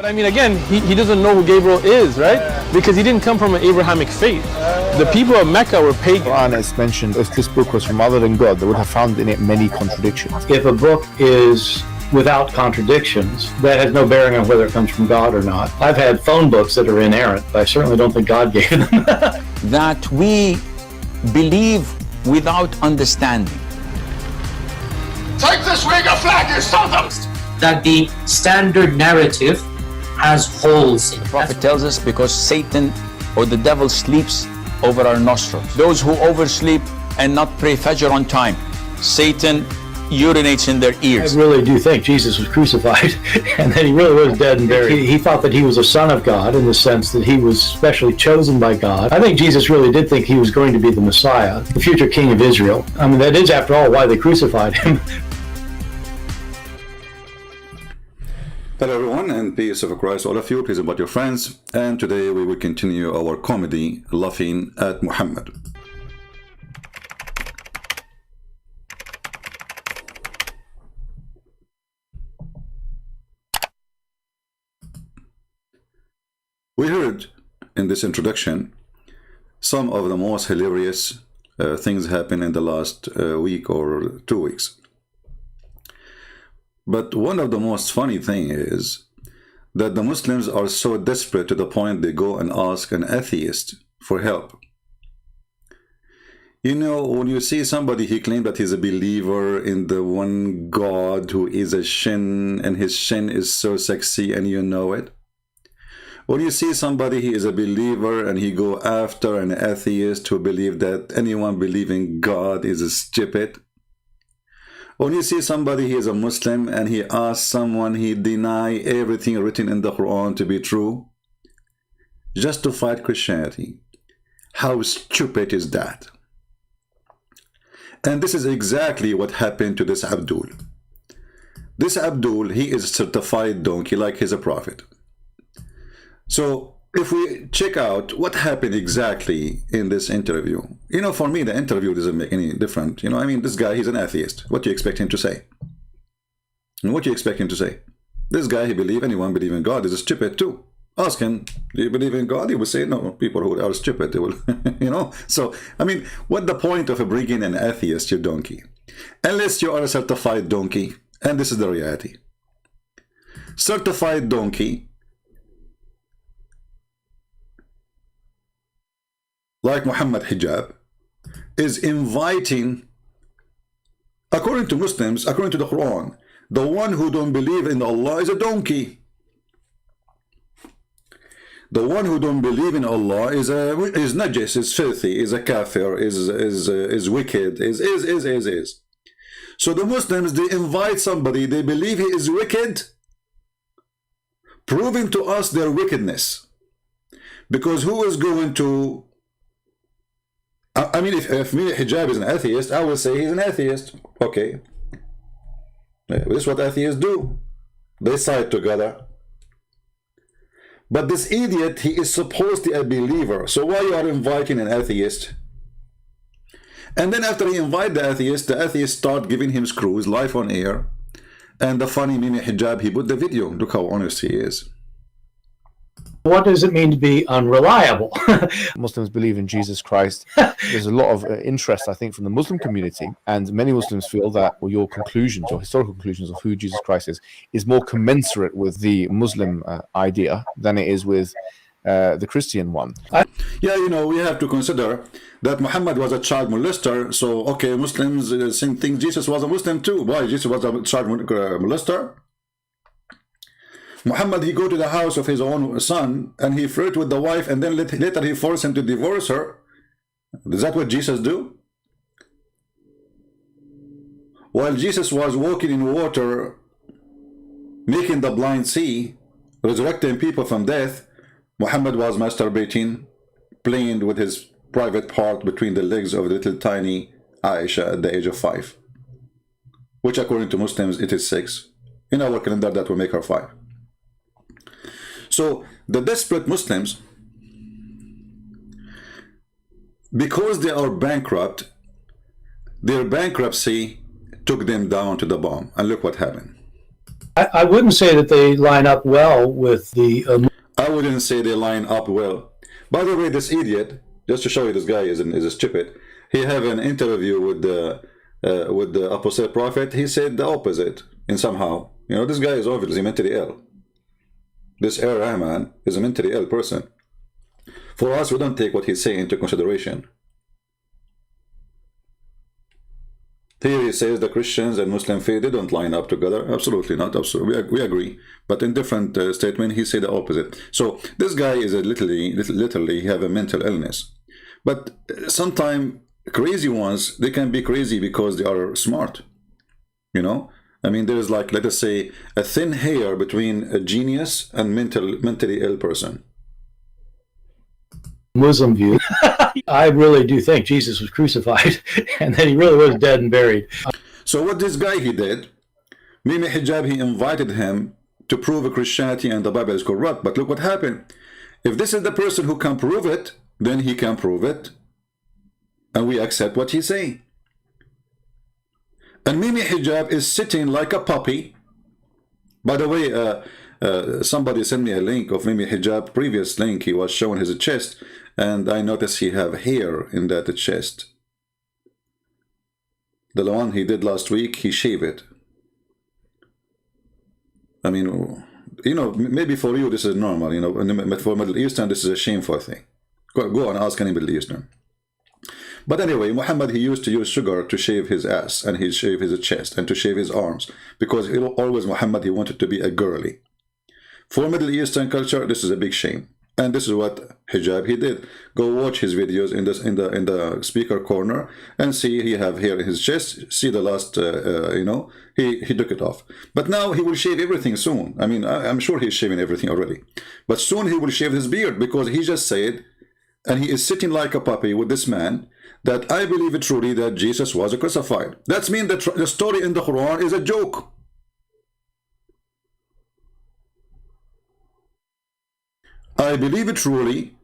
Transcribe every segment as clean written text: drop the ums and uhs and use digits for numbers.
I mean, again, he doesn't know who Gabriel is, right? Because he didn't come from an Abrahamic faith. The people of Mecca were pagan. Quran is mentioned, if this book was from other than God, they would have found in it many contradictions. If a book is without contradictions, that has no bearing on whether it comes from God or not. I've had phone books that are inerrant, but I certainly don't think God gave them. That we believe without understanding. Take this ring of flag, you sons! That the standard narrative has holes in it. The Prophet tells us because Satan or the devil sleeps over our nostrils. Those who oversleep and not pray Fajr on time, Satan urinates in their ears. I really do think Jesus was crucified and that he really was dead and buried. He thought that he was a son of God in the sense that he was specially chosen by God. I think Jesus really did think he was going to be the Messiah, the future king of Israel. I mean, that is, after all, why they crucified him. Hello everyone, and peace of Christ all of you. Please invite your friends, and today we will continue our comedy laughing at Muhammad. We heard in this introduction some of the most hilarious things happen in the last week or 2 weeks. But one of the most funny thing is that the Muslims are so desperate to the point they go and ask an atheist for help. You know, when you see somebody, he claims that he's a believer in the one God who is a shin, and his shin is so sexy and you know it. When you see somebody, he is a believer and he go after an atheist who believe that anyone believing God is stupid. When you see somebody, he is a Muslim, and he asks someone, he deny everything written in the Quran to be true, just to fight Christianity. How stupid is that? And this is exactly what happened to this Abdul. This Abdul, he is a certified donkey, like he's a prophet. So if we check out what happened exactly in this interview, you know, for me, the interview doesn't make any difference. You know, I mean, this guy, he's an atheist. What do you expect him to say? And what do you expect him to say? This guy, he believes anyone believe in God is stupid too. Ask him, do you believe in God? He will say, no, people who are stupid, they will, you know. So, I mean, what the point of bringing an atheist, you donkey? Unless you are a certified donkey, and this is the reality. Certified donkey, like Muhammad Hijab, is inviting, according to Muslims, according to the Quran, the one who don't believe in Allah is a donkey. The one who don't believe in Allah is najis, is filthy, is a kafir, is wicked, is. So the Muslims, they invite somebody, they believe he is wicked, proving to us their wickedness. Because who is going to, I mean, if me, Hijab is an atheist, I will say he's an atheist. Okay. This is what atheists do. They side together. But this idiot, he is supposed to be a believer. So why you are inviting an atheist? And then after he invite the atheist start giving him screws live on air. And the funny Mimi Hijab, he put the video. Look how honest he is. What does it mean to be unreliable? Muslims believe in Jesus Christ. There's a lot of interest, I think, from the Muslim community, and many Muslims feel that, well, your conclusions, your historical conclusions of who Jesus Christ is more commensurate with the Muslim idea than it is with the Christian one. Yeah, you know, we have to consider that Muhammad was a child molester. So, okay, Muslims think Jesus was a Muslim too. Why? Jesus was a child molester? Muhammad, he go to the house of his own son and he flirt with the wife, and then later he forced him to divorce her. Is that what Jesus do? While Jesus was walking in water, making the blind see, resurrecting people from death, Muhammad was masturbating, playing with his private part between the legs of little tiny Aisha at the age of 5. Which according to Muslims, it is 6. In our calendar, that will make her 5. So the desperate Muslims, because they are bankrupt, their bankruptcy took them down to the bottom. And look what happened. I wouldn't say that they line up well with the. I wouldn't say they line up well. By the way, this idiot, just to show you this guy is a stupid, he have an interview with the apostate prophet. He said the opposite in somehow. You know, this guy is obviously mentally ill. This Ehrman is a mentally ill person. For us, we don't take what he's saying into consideration. Here he says the Christians and Muslim faith, they don't line up together. Absolutely not. Absolutely, we agree. But in different statement, he said the opposite. So this guy is literally have a mental illness. But sometimes crazy ones, they can be crazy because they are smart. You know, I mean, there is like, let us say, a thin hair between a genius and mentally ill person. Muslim view. I really do think Jesus was crucified and that he really was dead and buried. So what this guy he did, Mimi Hijab, he invited him to prove Christianity and the Bible is corrupt. But look what happened. If this is the person who can prove it, then he can prove it. And we accept what he's saying. And Mimi Hijab is sitting like a puppy. By the way, somebody sent me a link of Mimi Hijab, previous link. He was showing his chest. And I noticed he have hair in that chest. The one he did last week, he shaved it. I mean, you know, maybe for you this is normal, you know, but for Middle Eastern this is a shameful thing. Go and ask any Middle Eastern. But anyway, Muhammad, he used to use sugar to shave his ass, and he shave his chest, and to shave his arms, because he always, Muhammad, he wanted to be a girly. For Middle Eastern culture, this is a big shame. And this is what Hijab he did. Go watch his videos in the speaker corner and see he have hair in his chest. See the last, you know, he took it off. But now he will shave everything soon. I mean, I'm sure he's shaving everything already. But soon he will shave his beard, because he just said, and he is sitting like a puppy with this man, that I believe it truly that Jesus was crucified. That means that the story in the Quran is a joke. I believe it truly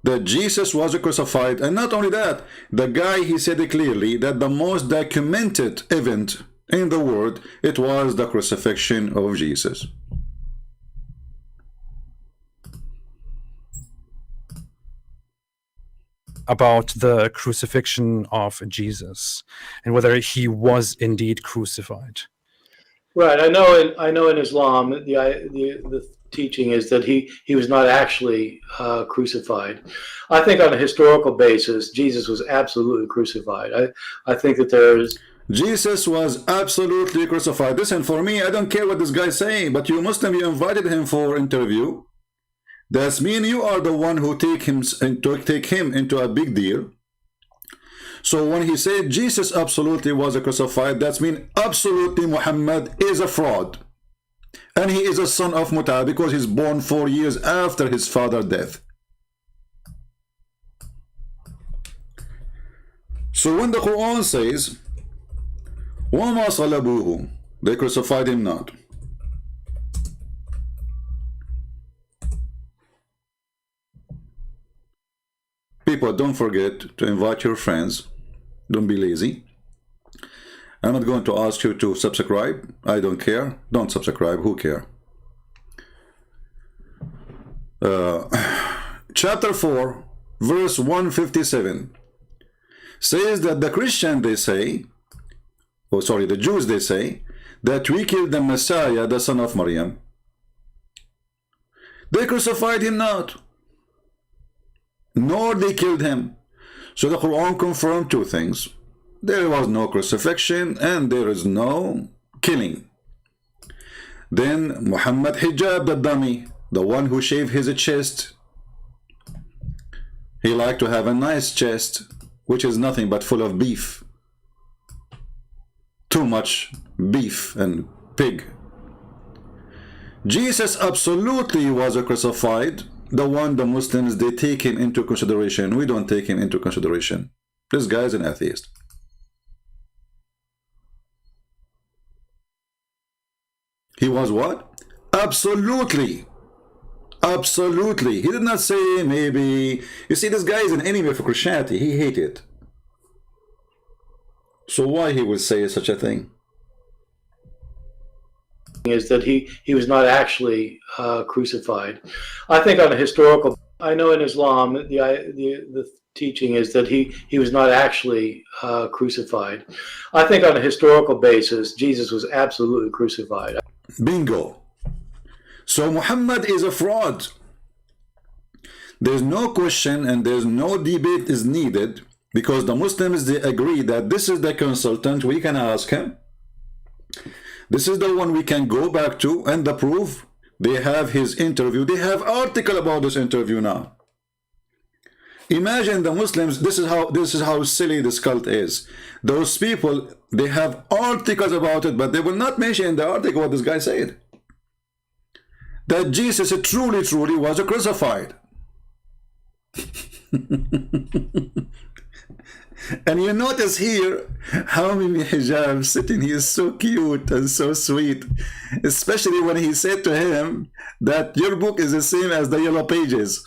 that Jesus was crucified. And not only that, the guy, he said it clearly that the most documented event in the world, it was the crucifixion of Jesus. About the crucifixion of Jesus and whether he was indeed crucified. Right. I know in Islam the teaching is that he was not actually crucified. I think on a historical basis, Jesus was absolutely crucified. I think that there's Jesus was absolutely crucified. Listen, for me, I don't care what this guy is saying, but you Muslim, you invited him for interview. That's mean you are the one who take him into a big deal. So when he said Jesus absolutely was crucified, that's mean absolutely Muhammad is a fraud. And he is a son of Muta because he's born 4 years after his father's death. So when the Quran says, وَمَا صَلَبُوهُ, they crucified him not. People, don't forget to invite your friends. Don't be lazy. I'm not going to ask you to subscribe. I don't care. Don't subscribe. Who care? Chapter 4, verse 157 says that the Christian, they say, oh sorry, the Jews, they say that we killed the Messiah, the son of Maryam. They crucified him not, nor they killed him. So the Quran confirmed two things. There was no crucifixion and there is no killing. Then Muhammad Hijab, the dummy, the one who shaved his chest, he liked to have a nice chest, which is nothing but full of beef. Too much beef and pig. Jesus absolutely was crucified. The one the Muslims, they take him into consideration. We don't take him into consideration. This guy is an atheist. He was what? Absolutely. Absolutely. He did not say maybe. You see, this guy is an enemy for Christianity. He hates it. So why he would say such a thing? is that he was not actually crucified. I think on a historical, I know in Islam the teaching is that he was not actually crucified. I think on a historical basis, Jesus was absolutely crucified. Bingo. So Muhammad is a fraud. There's no question and there's no debate is needed, because the Muslims, they agree that this is the consultant, we can ask him. This is the one we can go back to, and the proof, they have his interview. They have article about this interview now. Imagine the Muslims, this is how silly this cult is. Those people, they have articles about it, but they will not mention in the article what this guy said. That Jesus truly was crucified. And you notice here how many hijab sitting. He is so cute and so sweet, especially when he said to him that your book is the same as the yellow pages.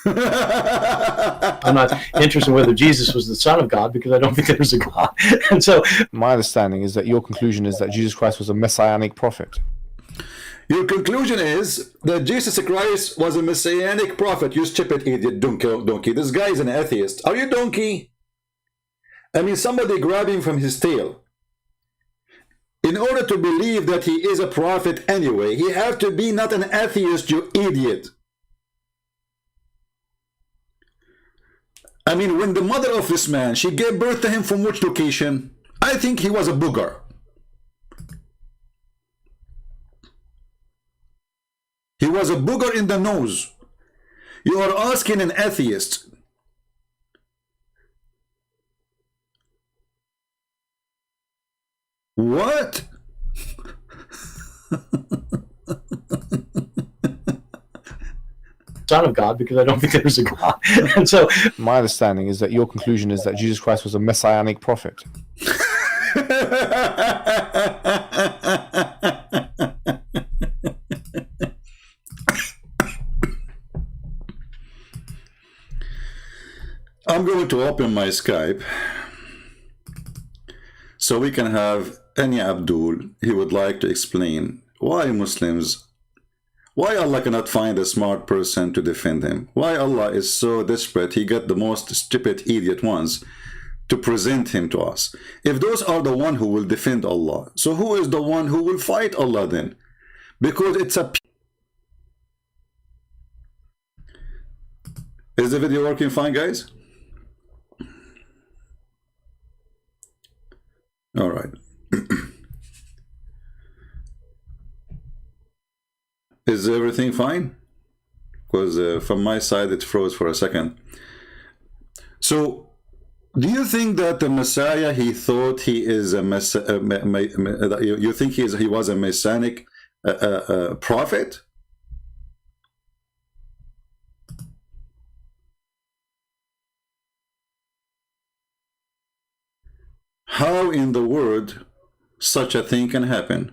I'm not interested in whether Jesus was the Son of God, because I don't think there's a God. And so my understanding is that your conclusion is that Jesus Christ was a messianic prophet. Your conclusion is that Jesus Christ was a messianic prophet. You stupid idiot, donkey. This guy is an atheist. Are you donkey? I mean, somebody grabbing from his tail. In order to believe that he is a prophet anyway, he have to be not an atheist, you idiot. I mean, when the mother of this man, she gave birth to him from which location? I think he was a booger. He was a booger in the nose. You are asking an atheist. What? Son of God, because I don't think there's a God. And so my understanding is that your conclusion is that Jesus Christ was a messianic prophet. I'm going to open my Skype so we can have any Abdul. He would like to explain why Muslims, why Allah cannot find a smart person to defend him, why Allah is so desperate he got the most stupid idiot ones to present him to us. If those are the one who will defend Allah, so who is the one who will fight Allah then? Because it's a... Is the video working fine, guys? All right. Is everything fine? Because from my side it froze for a second. So, do you think that the Messiah, he thought he is a you think he was a messianic prophet? How in the world such a thing can happen?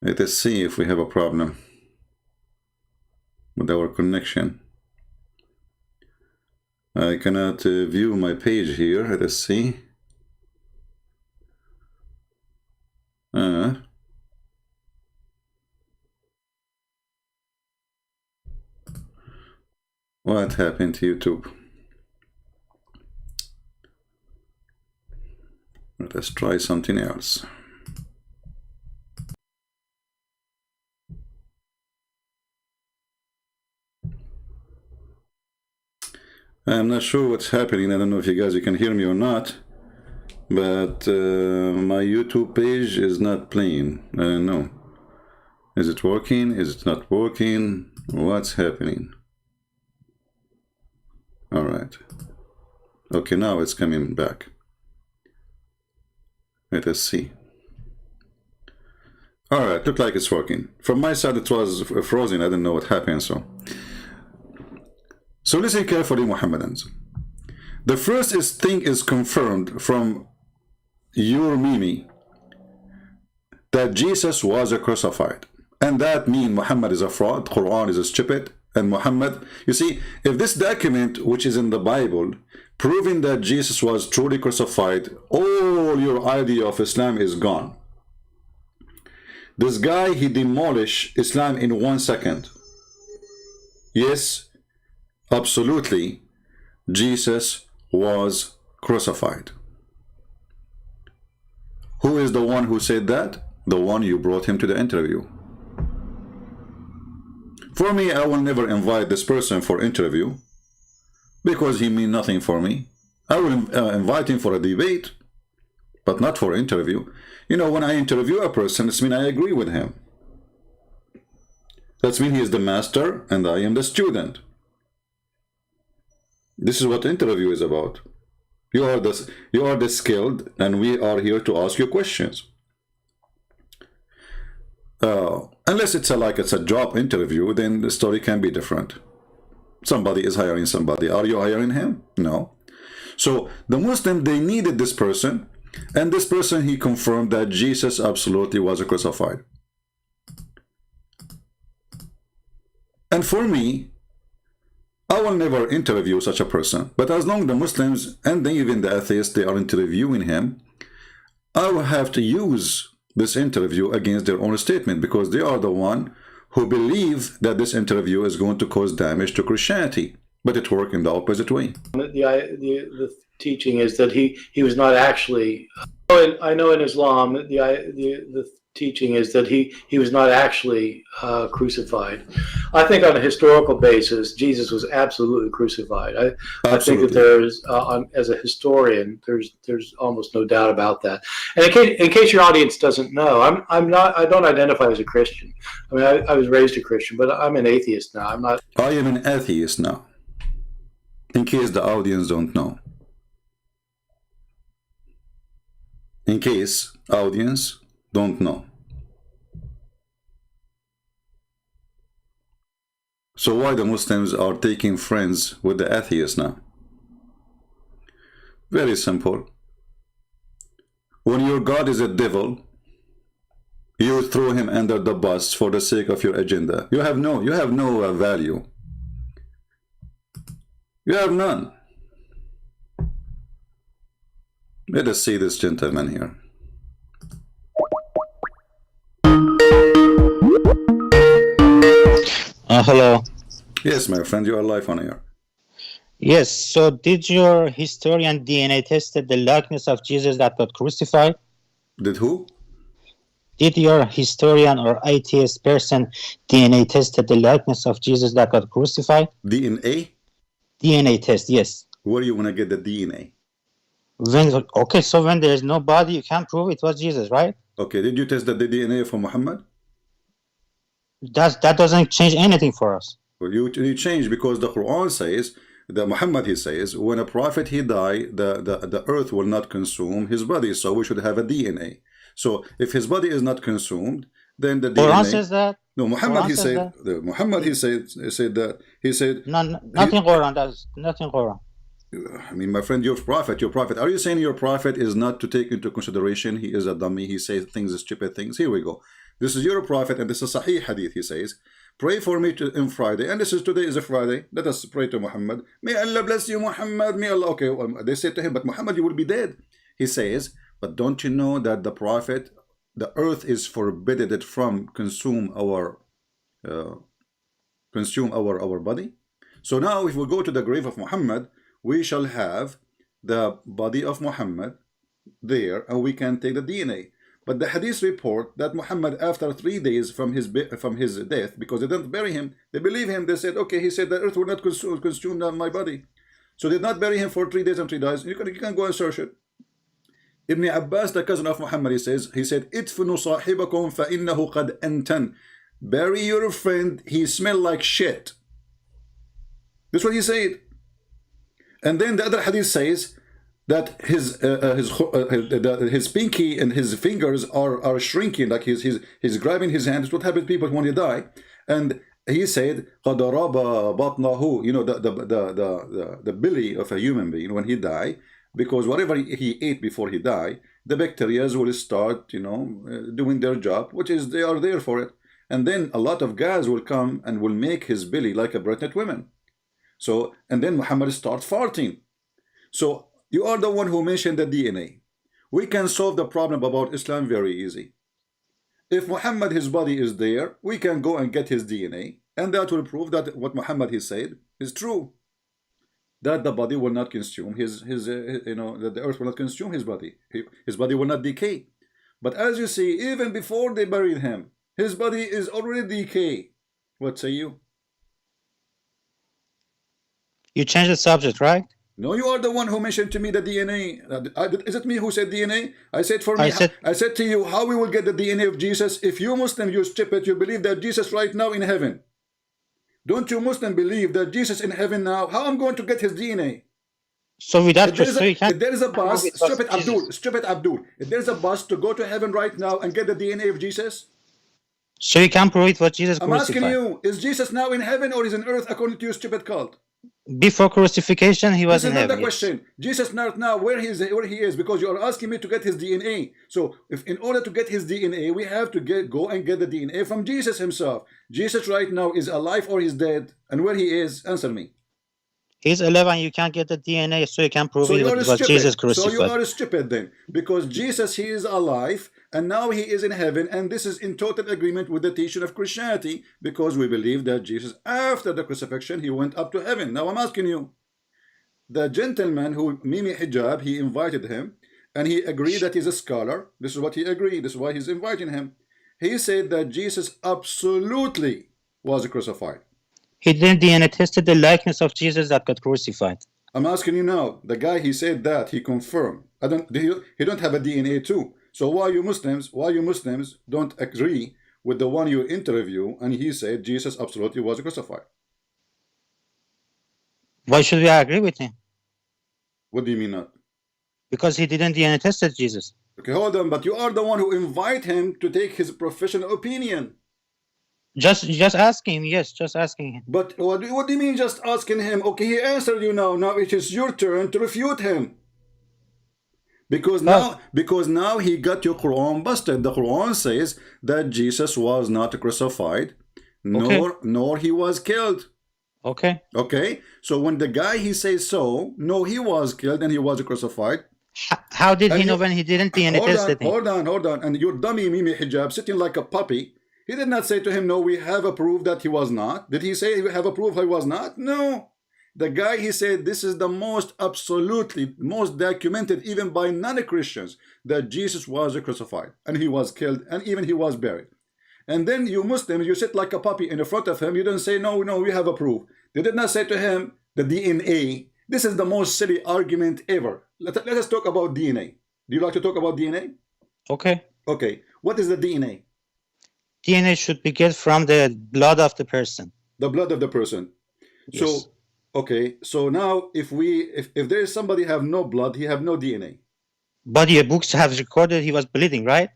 Let us see if we have a problem with our connection. I cannot view my page here. Let us see. What happened to YouTube? Let us try something else. I'm not sure what's happening. I don't know if you guys can hear me or not, but my YouTube page is not playing. I don't know. Is it working? Is it not working? What's happening? All right. Okay, now it's coming back. Let us see. All right, look like it's working. From my side, it was frozen. I don't know what happened. So listen carefully, Muhammadans. The first thing is confirmed from your Mimi that Jesus was crucified, and that means Muhammad is a fraud, Quran is a stupid, and Muhammad. You see, if this document, which is in the Bible, proving that Jesus was truly crucified, all your idea of Islam is gone. This guy, he demolished Islam in 1 second. Yes, absolutely, Jesus was crucified. Who is the one who said that? The one you brought him to the interview. For me, I will never invite this person for interview because he means nothing for me. I will invite him for a debate, but not for interview. You know, when I interview a person, it means I agree with him. That means he is the master and I am the student. This is what interview is about. You are the skilled, and we are here to ask you questions. Unless it's a job interview, then the story can be different. Somebody is hiring somebody. Are you hiring him? No. So the Muslim, they needed this person, and this person, he confirmed that Jesus absolutely was crucified. And for me, I will never interview such a person. But as long as the Muslims and even the atheists, they are interviewing him, I will have to use this interview against their own statement, because they are the one who believe that this interview is going to cause damage to Christianity. But it worked in the opposite way. The teaching is that he was not actually. I know in Islam the teaching is that he was not actually crucified. I think on a historical basis, Jesus was absolutely crucified. I think that there's, as a historian, there's almost no doubt about that. And in case your audience doesn't know, I don't identify as a Christian. I mean, I was raised a Christian, but I'm an atheist now. I'm not. I am an atheist now. In case the audience don't know. In case audience don't know. So why the Muslims are taking friends with the atheists now? Very simple. When your God is a devil, you throw him under the bus for the sake of your agenda. You have no value. You have none. Let us see this gentleman here. Hello. Yes, my friend, you are live on air. Yes, so did your historian DNA tested the likeness of Jesus that got crucified? Did who? Did your historian or atheist person DNA tested the likeness of Jesus that got crucified? DNA? DNA test, yes. Where do you want to get the DNA? Okay, so when there is no body, you can't prove it was Jesus, right? Okay, did you test the DNA for Muhammad? That doesn't change anything for us. Well, you change, because the Quran says that Muhammad, he says, when a prophet he die, the earth will not consume his body, so we should have a DNA. So if his body is not consumed, then the Quran DNA says that. No, Muhammad Quran he said that. Muhammad he said that he said nothing Quran. That's nothing Quran. I mean, my friend, your prophet. Are you saying your prophet is not to take into consideration? He is a dummy. He says things, stupid things. Here we go. This is your prophet, and this is Sahih Hadith. He says, pray for me on Friday. And today is a Friday. Let us pray to Muhammad. May Allah bless you, Muhammad. May Allah. Okay, well, they said to him, but Muhammad, you will be dead. He says, but don't you know that the prophet, the earth is forbidden from consume our body? So now if we go to the grave of Muhammad, we shall have the body of Muhammad there, and we can take the DNA. But the hadith report that Muhammad, after 3 days from his death, because they didn't bury him, they believe him, they said, okay, he said the earth will not consume my body. So they did not bury him for 3 days and 3 days. You can go and search it. Ibn Abbas, the cousin of Muhammad, he said, idfinu sahibakum fa innahu qad antan. Bury your friend, he smelled like shit. That's what he said. And then the other hadith says that his pinky and his fingers are shrinking, like he's grabbing his hand. It's what happens to people when you die. And he said, قَدْ رَبَ بَطْنَهُ, you know, the belly of a human being when he die, because whatever he ate before he died, the bacteria will start, you know, doing their job, which is they are there for it. and then a lot of gas will come and will make his belly like a pregnant woman. So, and then Muhammad starts farting. So you are the one who mentioned the DNA. We can solve the problem about Islam very easy. If Muhammad, his body is there, we can go and get his DNA, and that will prove that what Muhammad he said is true. That the body will not consume that the earth will not consume his body. His body will not decay. But as you see, even before they buried him, his body is already decay. What say you? You changed the subject, right? No, you are the one who mentioned to me the DNA. Is it me who said DNA? I said for me. I said to you, how we will get the DNA of Jesus? If you Muslim, you stupid, you believe that Jesus right now in heaven. Don't you Muslim believe that Jesus in heaven now? How I'm going to get his DNA? So without if there is a bus, stupid Abdul, if there's a bus to go to heaven right now and get the DNA of Jesus. So you can prove it was Jesus I'm crucified. asking you, is Jesus now in heaven or is in earth according to your stupid cult? Before crucifixion, he was in heaven. This is not the question. Jesus not now where he is, because you are asking me to get his DNA. So if in order to get his DNA, we have to go and get the DNA from Jesus himself. Jesus right now is alive or he's dead, and where he is, answer me. He's 11. You can't get the DNA, so you can prove it was Jesus crucified. So you are stupid then, because Jesus, he is alive, and now he is in heaven, and this is in total agreement with the teaching of Christianity, because we believe that Jesus, after the crucifixion, he went up to heaven. Now I'm asking you, the gentleman who Mimi Hijab, he invited him, and he agreed that he's a scholar. This is what he agreed. This is why he's inviting him. He said that Jesus absolutely was crucified. He didn't DNA tested the likeness of Jesus that got crucified. I'm asking you now, the guy he said that, he confirmed. He don't have a DNA too. So why you Muslims don't agree with the one you interview and he said Jesus absolutely was crucified? Why should we agree with him? What do you mean not? Because he didn't DNA tested Jesus. Okay, hold on, but you are the one who invite him to take his professional opinion. Just asking him, yes, just asking him. But what do you mean just asking him? Okay, he answered you now. Now it is your turn to refute him. Because now he got your Quran busted. The Quran says that Jesus was not crucified, nor he was killed. Okay. Okay. So when the guy he says so, no, he was killed and he was crucified. How did he know when he didn't DNA test it? Hold on. And your dummy Mimi Hijab sitting like a puppy. He did not say to him, no, we have a proof that he was not. Did he say we have a proof he was not? No. The guy, he said, this is the most documented, even by non-Christians, that Jesus was crucified and he was killed and even he was buried. And then you Muslims, you sit like a puppy in front of him. You don't say, no, we have a proof. They did not say to him, the DNA. This is the most silly argument ever. Let us talk about DNA. Do you like to talk about DNA? Okay. Okay. What is the DNA? DNA should be get from the blood of the person. The blood of the person. Yes. So, okay. So now, if there is somebody have no blood, he have no DNA. But your books have recorded he was bleeding, right?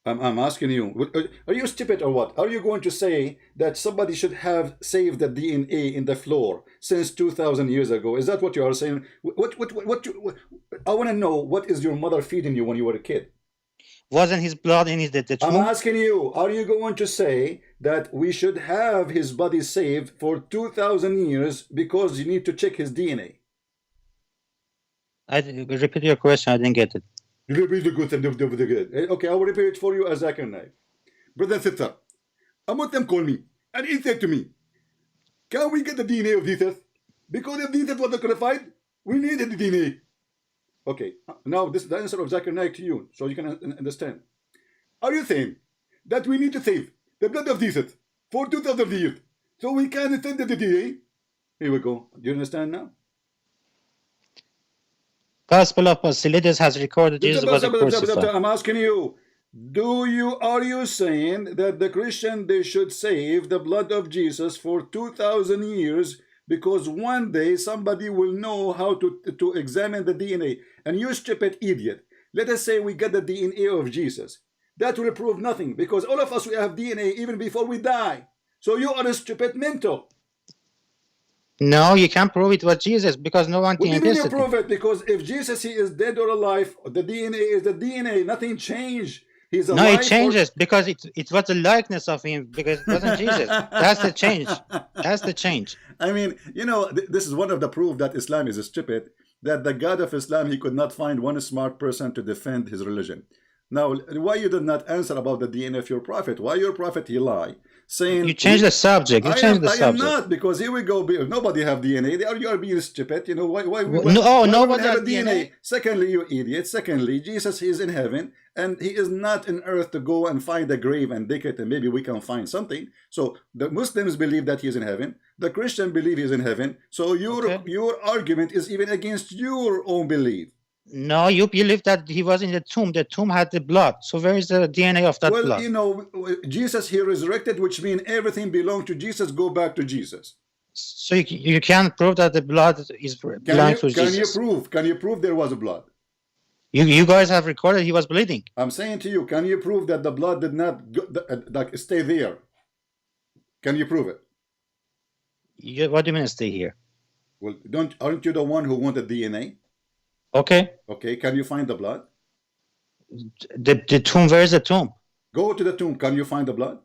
I'm asking you. Are you stupid or what? Are you going to say that somebody should have saved the DNA in the floor since 2,000 years ago? Is that what you are saying? I want to know, what is your mother feeding you when you were a kid? Wasn't his blood in his tomb? I'm asking you, are you going to say that we should have his body saved for 2,000 years because you need to check his DNA? I repeat your question. I didn't get it. Repeat the good. Okay, I will repeat it for you as ZakirNaik. Brother and sister, a Muslim called me and he said to me, can we get the DNA of Jesus? Because if Jesus was crucified, we needed the DNA. Okay, now this is the answer of ZakirNaik to you, so you can understand. Are you saying that we need to save the blood of Jesus for 2,000 years so we can send the DNA? Here we go. Do you understand now? Gospel of Basilides has recorded Jesus was crucified. I'm asking you, are you saying that the Christian, they should save the blood of Jesus for 2,000 years because one day somebody will know how to examine the DNA? And you stupid idiot, let us say we get the DNA of Jesus. That will prove nothing, because all of us, we have DNA even before we die. So you are a stupid mental. No, you can't prove it was Jesus because no one can test it. Prove it? Because if Jesus, he is dead or alive, the DNA is the DNA. Nothing changed. He's a No, life it changes because it was the likeness of him, because it wasn't Jesus. That's the change. That's the change. I mean, you know, this is one of the proof that Islam is stupid, that the God of Islam, he could not find one smart person to defend his religion. Now, why you did not answer about the DNA of your prophet? Why your prophet, he lie? Saying, You changed the subject. You changed the I am subject. not, because here we go. Nobody have DNA. You are being stupid. You know why? Nobody have has a DNA. Secondly, you idiot. Secondly, Jesus is in heaven, and he is not in earth to go and find a grave and dig it, and maybe we can find something. So the Muslims believe that he is in heaven. The Christian believe he is in heaven. So your argument is even against your own belief. No, you believe that he was in the tomb. The tomb had the blood. So where is the DNA of that blood? Well, you know, Jesus, he resurrected, which means everything belonged to Jesus, go back to Jesus. So you can't prove that the blood is belongs to Jesus. Can you prove there was blood? You guys have recorded he was bleeding. I'm saying to you, can you prove that the blood did not stay there? Can you prove it? What do you mean stay here? Well, aren't you the one who wanted DNA? Okay. Okay, can you find the blood? The tomb, where is the tomb? Go to the tomb. Can you find the blood?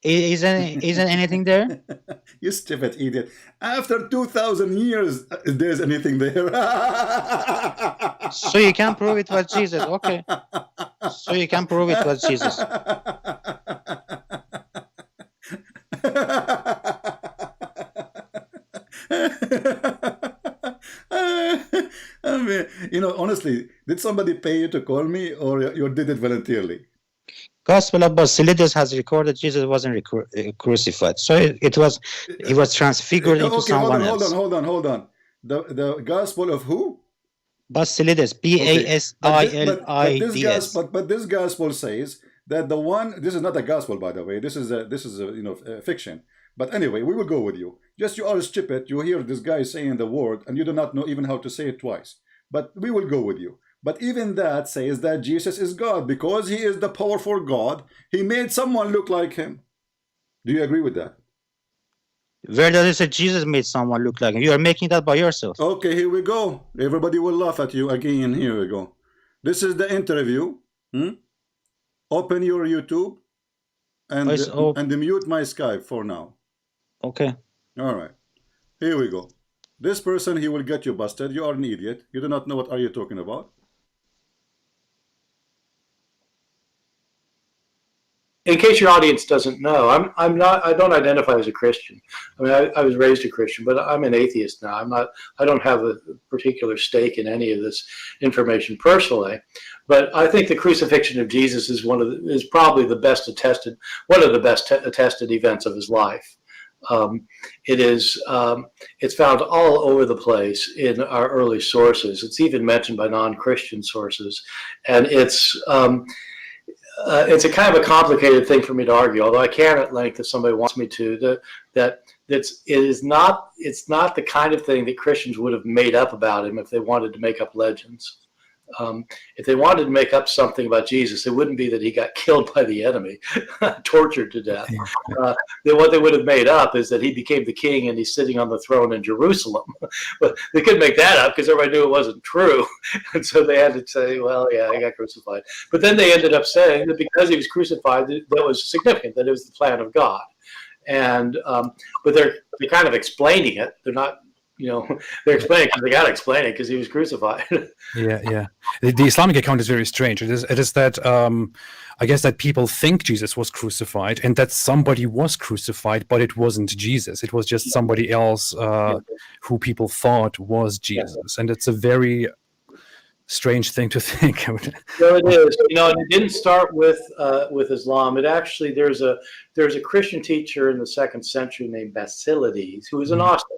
Isn't anything there? You stupid idiot. After 2,000 years, there's anything there. So you can prove it was Jesus. Okay. So you can prove it was Jesus. I mean, you know, honestly, did somebody pay you to call me, or you did it voluntarily? Gospel of Basilides has recorded Jesus wasn't crucified. So he was transfigured into someone else. Hold on. The Gospel of who? Basilides, Basilides. But this Gospel says that the one. This is not a Gospel, by the way. This is a fiction. But anyway, we will go with you. Just you are stupid. You hear this guy saying the word, and you do not know even how to say it twice. But we will go with you. But even that says that Jesus is God, because he is the powerful God. He made someone look like him. Do you agree with that? Where does it say Jesus made someone look like him? You are making that by yourself. Okay, here we go. Everybody will laugh at you again. Here we go. This is the interview. Open your YouTube and mute my Skype for now. Okay. All right. Here we go. This person, he will get you busted. You are an idiot. You do not know what are you talking about. In case your audience doesn't know, I don't identify as a Christian. I mean, I was raised a Christian, but I'm an atheist now. I don't have a particular stake in any of this information personally. But I think the crucifixion of Jesus is probably the best attested, one of the best attested events of his life. It's found all over the place in our early sources. It's even mentioned by non-Christian sources, and it's a kind of a complicated thing for me to argue. Although I can at length, if somebody wants me to, it's not the kind of thing that Christians would have made up about him if they wanted to make up legends. If they wanted to make up something about Jesus, it wouldn't be that he got killed by the enemy, tortured to death. What they would have made up is that he became the king and he's sitting on the throne in Jerusalem. But they couldn't make that up because everybody knew it wasn't true. And so they had to say, well, yeah, he got crucified. But then they ended up saying that because he was crucified, that was significant, that it was the plan of God. And but they're kind of explaining it. They're not. They're explaining because they got to explain it because he was crucified. Yeah. The Islamic account is very strange. It is that I guess that people think Jesus was crucified and that somebody was crucified, but it wasn't Jesus. It was just somebody else who people thought was Jesus, and it's a very strange thing to think. So it is. And it didn't start with Islam. It actually there's a Christian teacher in the 2nd century named Basilides who was an Gnostic.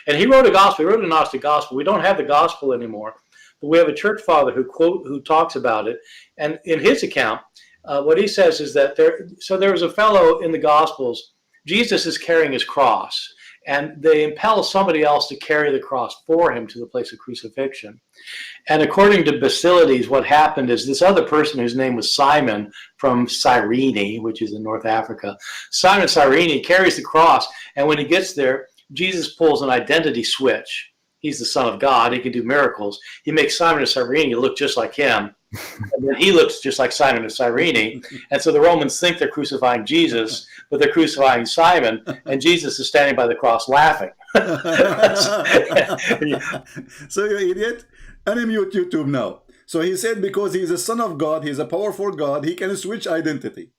And he wrote a gospel. He wrote a Gnostic gospel. We don't have the gospel anymore, but we have a church father who talks about it. And in his account, what he says is that there was a fellow in the Gospels. Jesus is carrying his cross, and they impel somebody else to carry the cross for him to the place of crucifixion. And according to Basilides, what happened is this other person whose name was Simon from Cyrene, which is in North Africa, Simon Cyrene carries the cross, and when he gets there, Jesus pulls an identity switch. He's the Son of God. He can do miracles. He makes Simon of Cyrene look just like him. And then he looks just like Simon of Cyrene. And so the Romans think they're crucifying Jesus, but they're crucifying Simon, and Jesus is standing by the cross laughing. So you idiot. Unmute YouTube now. So he said because he's a son of God, he's a powerful God, he can switch identity.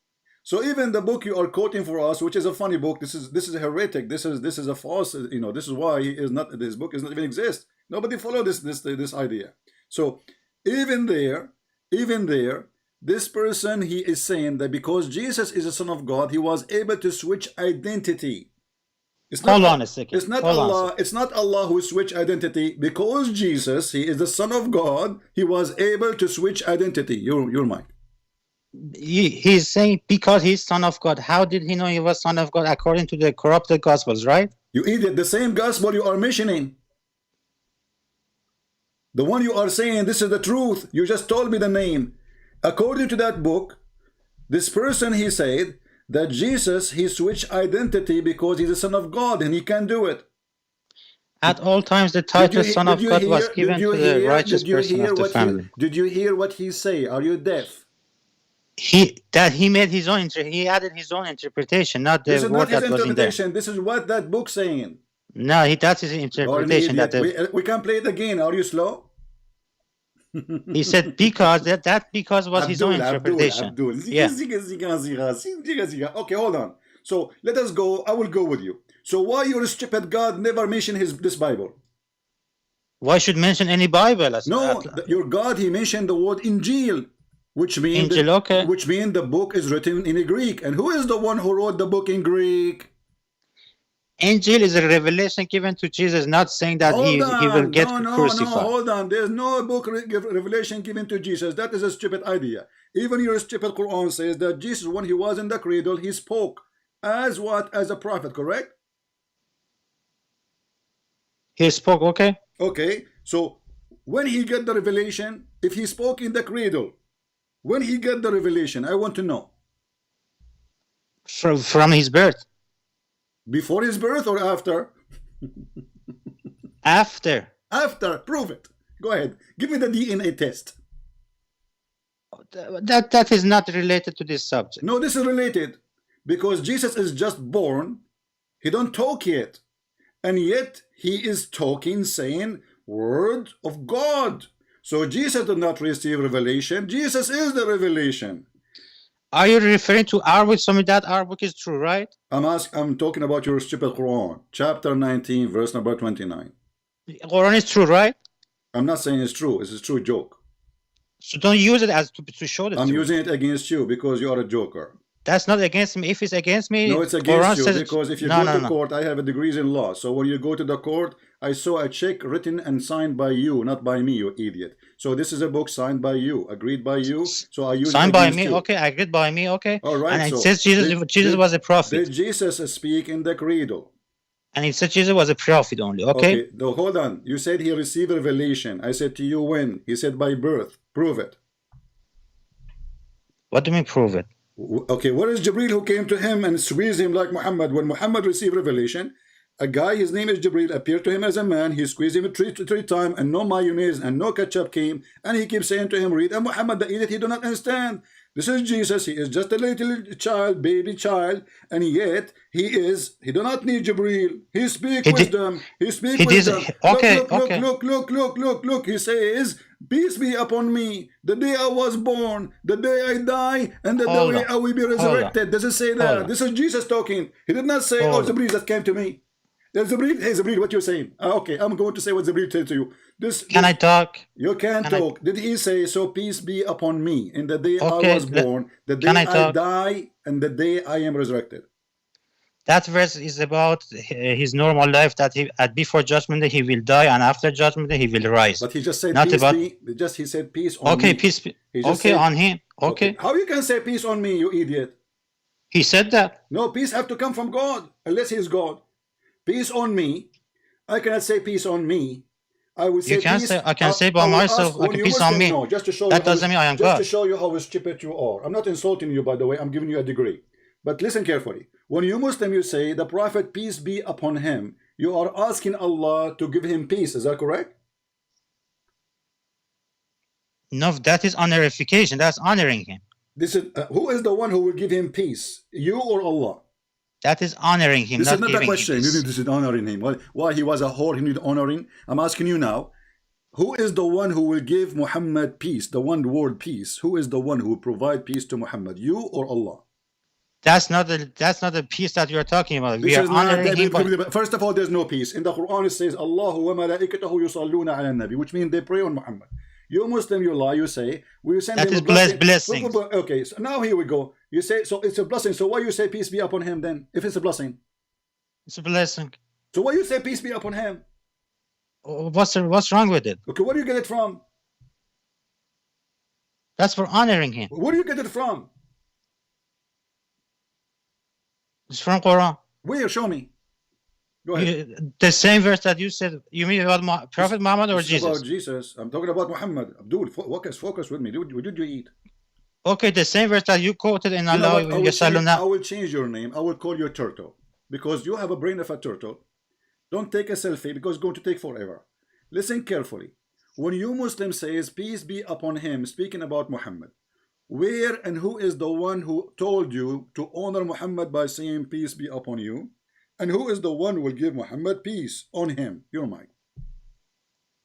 So even the book you are quoting for us, which is a funny book, this is a heretic, this is a false, this is why he is not, this book does not even exist. Nobody follow this idea. So even there, this person, he is saying that because Jesus is a son of God, he was able to switch identity. It's not, Hold on a second. It's not Hold Allah. It's not Allah who switched identity. Because Jesus, he is the son of God, he was able to switch identity. Your mind. He's saying because he's son of God. How did he know he was son of God according to the corrupted gospels, right? You idiot. The same gospel you are mentioning. The one you are saying this is the truth. You just told me the name. According to that book, this person, he said that Jesus, he switched identity because he's the son of God and he can do it. At all times, the title son of God was given to the righteous person of the family. Did you hear what he say? Are you deaf? He made his own, he added his own interpretation, not the word that was in there. This is what that book saying. No, that's his interpretation. We can play it again. Are you slow? He said because because was his own interpretation. Yeah. Okay, hold on. So let us go. I will go with you. So why your stupid God never mentioned this Bible? Why should mention any Bible? No, your God, he mentioned the word Injil, which means which means the book is written in Greek. And who is the one who wrote the book in Greek? Injil is a revelation given to Jesus, not saying that he will get crucified. No, hold on. There's no book revelation given to Jesus. That is a stupid idea. Even your stupid Quran says that Jesus, when he was in the cradle, he spoke as what? As a prophet, correct? He spoke, okay. Okay, so when he got the revelation, if he spoke in the cradle, when he got the revelation, I want to know. From his birth. Before his birth or after? After. After. Prove it. Go ahead. Give me the DNA test. That is not related to this subject. No, this is related. Because Jesus is just born. He don't talk yet. And yet he is talking, saying, word of God. So Jesus did not receive revelation. Jesus is the revelation. Are you referring to our book? Some of that our book is true, right? I'm talking about your stupid Quran, chapter 19, verse number 29. Quran is true, right? I'm not saying it's true. It's a true joke. So don't use it as to show the I'm truth. using it against you because you are a joker. That's not against me. If it's against me, no, it's against you because if you go to court, I have a degrees in law. So when you go to the court, I saw a check written and signed by you, not by me, you idiot. So this is a book signed by you, agreed by you. So I use signed by me, you. Okay, agreed by me, okay. All right. And it says Jesus was a prophet. Did Jesus speak in the cradle? And it said Jesus was a prophet only, okay? Okay, no, hold on. You said he received revelation. I said to you when? He said by birth. Prove it. What do you mean prove it? Okay, where is Jibril who came to him and squeezed him like Muhammad? When Muhammad received revelation, a guy, his name is Jibril, appeared to him as a man. He squeezed him three times and no mayonnaise and no ketchup came. And he keeps saying to him, read. And Muhammad, the idiot, he do not understand. This is Jesus. He is just a little child, baby child. And yet, he do not need Jibril. He speaks wisdom. He speaks wisdom. Okay, look. He says, peace be upon me, the day I was born, the day I die, and the day I will be resurrected. Does it say that? This is Jesus talking. He did not say, oh, Jibril just came to me. Jibril, hey Jibril, what you're saying? Okay, I'm going to say what Jibril said to you. Can I talk? You can talk. Did he say, so peace be upon me in the day I was born, the day I die, and the day I am resurrected? That verse is about his normal life, that before judgment day he will die, and after judgment day he will rise. But he just said not peace about, he said peace on me. Peace be, okay, on him. Okay. How you can say peace on me, you idiot? He said that. No, peace have to come from God, unless he is God. Peace on me. I cannot say peace on me. I will say you can peace. I can say by myself, okay, peace on me. No, just to show that doesn't mean I am God. Just to show you how stupid you are. I'm not insulting you, by the way. I'm giving you a degree. But listen carefully. When you Muslim, you say the Prophet, peace be upon him, you are asking Allah to give him peace. Is that correct? No, that is honorification. That's honoring him. This is who is the one who will give him peace? You or Allah? That is honoring him. This is not a giving question. him You peace. need this is honoring him. Why he was a whore? He need honoring. I'm asking you now. Who is the one who will give Muhammad peace? The one word peace. Who is the one who will provide peace to Muhammad? You or Allah? That's not the peace that you're talking about. We This are is not, honoring him. But first of all, there's no peace. In the Quran it says, Allahu wa malaikatahu yusalluna ala nabi, which means they pray on Muhammad. You Muslim, you lie, you say, we send that him is a blessing. blessing. Okay, so now here we go. You say, so it's a blessing. So why you say peace be upon him then, if it's a blessing? It's a blessing. So why you say peace be upon him? What's wrong with it? Okay, where do you get it from? That's for honoring him. Where do you get it from? It's from Quran. Where? Show me. Go ahead. The same verse that you said. You mean about Prophet Muhammad or This is Jesus? about Jesus. I'm talking about Muhammad. Abdul, focus with me. What did you eat? Okay, the same verse that you quoted in You know Allah. what? I will change your name. I will call you Turtle. Because you have a brain of a turtle. Don't take a selfie because it's going to take forever. Listen carefully. When you Muslim says peace be upon him, speaking about Muhammad, where and who is the one who told you to honor Muhammad by saying peace be upon you? And who is the one who will give Muhammad peace on him? Your mind.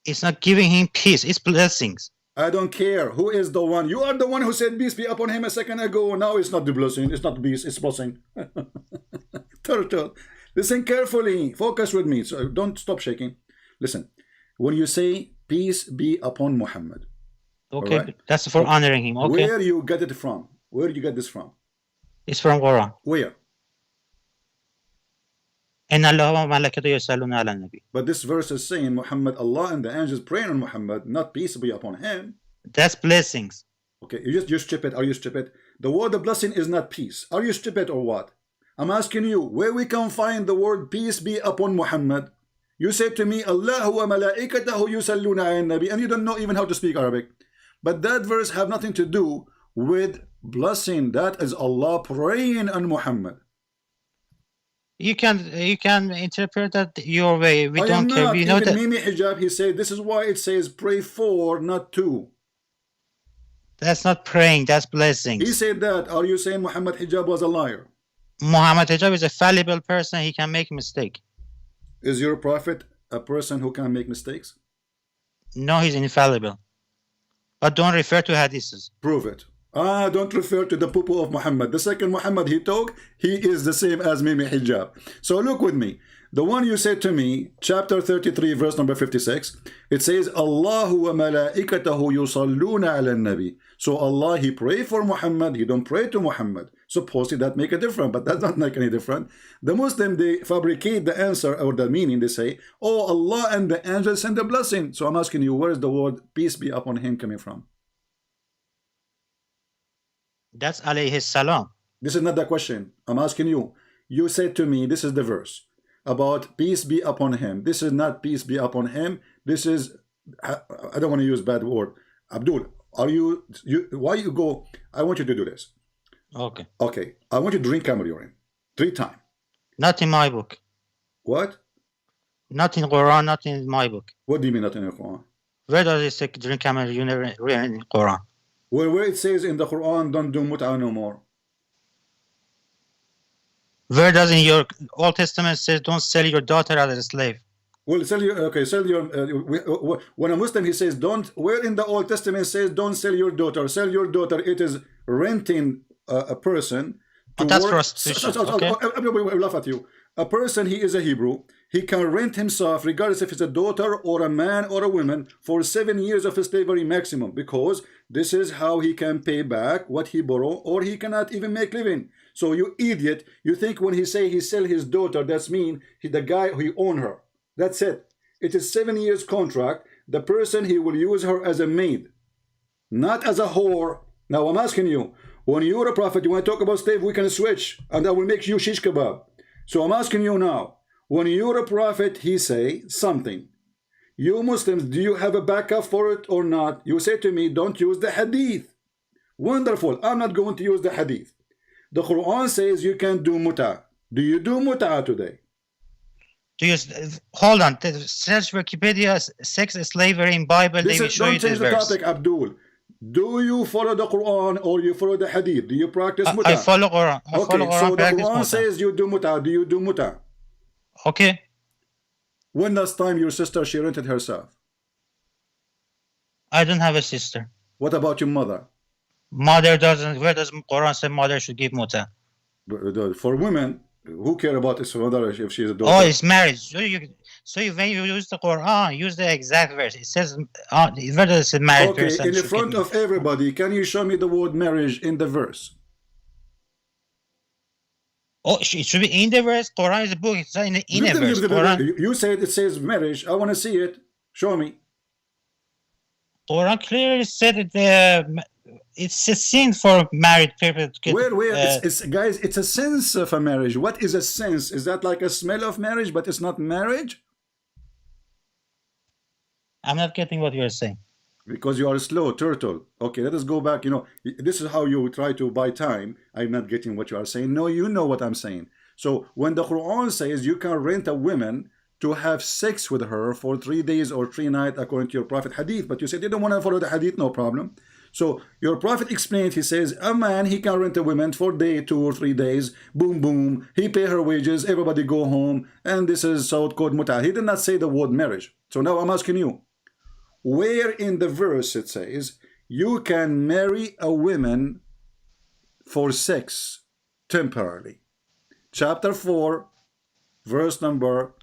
It's not giving him peace. It's blessings. I don't care. Who is the one? You are the one who said peace be upon him a second ago. Now it's not the blessing. It's not peace. It's blessing. Turtle. Listen carefully. Focus with me. So don't stop shaking. Listen. When you say peace be upon Muhammad. Okay, right? that's for honoring him. Okay. Where you get it from? Where do you get this from? It's from Quran. Where? إن الله وملائكته يصلون على النبي. But this verse is saying Muhammad, Allah and the angels praying on Muhammad, not peace be upon him. That's blessings. Okay, you're stupid. Are you stupid? The word of blessing is not peace. Are you stupid or what? I'm asking you, where we can find the word peace be upon Muhammad? You said to me, Allah wa malaikatahu yusalluna ala nabi, and you don't know even how to speak Arabic. But that verse have nothing to do with blessing. That is Allah praying on Muhammad. You can interpret that your way. We I don't am care. not. We know Even that. Mimi Hijab, he said, this is why it says pray for, not to. That's not praying. That's blessings. He said that. Are you saying Muhammad Hijab was a liar? Muhammad Hijab is a fallible person. He can make mistake. Is your prophet a person who can make mistakes? No, he's infallible. But don't refer to hadiths. Prove it. Don't refer to the poo-poo of Muhammad. The second Muhammad he talked, he is the same as Mimi Hijab. So look with me. The one you said to me, chapter 33, verse number 56, it says, Allahu wa malaikatahu yusalluna ala nabi. So Allah, he pray for Muhammad, he don't pray to Muhammad. Supposedly that make a difference, but that doesn't make any difference. The Muslim, they fabricate the answer or the meaning. They say, oh, Allah and the angels send a blessing. So I'm asking you, where is the word peace be upon him coming from? That's alayhi salam. This is not the question. I'm asking you. You said to me, this is the verse about peace be upon him. This is not peace be upon him. This is, I don't want to use bad word. Abdul, are you why you go? I want you to do this. Okay. Okay. I want you to drink camel urine 3 times. Not in my book. What? Not in Quran, not in my book. What do you mean not in the Quran? Where does it say drink camel urine in Quran? Where it says in the Quran, don't do mut'ah no more. Where does in your Old Testament says don't sell your daughter as a slave? Well, sell your, okay, sell your, when a Muslim, he says, don't, where in the Old Testament says, don't sell your daughter. Sell your daughter, it is renting a person to that's work. prostitution, okay. I laugh at you. A person, he is a Hebrew, he can rent himself, regardless if it's a daughter or a man or a woman, for 7 years of slavery maximum, because this is how he can pay back what he borrowed, or he cannot even make living. So you idiot, you think when he say he sell his daughter, that's mean the guy who own her. That's it. It is 7 years contract. The person, he will use her as a maid, not as a whore. Now I'm asking you, when you're a prophet, you want to talk about slave, we can switch, and I will make you shish kebab. So I'm asking you now, when you're a prophet, he say something. You Muslims, do you have a backup for it or not? You say to me, don't use the hadith. Wonderful. I'm not going to use the hadith. The Quran says you can do mut'ah. Do you do mut'ah today? Do you hold on? Search Wikipedia sex slavery in Bible. They will show you Don't change this the verse. topic, Abdul. Do you follow the Quran or you follow the Hadith? Do you practice mut'ah? I follow Quran. Okay, so the Quran says you do mut'ah. Do you do mut'ah? Okay. When last time your sister, she rented herself? I don't have a sister. What about your mother? Mother doesn't. Where does Quran say mother should give mut'ah? For women, who care about his mother if she's a daughter? Oh, it's marriage. So when you use the Quran, use the exact verse. It says, where does it say marriage? Okay, in the front of everybody, can you show me the word marriage in the verse? Oh, it should be in the verse. Quran is a book. It's not in a verse. Quran. You said it says marriage. I want to see it. Show me. Quran clearly said that it's a sin for married people to get. Where? Guys, it's a sense of a marriage. What is a sense? Is that like a smell of marriage, but it's not marriage? I'm not getting what you're saying. Because you are slow, turtle. Okay, let us go back. You know, this is how you try to buy time. I'm not getting what you are saying. No, you know what I'm saying. So when the Quran says you can rent a woman to have sex with her for 3 days or 3 nights according to your prophet hadith, but you said you don't want to follow the hadith, no problem. So your prophet explained, he says, a man, he can rent a woman for day 2 or 3 days, boom, boom, he pay her wages, everybody go home, and this is so-called mut'ah. He did not say the word marriage. So now I'm asking you, where in the verse it says you can marry a woman for sex temporarily? Chapter 4, verse number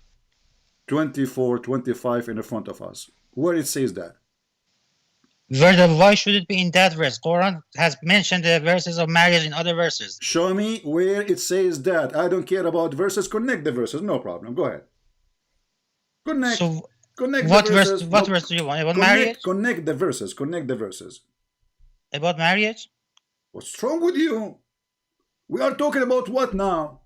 24, 25 in the front of us. Where it says that? Why should it be in that verse? Quran has mentioned the verses of marriage in other verses. Show me where it says that. I don't care about verses. Connect the verses. No problem. Go ahead. Connect. So, connect what the verses. What verse do you want? About marriage? Connect the verses. Connect the verses. About marriage? What's wrong with you? We are talking about what now?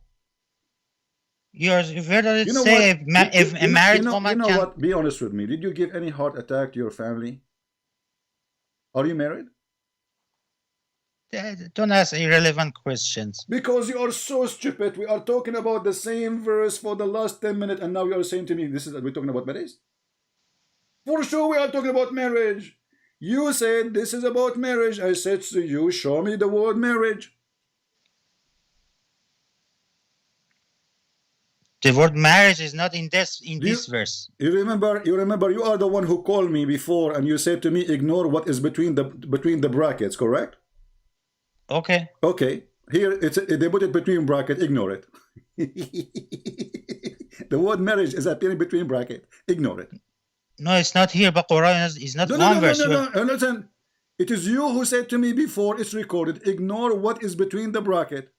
Where does it say if a married woman can... You know what? Be honest with me. Did you give any heart attack to your family? Are you married? Don't ask irrelevant questions. Because you are so stupid. We are talking about the same verse for the last 10 minutes, and now you are saying to me, we're talking about marriage? For sure we are talking about marriage. You said this is about marriage. I said to you, show me the word marriage. The word marriage is not in this verse. You remember you are the one who called me before and you said to me, ignore what is between the brackets, correct? Okay. Okay. Here they put it between bracket, ignore it. The word marriage is appearing between bracket. Ignore it. No, it's not here, but Quran is not one verse. No. Listen. It is you who said to me before, it's recorded, ignore what is between the bracket.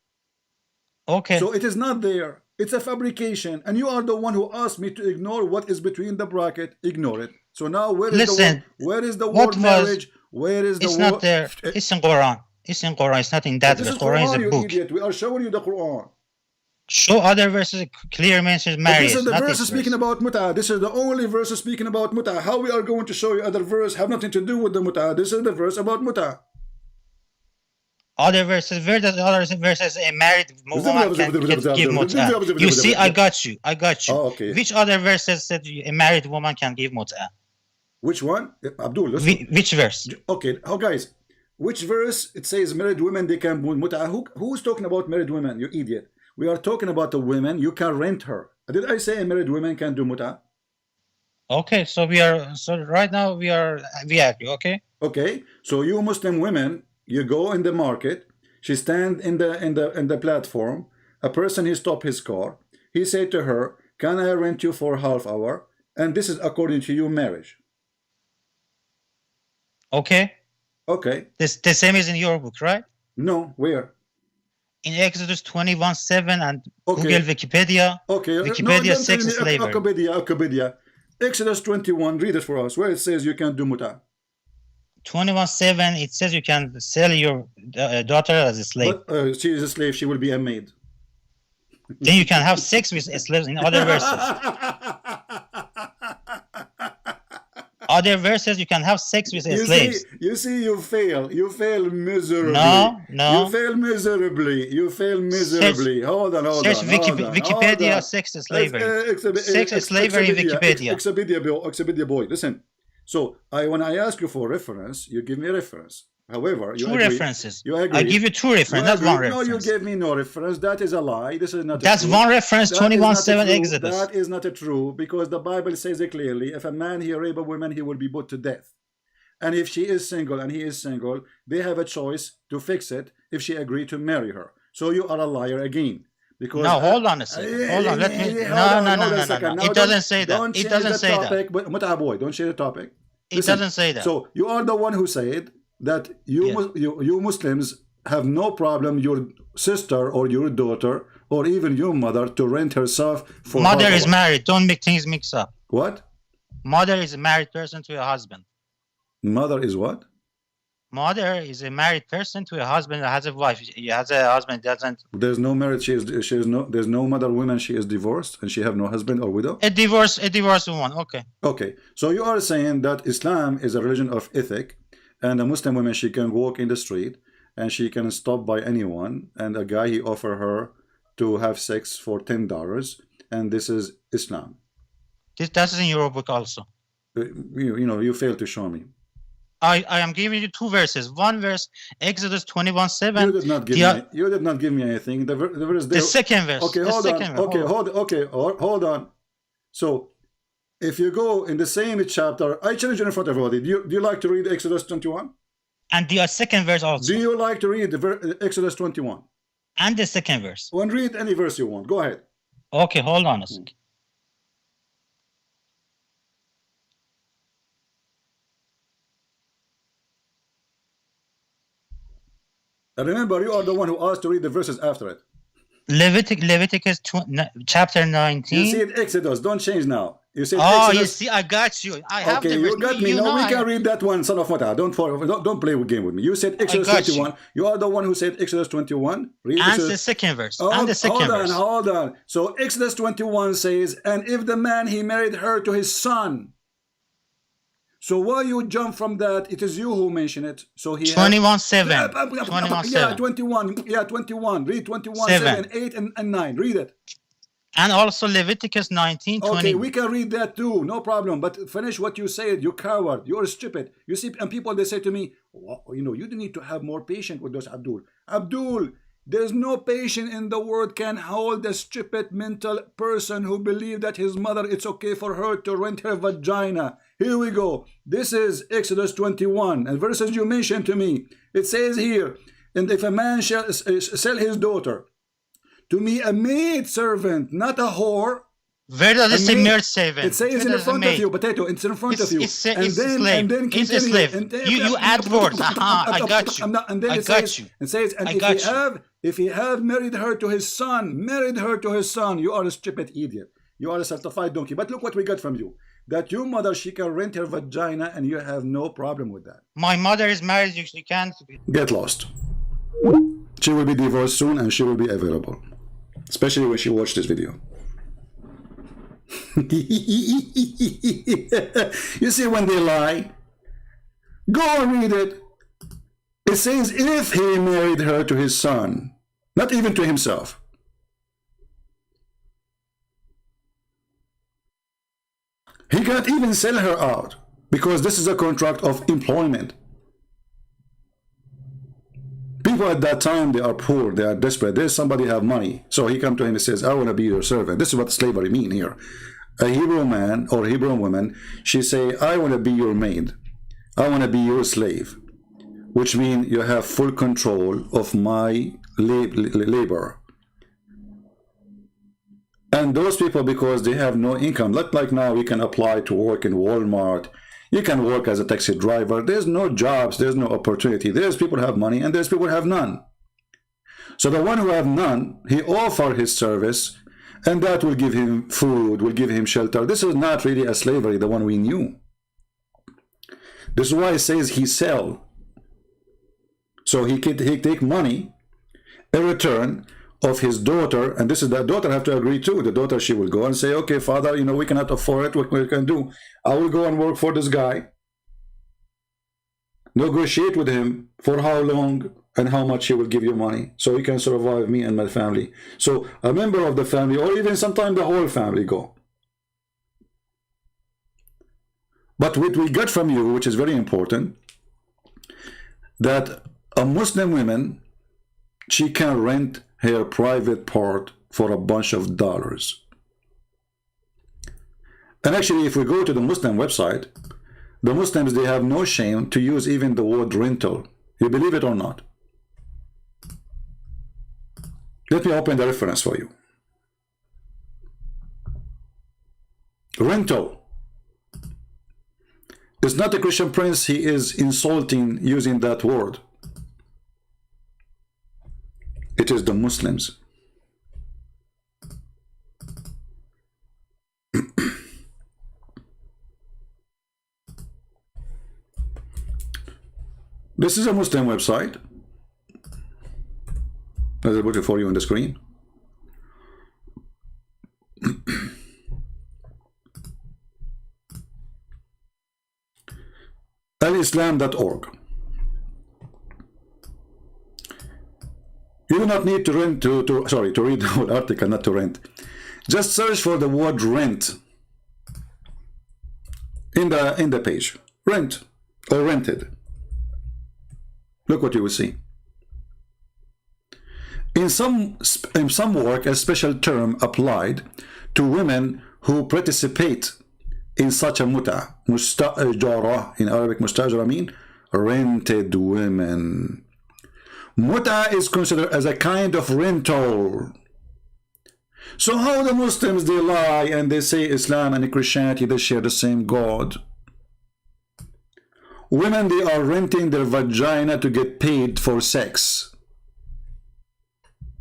Okay. So it is not there. It's a fabrication, and you are the one who asked me to ignore what is between the bracket. Ignore it. So now where is the word marriage? Where is the word? It's not there. It's in Quran. It's in Quran. It's not in that verse. Quran is a book. Idiot. We are showing you the Quran. Show other verses clear mentions marriage. This is the verse speaking about mut'ah. This is the only verse speaking about mut'ah. How we are going to show you other verse have nothing to do with the mut'ah. This is the verse about mut'ah. Other verses, where does other verses a married woman can give mut'ah? You see, I got you. Oh, okay. Which other verses said a married woman can give mut'ah? Which one? Abdul, which verse? Okay, guys. Which verse it says married women they can do mut'ah? Who's talking about married women? You idiot. We are talking about the women. You can rent her. Did I say a married woman can do mut'ah? Okay, so right now we agree. Okay. Okay, so you Muslim women. You go in the market, she stand in the platform, a person, he stop his car, he say to her, can I rent you for half hour? And this is according to you marriage. Okay. Okay. The same is in your book, right? No, where? In Exodus 21:7 and Google Wikipedia. Okay. Wikipedia sex slavery. Wikipedia. Exodus 21, read it for us, where it says you can do mut'ah. 21:7, it says you can sell your daughter as a slave. But, she is a slave, she will be a maid. Then you can have sex with slaves in other verses. Other verses, you can have sex with slaves. You see, you fail miserably. No. You fail miserably. Hold on. Search Wikipedia, sex slavery. Sex slavery in Wikipedia. Expedia boy, listen. So when I ask you for reference, you give me a reference. However, you two agree, references. You agree. I give you two references, not one reference. No, you gave me no reference. That is a lie. This is not. That's one reference. 21:7 Exodus. That is not true because the Bible says it clearly. If a man he rape a woman, he will be put to death. And if she is single and he is single, they have a choice to fix it if she agreed to marry her. So you are a liar again. Because no, hold on a second. Hold on. Let me. No. It doesn't say that. It doesn't say that. But don't change the topic. It doesn't say that. So you are the one who said that you Muslims have no problem your sister or your daughter or even your mother to rent herself for mother is married. Don't make things mix up. What? Mother is a married person to a husband. Mother is what? Mother is a married person to a husband that has a wife. He has a husband doesn't. There's no marriage. There's no mother woman. She is divorced and she have no husband or widow. A divorced woman. Okay. Okay. So you are saying that Islam is a religion of ethic, and a Muslim woman she can walk in the street and she can stop by anyone, and a guy he offer her to have sex for $10, and this is Islam. That's in your book also. You failed to show me. I am giving you two verses. One verse, Exodus 21:7. You did not give me anything. The verse there. The second verse. Okay, hold on. So, if you go in the same chapter, I challenge you in front of everybody. Do you like to read Exodus 21? And the second verse also. Do you like to read the Exodus 21? And the second verse. Well, read any verse you want. Go ahead. Okay, hold on a second. And remember, you are the one who asked to read the verses after it. Leviticus chapter 19. You see it Exodus. Don't change now. You said Exodus. You see, I got you. I have okay, you got me. No, we can read that one, son of Mata. Don't play a game with me. You said Exodus 21. You are the one who said Exodus 21. Read and Exodus. The second verse. Hold on. So Exodus 21 says, and if the man he married her to his son. So why you jump from that? It is you who mentioned it. So he 21:7. Yeah, 21. Yeah, 21. Read 21, 7, 8, and 9. Read it. And also Leviticus 19, 20. Okay, we can read that too. No problem. But finish what you said. You coward. You're stupid. You see, and people, they say to me, well, you need to have more patience with those Abdul. Abdul, there's no patience in the world can hold a stupid mental person who believes that his mother, it's okay for her to rent her vagina. Here we go. This is Exodus 21. And verses you mentioned to me. It says here, and if a man shall sell his daughter to me, a maid servant, not a whore. Where does it say maid servant? It says in front of you, potato. It's in front of you. It's a slave. It's a slave. You add words. I got you. And then it says, and if he have married her to his son, you are a stupid idiot. You are a certified donkey. But look what we got from you. That your mother, she can rent her vagina and you have no problem with that. My mother is married, she can't. Get lost. She will be divorced soon and she will be available. Especially when she watched this video. You see when they lie? Go and read it. It says if he married her to his son, not even to himself. He can't even sell her out because this is a contract of employment. People at that time, they are poor, they are desperate. There's somebody have money. So he comes to him and says, I want to be your servant. This is what slavery mean here. A Hebrew man or Hebrew woman, she say, I want to be your maid. I want to be your slave. Which means you have full control of my labor. And those people, because they have no income, not like now we can apply to work in Walmart. You can work as a taxi driver. There's no jobs. There's no opportunity. There's people who have money and there's people who have none. So the one who have none, he offer his service and that will give him food, will give him shelter. This is not really a slavery, the one we knew. This is why it says he sell. So he take money in return of his daughter, and this is the daughter have to agree too. The daughter, she will go and say, okay, father, we cannot afford it. What we can do? I will go and work for this guy. Negotiate with him for how long and how much he will give you money so he can survive me and my family. So a member of the family, or even sometimes the whole family go. But what we got from you, which is very important, that a Muslim woman, she can rent her private part for a bunch of dollars. And actually, if we go to the Muslim website, the Muslims, they have no shame to use even the word rental. You believe it or not? Let me open the reference for you. Rental. It's not a Christian prince, he is insulting using that word. It is the Muslims. This is a Muslim website. I'll put it for you on the screen. alislam.org. You do not need to rent to read the whole article, not to rent. Just search for the word rent in the page. Rent or rented. Look what you will see. In some work, a special term applied to women who participate in such a muta. Mustajara, in Arabic, mustajara mean rented women. Muta is considered as a kind of rental. So how the Muslims, they lie and they say Islam and Christianity, they share the same God. Women, they are renting their vagina to get paid for sex.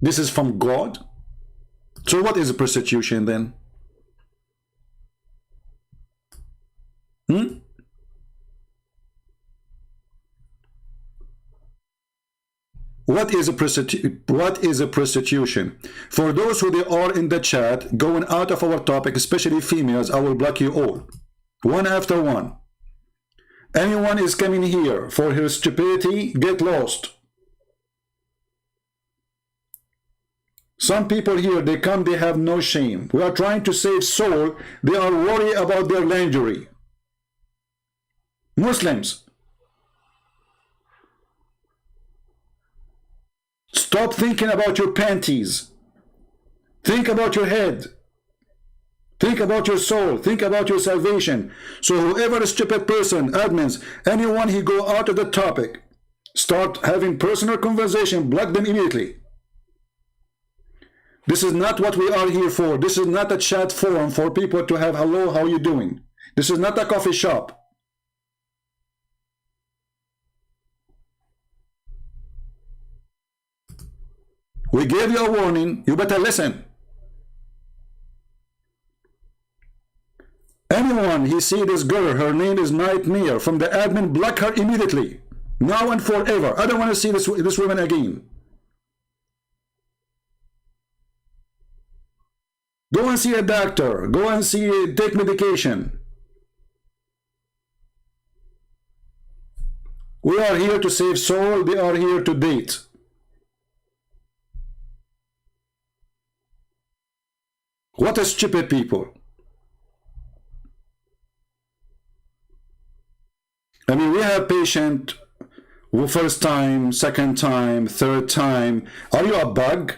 This is from God. So what is prostitution then? What is a prostitution? For those who they are in the chat, going out of our topic, especially females, I will block you all, one after one. Anyone is coming here for her stupidity, get lost. Some people here, they come, they have no shame. We are trying to save soul. They are worried about their lingerie. Muslims, stop thinking about your panties. Think about your head. Think about your soul. Think about your salvation. So whoever is stupid person, admins, anyone who go out of the topic, start having personal conversation, block them immediately. This is not what we are here for. This is not a chat forum for people to have hello, how you doing? This is not a coffee shop. We gave you a warning. You better listen. Anyone he see this girl, her name is Nightmare, from the admin, block her immediately. Now and forever. I don't want to see this woman again. Go and see a doctor. Go and take medication. We are here to save soul. They are here to date. What a stupid people. I mean, we have patient first time, second time, third time. Are you a bug?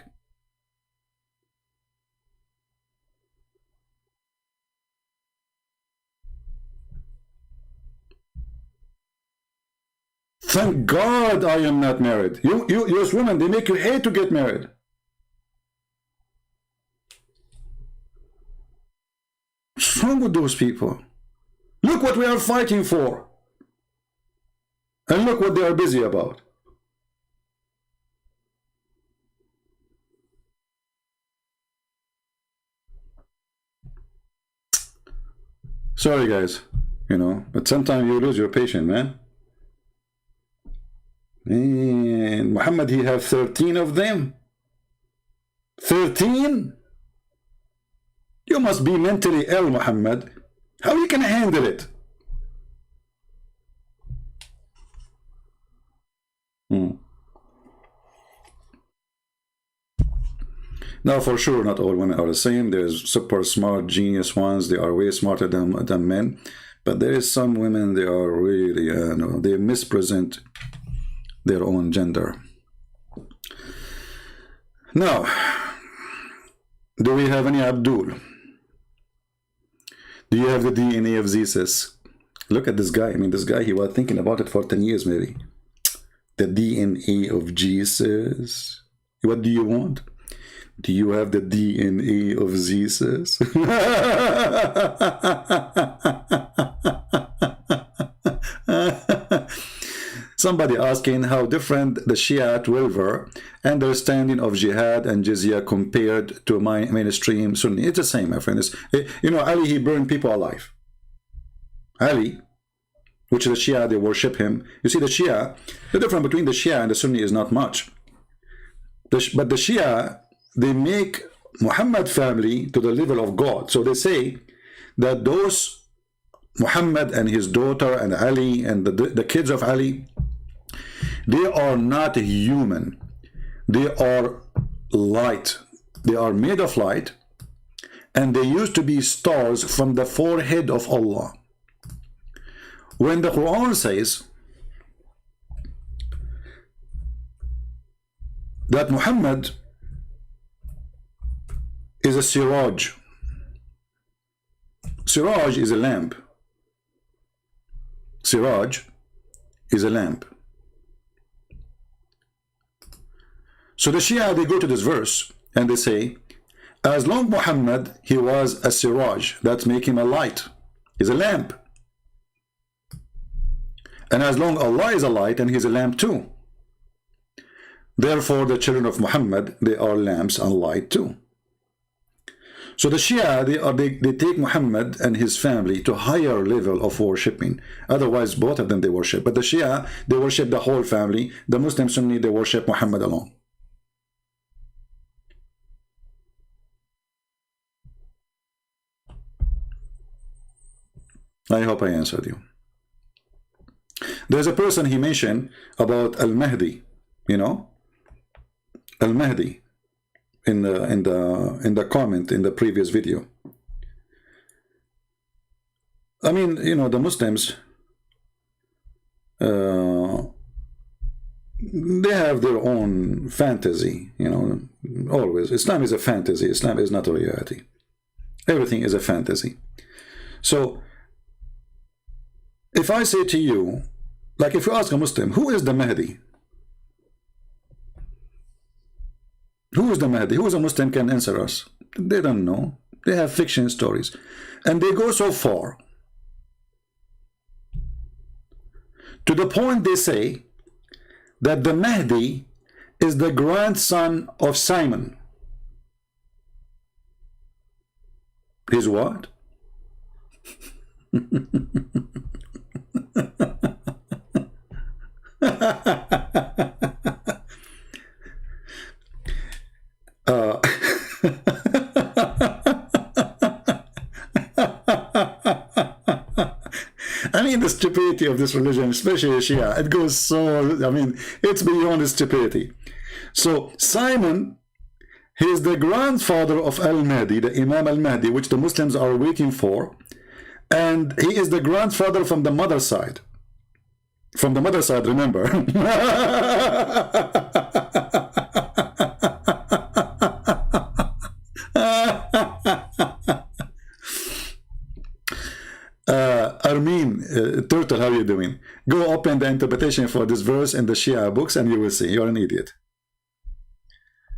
Thank God I am not married. You as women, they make you hate to get married. What's wrong with those people? Look what we are fighting for. And look what they are busy about. Sorry guys, but sometimes you lose your patience, man. And Muhammad, he have 13 of them. 13? You must be mentally ill, Muhammad. How you can handle it? Now, for sure, not all women are the same. There's super smart, genius ones. They are way smarter than men. But there is some women, they are really, no, they mispresent their own gender. Now, do we have any Abdul? Do you have the DNA of Jesus? Look at this guy. I mean, this guy, he was thinking about it for 10 years maybe. The DNA of Jesus. What do you want? Do you have the DNA of Jesus? Somebody asking how different the Shia 12er understanding of jihad and jizya compared to mainstream Sunni. It's the same, my friend. You know, Ali, he burned people alive. Ali, which is the Shia, they worship him. You see, the Shia, the difference between the Shia and the Sunni is not much. But the Shia, they make Muhammad family to the level of God. So they say that those Muhammad and his daughter and Ali and the kids of Ali, they are not human. They are light. They are made of light, and they used to be stars from the forehead of Allah. When the Quran says that Muhammad is a siraj. Siraj is a lamp. Siraj is a lamp. So the Shia, they go to this verse and they say, as long Muhammad, he was a siraj, that make him a light, is a lamp. And as long Allah is a light, and he's a lamp too. Therefore, the children of Muhammad, they are lamps and light too. So the Shia, they take Muhammad and his family to higher level of worshipping. Otherwise, both of them they worship. But the Shia, they worship the whole family. The Muslim Sunni, they worship Muhammad alone. I hope I answered you. There's a person he mentioned about Al-Mahdi, you know, Al-Mahdi in the comment in the previous video. I mean, you know, the Muslims, they have their own fantasy, you know, always. Islam is a fantasy. Islam is not a reality. Everything is a fantasy. So, if I say to you, like if you ask a Muslim, who is the Mahdi? Who is the Mahdi? Who is a Muslim can answer us? They don't know. They have fiction stories. And they go so far to the point they say that the Mahdi is the grandson of Simon. His what? I mean, the stupidity of this religion, especially Shia, it goes so, I mean, it's beyond stupidity. So Simon, he is the grandfather of Al-Mahdi, the Imam Al-Mahdi, which the Muslims are waiting for, and he is the grandfather from the mother side. From the mother side, remember. Armin, Turtle, how are you doing? Go open the interpretation for this verse in the Shia books and you will see. You're an idiot.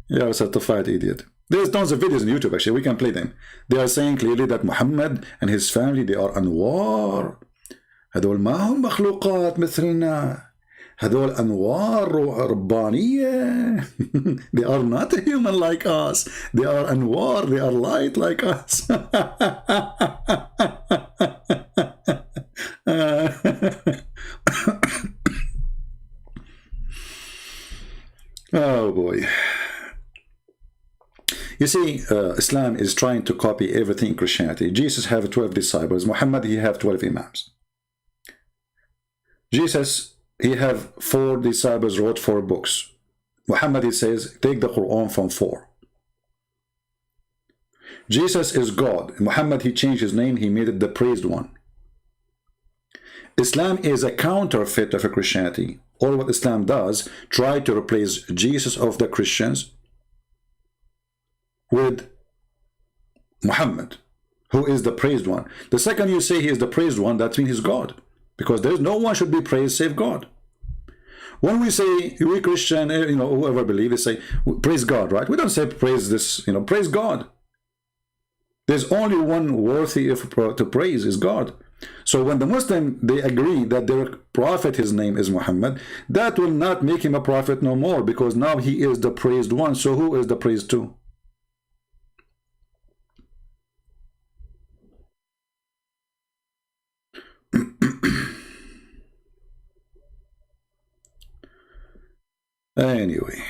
You're a certified idiot. There's tons of videos on YouTube, actually. We can play them. They are saying clearly that Muhammad and his family, they are أنوار. هذول ما هم مخلوقات مثلنا. هذول أنوار ربانية. They are not human like us. They are أنوار. They are light like us. Oh boy. You see, Islam is trying to copy everything in Christianity. Jesus have 12 disciples. Muhammad, he have 12 imams. Jesus, he have 4 disciples, wrote 4 books. Muhammad, he says, take the Quran from 4. Jesus is God. Muhammad, he changed his name. He made it the praised one. Islam is a counterfeit of a Christianity. All what Islam does, try to replace Jesus of the Christians with Muhammad, who is the praised one. The second you say he is the praised one, that means he's God, because there's no one should be praised save God. When we say we Christian, whoever believes, they say praise God, right? We don't say praise this, praise God. There's only one worthy to praise is God. So when the Muslim, they agree that their prophet, his name is Muhammad, that will not make him a prophet no more, because now he is the praised one. So who is the praised to? Anyway.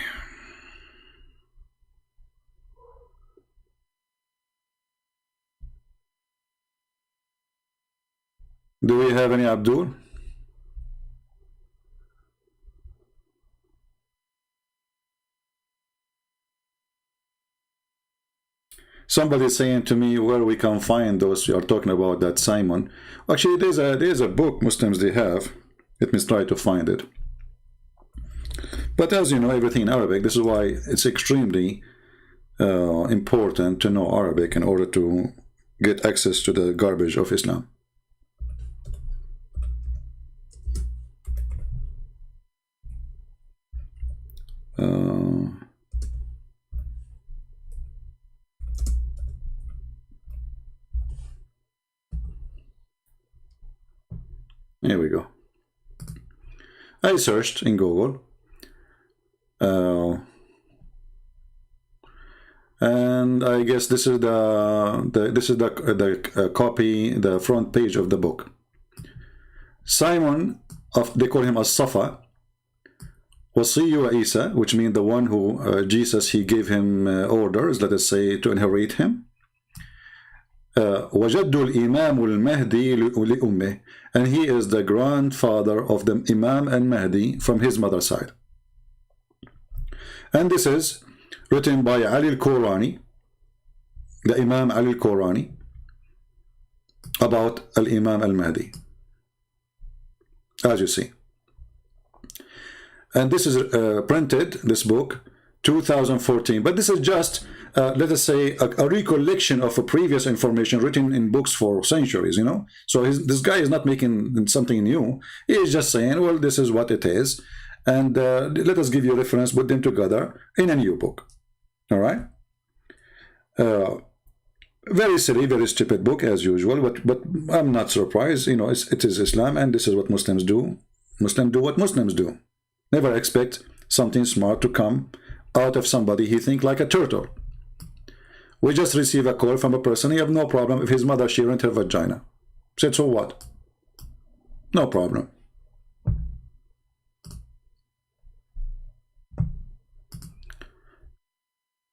Do we have any Abdul? Somebody is saying to me where we can find those you are talking about, that Simon. Actually, there's a book Muslims they have. Let me try to find it. But as you know, everything in Arabic. This is why it's extremely important to know Arabic in order to get access to the garbage of Islam. Here we go. I searched in Google, and I guess this is the copy, the front page of the book. Simon, they call him as-Safa, Wasiyu Isa, which means the one who Jesus, he gave him orders, let us say, to inherit him. وجد الإمام المهدي لأمه, and he is the grandfather of the Imam and Mahdi from his mother's side. And this is written by Ali al-Qurani, the Imam Ali al-Qurani, about al-Imam al-Mahdi, as you see. And this is printed, this book, 2014. But this is just, let us say, a recollection of a previous information written in books for centuries, So this guy is not making something new. He is just saying, well, this is what it is. And let us give you a reference, put them together in a new book. All right? Very silly, very stupid book, as usual. But I'm not surprised. It is Islam, and this is what Muslims do. Muslims do what Muslims do. Never expect something smart to come out of somebody he think like a turtle. We just receive a call from a person. He have no problem if his mother she rent her vagina. Said, so what? No problem.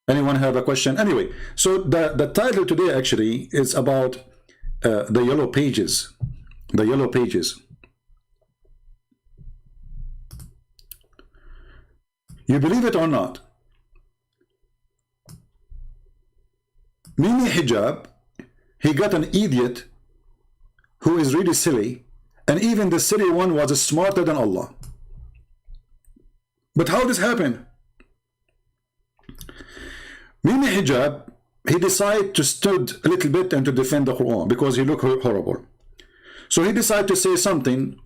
Anyone have a question? Anyway, so the title today actually is about the yellow pages. The yellow pages. You believe it or not? Mimi Hijab, he got an idiot who is really silly, and even the silly one was smarter than Allah. But how this happened? Mimi Hijab, he decided to stood a little bit and to defend the Quran because he looked horrible. So he decided to say something,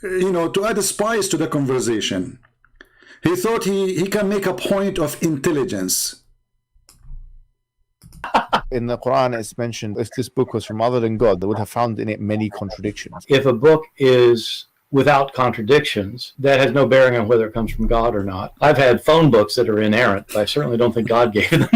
to add a spice to the conversation. He thought he can make a point of intelligence. In the Quran, it's mentioned if this book was from other than God, they would have found in it many contradictions. If a book is without contradictions, that has no bearing on whether it comes from God or not. I've had phone books that are inerrant, but I certainly don't think God gave them.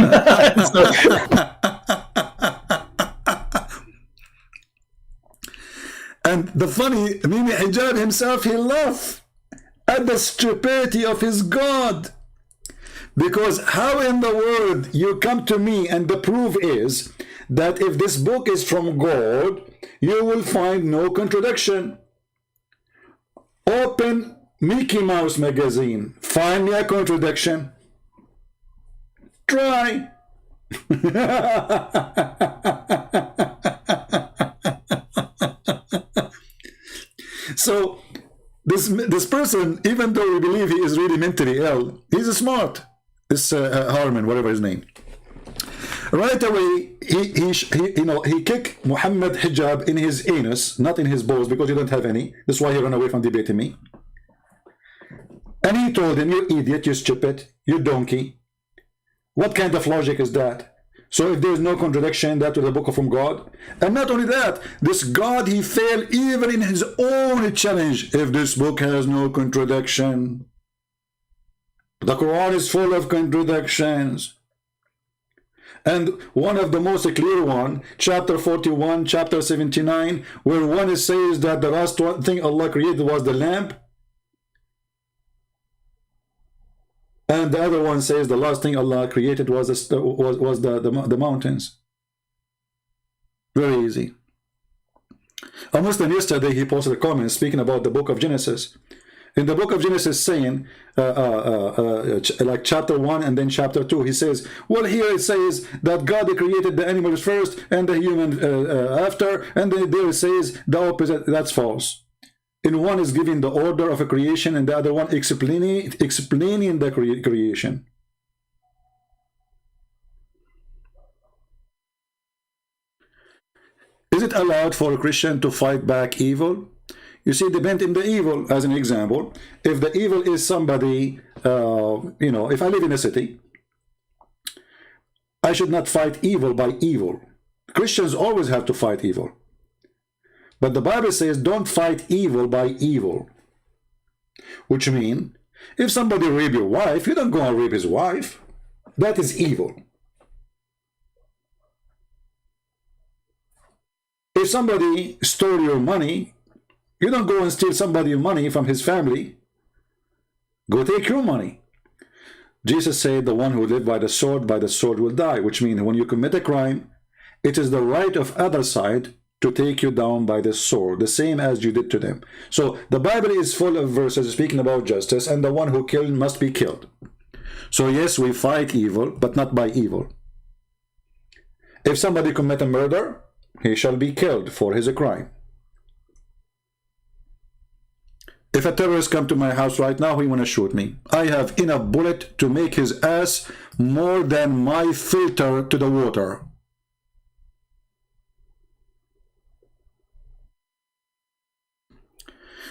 And the funny, Mimi Hijab himself, he laughed at the stupidity of his God. Because how in the world you come to me and the proof is that if this book is from God, you will find no contradiction. Open Mickey Mouse magazine. Find me a contradiction. Try. So this person, even though we believe he is really mentally ill, he's smart. This Harman, whatever his name. Right away, he kicked Muhammad hijab in his anus, not in his balls, because he don't have any. That's why he ran away from debating me. And he told him, "You idiot, you stupid, you donkey. What kind of logic is that? So if there is no contradiction, that to the book from God." And not only that, this God, he failed even in his own challenge. If this book has no contradiction, the Quran is full of contradictions. And one of the most clear one, chapter 41, chapter 79, where one says that the last thing Allah created was the lamp, and the other one says the last thing Allah created was the mountains. Very easy. A Muslim yesterday, he posted a comment speaking about the book of Genesis. In the book of Genesis saying, like chapter 1 and then chapter 2, he says, well, here it says that God created the animals first and the human after, and then there it says the opposite. That's false. In one is giving the order of a creation, and the other one explaining the creation. Is it allowed for a Christian to fight back evil? You see, depend in the evil. As an example, if the evil is somebody, if I live in a city, I should not fight evil by evil. Christians always have to fight evil. But the Bible says don't fight evil by evil. Which means, if somebody rape your wife, you don't go and rape his wife. That is evil. If somebody stole your money, you don't go and steal somebody's money from his family. Go take your money. Jesus said the one who lives by the sword will die. Which means when you commit a crime, it is the right of other side to take you down by the sword, the same as you did to them. So the Bible is full of verses speaking about justice, and the one who killed must be killed. So yes, we fight evil, but not by evil. If somebody commit a murder, he shall be killed for his crime. If a terrorist come to my house right now, he want to shoot me, I have enough bullet to make his ass more than my filter to the water.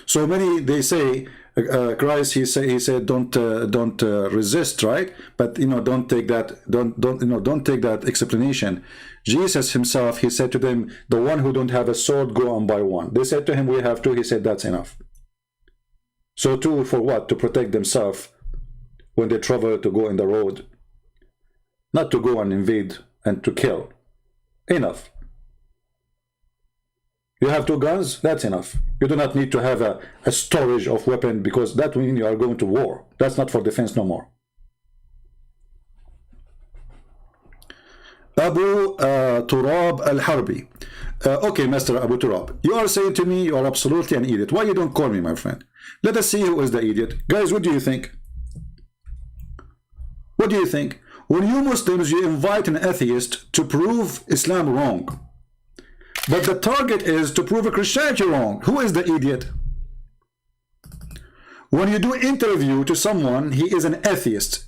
So many, they say, Christ, he said, don't resist, right? But don't take that explanation. Jesus himself, he said to them, the one who don't have a sword, go on by one. They said to him, we have two. He said, that's enough. So two for what? To protect themselves when they travel to go in the road, not to go and invade and to kill. Enough. You have two guns, that's enough. You do not need to have a storage of weapon, because that means you are going to war. That's not for defense no more. Abu Turab al-Harbi. Okay, Master Abu Turab, you are saying to me you are absolutely an idiot. Why you don't call me, my friend? Let us see who is the idiot. Guys, what do you think? What do you think? When you Muslims, you invite an atheist to prove Islam wrong, but the target is to prove a Christianity wrong. Who is the idiot? When you do interview to someone, he is an atheist.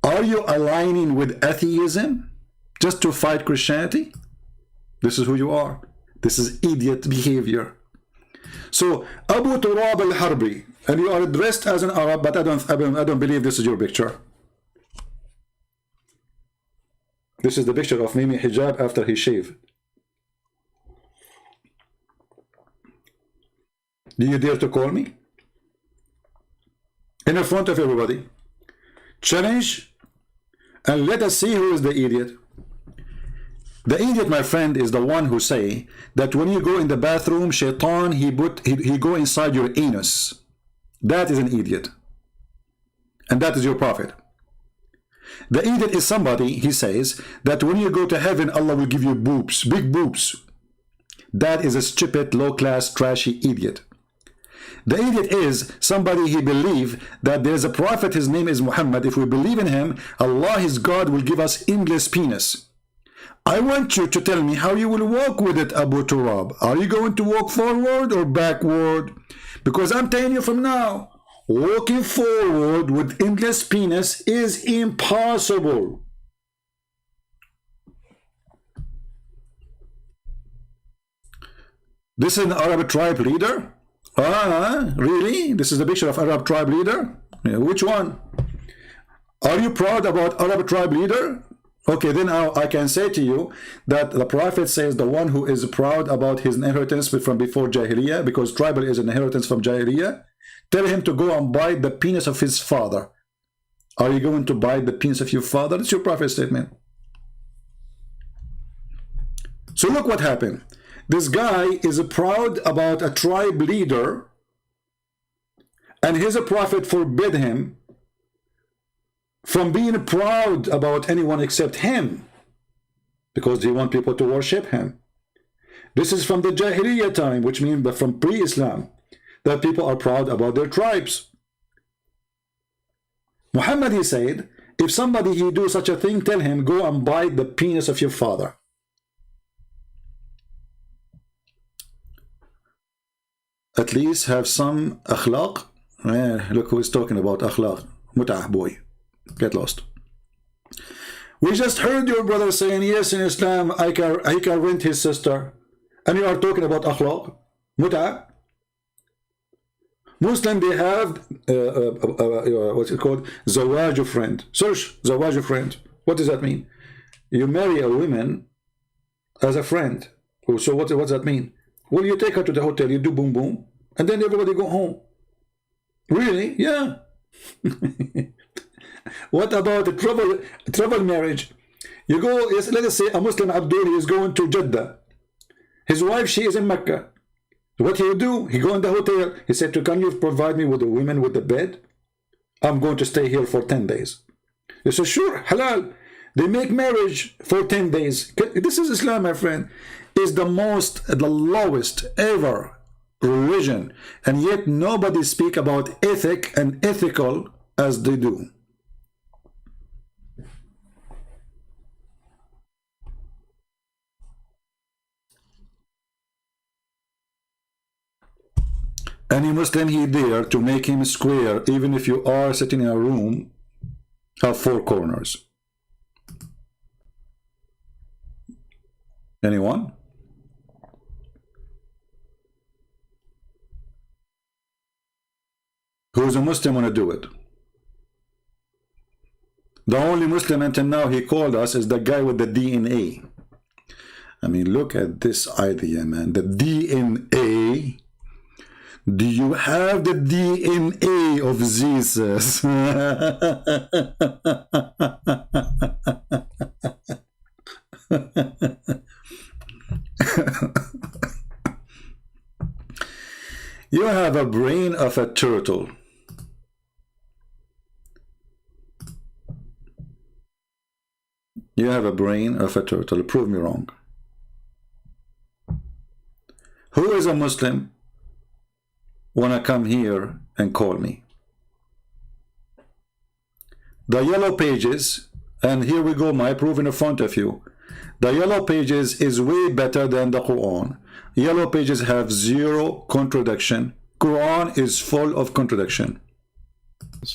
Are you aligning with atheism just to fight Christianity? This is who you are. This is idiot behavior. So Abu Turab al-Harbi, and you are dressed as an Arab, but I don't believe this is your picture. This is the picture of Mimi Hijab after he shaved. Do you dare to call me? In front of everybody. Challenge, and let us see who is the idiot. The idiot, my friend, is the one who say that when you go in the bathroom, shaitan, he go inside your anus. That is an idiot. And that is your prophet. The idiot is somebody, he says, that when you go to heaven, Allah will give you boobs, big boobs. That is a stupid, low-class, trashy idiot. The idiot is somebody, he believe that there is a prophet, his name is Muhammad. If we believe in him, Allah, his God, will give us endless penis. I want you to tell me how you will walk with it, Abu Turab. Are you going to walk forward or backward? Because I'm telling you from now, walking forward with endless penis is impossible. This is an Arab tribe leader? Really? This is the picture of Arab tribe leader? Yeah, which one? Are you proud about Arab tribe leader? Okay, then I can say to you that the Prophet says the one who is proud about his inheritance from before Jahiliyyah, because tribal is an inheritance from Jahiliyyah, tell him to go and bite the penis of his father. Are you going to bite the penis of your father? That's your Prophet's statement. So look what happened. This guy is proud about a tribe leader, and his Prophet forbid him from being proud about anyone except him, because he wants people to worship him. This is from the Jahiliyyah time, which means from pre-Islam, that people are proud about their tribes. Muhammad, he said, if somebody he do such a thing, tell him, go and bite the penis of your father. At least have some akhlaq. Look who is talking about akhlaq. Mut'ah, boy. Get lost. We just heard your brother saying, yes, in Islam, he can rent his sister. And you are talking about akhlaq. Mut'ah. Muslim, they have, what's it called? Zawaj friend. Search Zawaj friend. What does that mean? You marry a woman as a friend. So what does that mean? Well, you take her to the hotel, you do boom boom, and then everybody go home. Really? Yeah. What about a travel marriage? You go, let us say a Muslim Abdul is going to Jeddah. His wife, she is in Mecca. What he do? He go in the hotel. He said, can you provide me with the women with the bed? I'm going to stay here for 10 days. They said, sure, halal. They make marriage for 10 days. This is Islam, my friend. Is the lowest ever religion, and yet nobody speak about ethic and ethical as they do. Any Muslim he dare to make him square, even if you are sitting in a room, have 4 corners. Anyone? Who's a Muslim want to do it? The only Muslim until now he called us is the guy with the DNA. I mean, look at this idea, man. The DNA. Do you have the DNA of Jesus? You have a brain of a turtle. You have a brain of a turtle. Prove me wrong. Who is a Muslim wanna come here and call me? The yellow pages, and here we go, my proof in front of you. The yellow pages is way better than the Quran. Yellow pages have 0 contradiction. Quran is full of contradiction.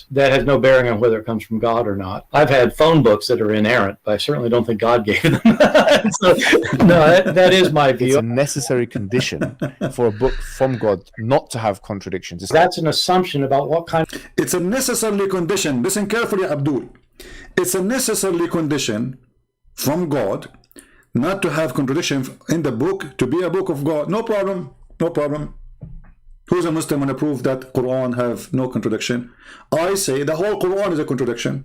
That has no bearing on whether it comes from God or not. I've had phone books that are inerrant, but I certainly don't think God gave them. So, no, that is my view. It's a necessary condition for a book from God not to have contradictions. That's an assumption about what kind of... It's a necessary condition. Listen carefully, Abdul. It's a necessary condition from God not to have contradiction in the book, to be a book of God. No problem. No problem. Who's a Muslim and prove that Quran have no contradiction? I say the whole Quran is a contradiction.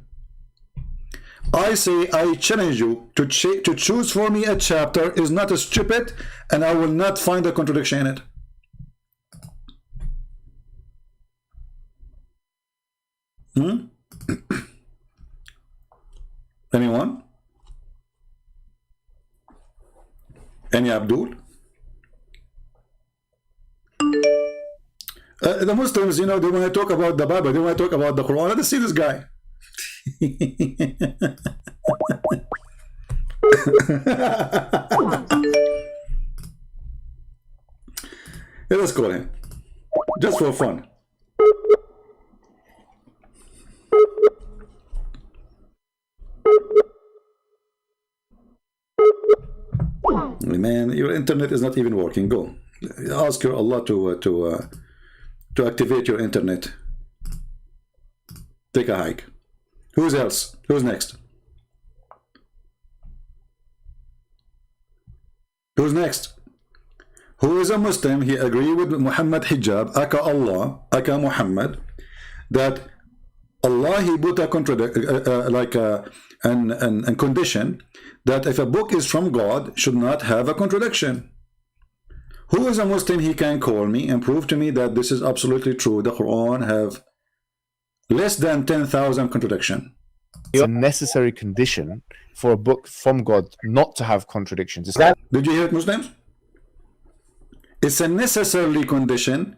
I say I challenge you to choose for me a chapter is not a stupid, and I will not find a contradiction in it. Anyone? Any Abdul? The Muslims, you know, they want to talk about the Bible, they want to talk about the Quran. Let's see this guy. Yeah, let's call him. Just for fun. Man, your internet is not even working. Go. Ask your Allah to activate your internet. Take a hike. Who's else? Who's next? Who's next? Who is a Muslim? He agree with Muhammad Hijab, aka Allah, aka Muhammad, that Allah he put a condition that if a book is from God, should not have a contradiction. Who is a Muslim? He can call me and prove to me that this is absolutely true. The Quran have less than 10,000 contradiction. It's a necessary condition for a book from God not to have contradictions. Did you hear it, Muslims? It's a necessary condition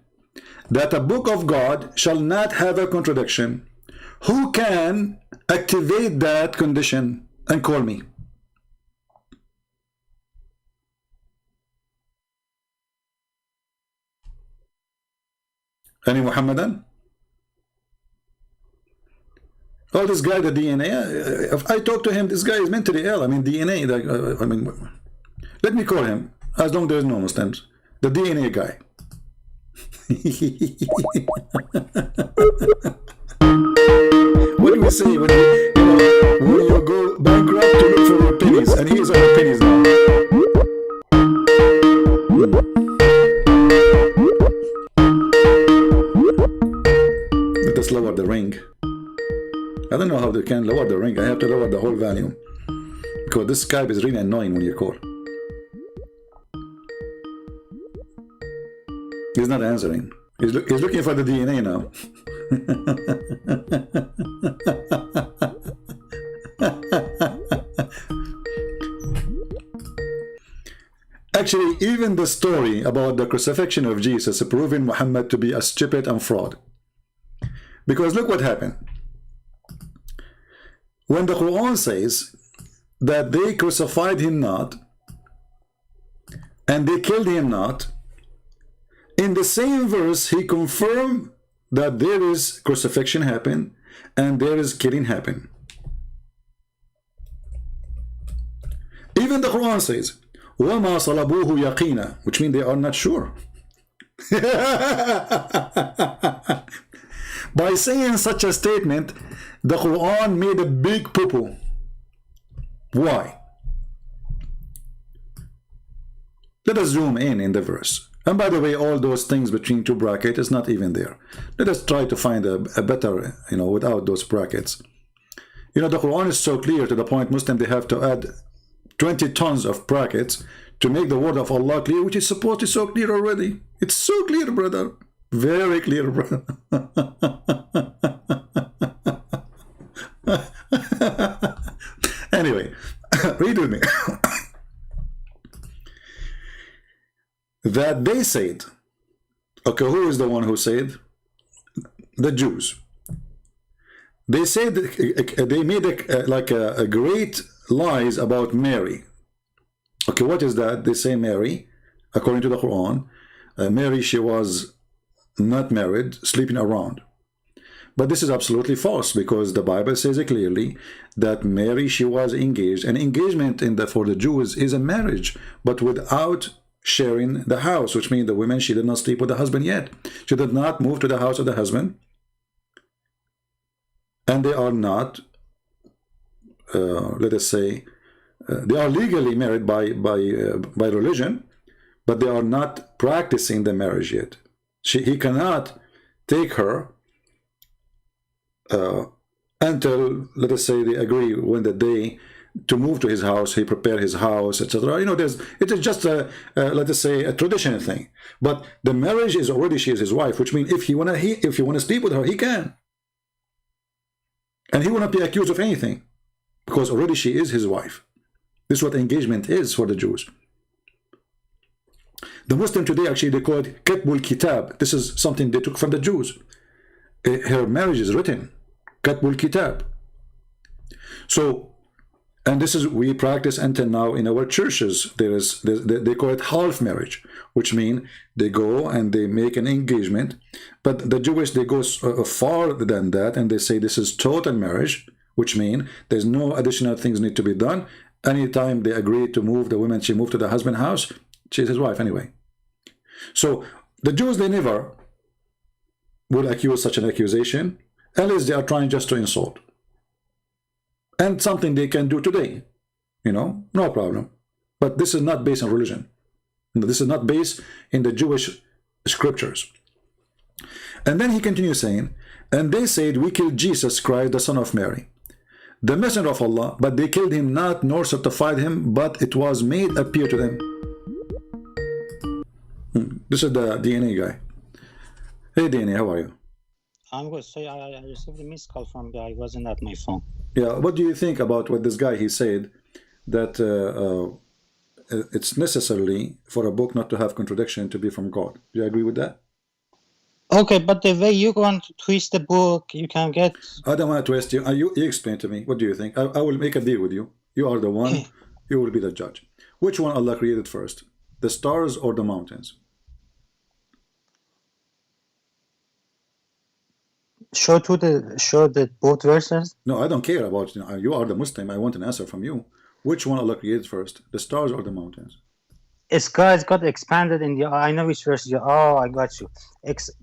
that a book of God shall not have a contradiction. Who can activate that condition and call me? Any Muhammadan? Oh, this guy, the DNA. If I talk to him, this guy is mentally ill. I mean, DNA. I mean, let me call him. As long as there's no Muslims, the DNA guy. What do we say when you go bankrupt to look for your pennies, and here's our pennies now. Let us lower the ring. I don't know how they can lower the ring. I have to lower the whole volume because this Skype is really annoying when you call. He's not answering. He's looking for the DNA now. Actually, even the story about the crucifixion of Jesus proving Muhammad to be a stupid and fraud. Because look what happened. When the Quran says that they crucified him not and they killed him not, in the same verse he confirmed that there is crucifixion happen and there is killing happen. Even the Quran says وَمَا صَلَبُوهُ يَقِينًا, which means they are not sure. By saying such a statement, the Quran made a big poo-poo. Why? Let us zoom in the verse. And by the way, all those things between two brackets is not even there. Let us try to find a better, without those brackets. The Quran is so clear to the point Muslims, they have to add 20 tons of brackets to make the word of Allah clear, which is supposed to be so clear already. It's so clear, brother. Very clear, brother. Anyway, read with me. That they said, okay, who is the one who said? The Jews. They said they made a great lies about Mary. Okay, what is that? They say Mary, according to the Quran, Mary, she was not married, sleeping around. But this is absolutely false, because the Bible says it clearly that Mary, she was engaged. And engagement for the Jews is a marriage, but without sharing the house, which means the women, she did not sleep with the husband yet. She did not move to the house of the husband. And they are not, let us say, they are legally married by religion, but they are not practicing the marriage yet. He cannot take her until, let us say, they agree when the day to move to his house, he prepare his house, etc. It is just let us say, a traditional thing. But the marriage is already, she is his wife, which means if he wanna sleep with her, he can, and he will not be accused of anything, because already she is his wife. This is what engagement is for the Jews. The Muslim today, actually, they call it Katbul Kitab. This is something they took from the Jews. Her marriage is written, Katbul Kitab. So, And this is we practice until now in our churches. They call it half marriage, which means they go and they make an engagement. But the Jewish, they go farther than that, and they say this is total marriage, which means there's no additional things need to be done. Anytime they agree to move the woman, she moved to the husband's house, she's his wife anyway. So the Jews, they never will accuse such an accusation, unless they are trying just to insult. And something they can do today, you know, no problem. But this is not based on religion. This is not based in the Jewish scriptures. And then he continues saying, and they said, we killed Jesus Christ, the son of Mary, the messenger of Allah, but they killed him not, nor certified him, but it was made appear to them. This is the DNA guy. Hey DNA, how are you? I'm good. So I received a missed call from you. I wasn't at my phone. Yeah, what do you think about what this guy, he said that it's necessarily for a book not to have contradiction to be from God? Do you agree with that? Okay, but the way you want to twist the book, you can get... I don't want to twist you. You explain to me. What do you think? I will make a deal with you. You are the one. You will be the judge. Which one Allah created first? The stars or the mountains? Show the both verses. No, I don't care about you. You are the Muslim. I want an answer from you. Which one Allah created first, the stars or the mountains? Skies got expanded in the. I know which verse you. Oh, I got you.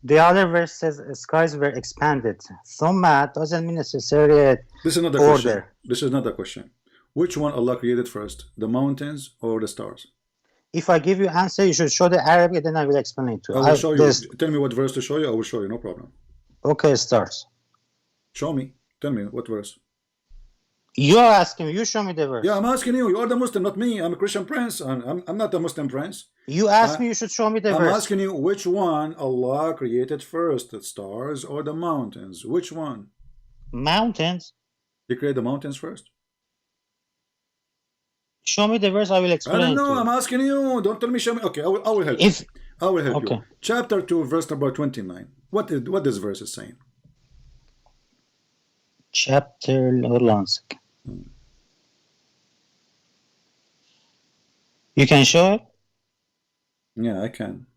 The other verse says skies were expanded. Thumma doesn't mean necessarily. This is not the order. question. This is not the question. Which one Allah created first, the mountains or the stars? If I give you answer, you should show the Arabic, then I will explain it to you. I will show you. Tell me what verse to show you. I will show you. No problem. Okay, stars. Show me. Tell me what verse. You are asking me. You show me the verse. Yeah, I'm asking you. You are the Muslim, not me. I'm a Christian prince. I'm not a Muslim prince. You asked me. You should show me the verse. I'm asking you which one Allah created first, the stars or the mountains? Which one? Mountains. He created the mountains first. Show me the verse. I will explain. I don't know. I'm asking you. Don't tell me. Show me. Okay, I will help you. I will help you. Chapter 2, verse number 29. What this verse is saying? Chapter. Hold on a second. You can show it? Yeah, I can.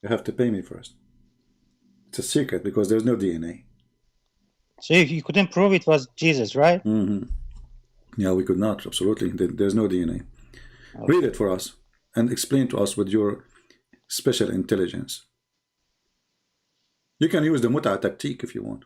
You have to pay me first. It's a secret because there's no DNA. So you couldn't prove it was Jesus, right? Mm-hmm. Yeah, we could not. Absolutely. There's no DNA. Okay. Read it for us and explain to us with your special intelligence. You can use the muta tactique if you want.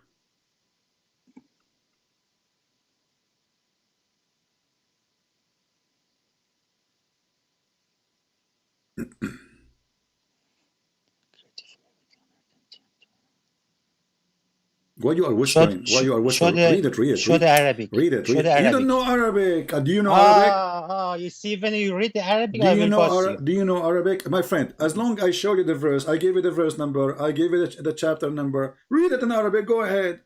Why you are whispering? Why you are whispering? Read it. Show the Arabic. Read it. Show the Arabic. You don't know Arabic. Do you know Arabic? You see, when you read the Arabic, Do you know Arabic? My friend, as long as I show you the verse, I gave you the verse number, I gave you the chapter number, read it in Arabic, go ahead.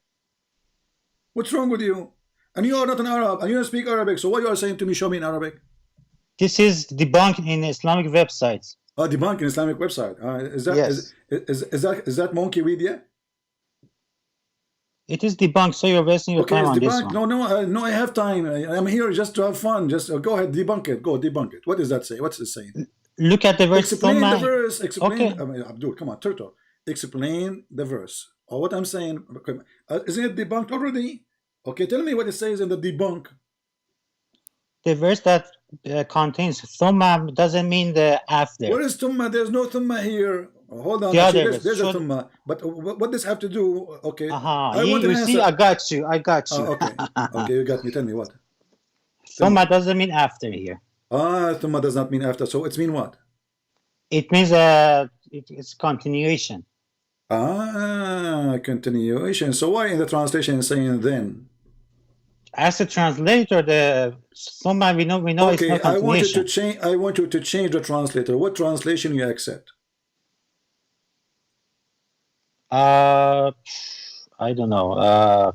What's wrong with you? And you are not an Arab, and you don't speak Arabic, so what you are saying to me, show me in Arabic? This is debunked in Islamic websites. Oh, debunked in Islamic website. Is that Monkeypedia? It is debunked, so you're wasting your time on this one. No, I have time. I'm here just to have fun. Just go ahead, debunk it. Go debunk it. What does that say? What's it saying? Look at the verse. Explain the verse. Explain. Okay. Abdul, come on, Turtle. Explain the verse. Or what I'm saying. Isn't it debunked already? Okay, tell me what it says in the debunk. The verse that contains thumma doesn't mean the after. What is thumma? There's no thumma here. Hold on. There's a thumma. But what does have to do? Okay. I want an answer. See, I got you. Okay. Okay, you got me. Tell me what. Thumma doesn't mean after here. Thumma does not mean after. So it means what? It means it's continuation. Continuation. So why in the translation is saying then? As a translator, the thumma we know it's not continuation. I want you to change the translator. What translation you accept? I don't know.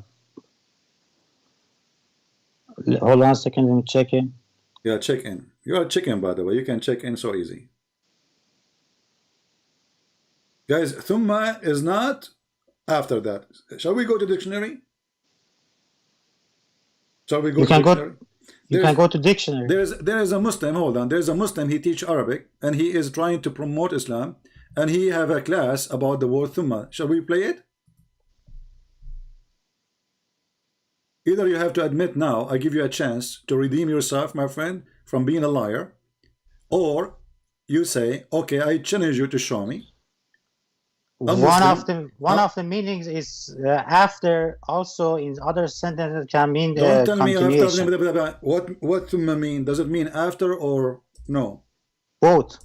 Hold on a second, let me check in. Yeah, check in. You are checking, by the way. You can check in so easy. Guys, thumma is not after that. Shall we go to dictionary? Shall we go to dictionary? You can go to dictionary. There is a Muslim, hold on, there's a Muslim, he teach Arabic, and he is trying to promote Islam, and he have a class about the word thumma. Shall we play it? Either you have to admit now, I give you a chance to redeem yourself, my friend, from being a liar, or you say, okay, I challenge you to show me. One of the meanings is after. Also, in other sentences can mean Don't tell me continuation. after. What thumma mean? Does it mean after or no? Both.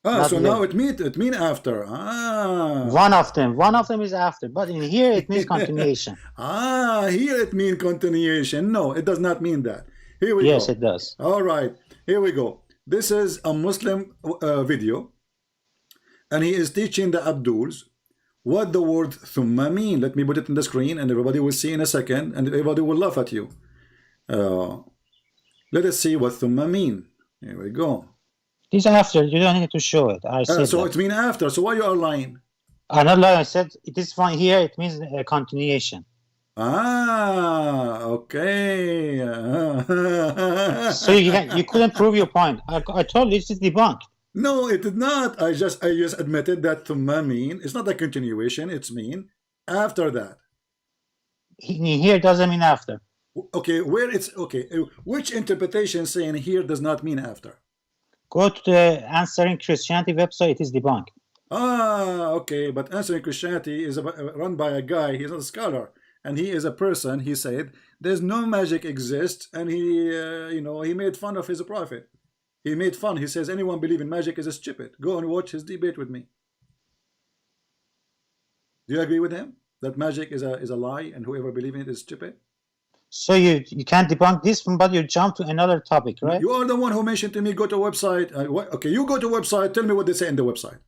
So now it mean after. One of them is after, but in here it means continuation. Here it means continuation. No, it does not mean that. Here we go. Yes, it does. All right, here we go. This is a Muslim video, and he is teaching the Abduls what the word thumma mean. Let me put it in the screen, and everybody will see in a second, and everybody will laugh at you. Let us see what thumma mean. Here we go. This after, you don't need to show it. I said so that. it means after. So why you are lying? I'm not lying. I said this one here. It means continuation. Okay. So you couldn't prove your point. I told you this is debunked. No, it did not. I just admitted that thumma mean. It's not a continuation. It's mean after that. Here doesn't mean after. Okay, where it's okay. Which interpretation saying here does not mean after? Go to the Answering Christianity website. It is debunked. Okay, but Answering Christianity is run by a guy. He's not a scholar, and he is a person. He said there's no magic exists, and he, he made fun of his prophet. He made fun. He says anyone believe in magic is a stupid. Go and watch his debate with me. Do you agree with him that magic is a lie, and whoever believes in it is stupid? So you can't debunk this one, but you jump to another topic, right? You are the one who mentioned to me go to a website. Okay, you go to a website. Tell me what they say in the website.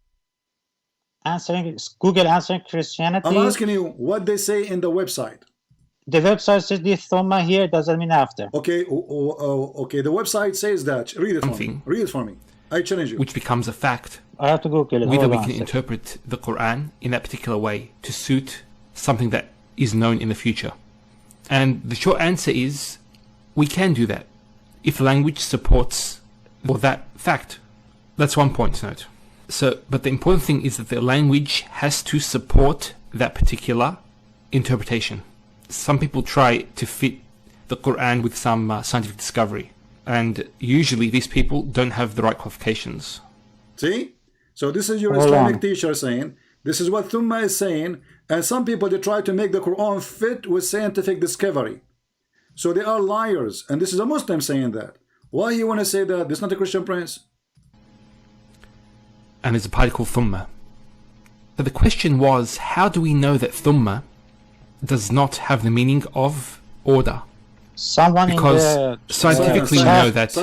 Google Answering Christianity. I'm asking you what they say in the website. The website says this thumma here doesn't mean after. Okay, okay. The website says that. Read it for me. Read it for me. I challenge you. Which becomes a fact. I have to Google it. Whether we can interpret the Quran in that particular way to suit something that is known in the future. And the short answer is, we can do that if language supports that fact. That's one point to note. But the important thing is that the language has to support that particular interpretation. Some people try to fit the Quran with some scientific discovery, and usually these people don't have the right qualifications. See? So this is your Islamic teacher saying, this is what thumma is saying, and some people, they try to make the Quran fit with scientific discovery. So they are liars, and this is a Muslim saying that. Why you want to say that? This is not a Christian prince. And there's a party called thumma. But the question was, how do we know that thumma does not have the meaning of order? Because scientifically we know that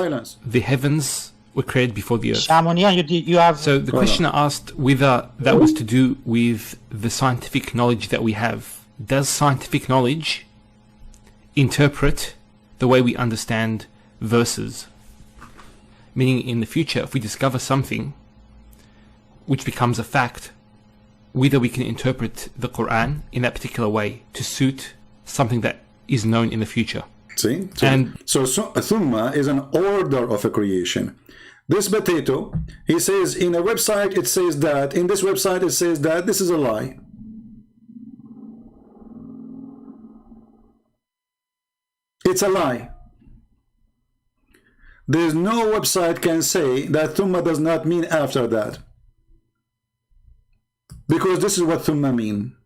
the heavens were created before the earth. So the questioner asked whether that was to do with the scientific knowledge that we have. Does scientific knowledge interpret the way we understand verses? Meaning in the future, if we discover something which becomes a fact, whether we can interpret the Quran in that particular way to suit something that is known in the future. See? So thumma is an order of a creation. This potato, he says in a website it says that, in this website it says that. This is a lie. It's a lie. There's no website can say that thumma does not mean after that. Because this is what thumma mean.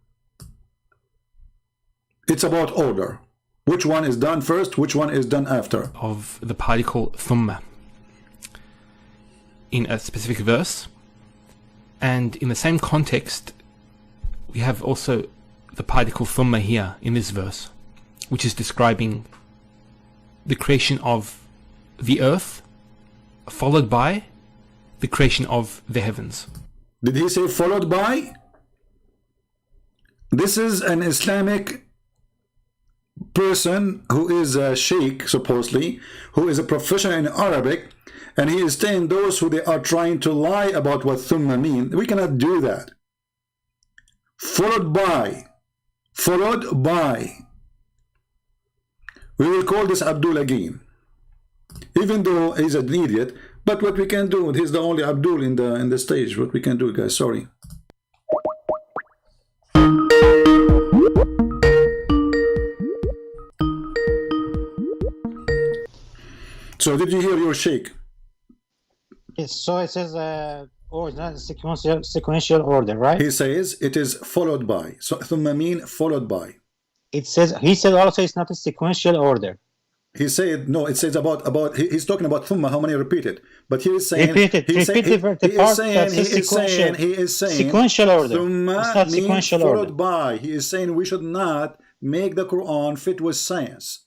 It's about order. Which one is done first, which one is done after. Of the particle thumma in a specific verse, and in the same context we have also the particle thumma here in this verse, which is describing the creation of the earth followed by the creation of the heavens. Did he say followed by? This is an Islamic person who is a sheikh, supposedly, who is a professional in Arabic, and he is saying those who they are trying to lie about what thumma mean. We cannot do that. Followed by. We will call this Abdul again, even though he's an idiot. But what we can do, he's the only Abdul in the stage. What we can do, guys, sorry. So did you hear your sheikh? Yes, so it says, oh, it's not sequential order, right? He says it is followed by. So thumma mean followed by. It says, he said also it's not a sequential order. He said, no, it says about he's talking about thumma, how many repeat it. But he is saying, repeat it he is saying sequential order. Thumma it's not sequential followed order. by. He is saying we should not make the Quran fit with science.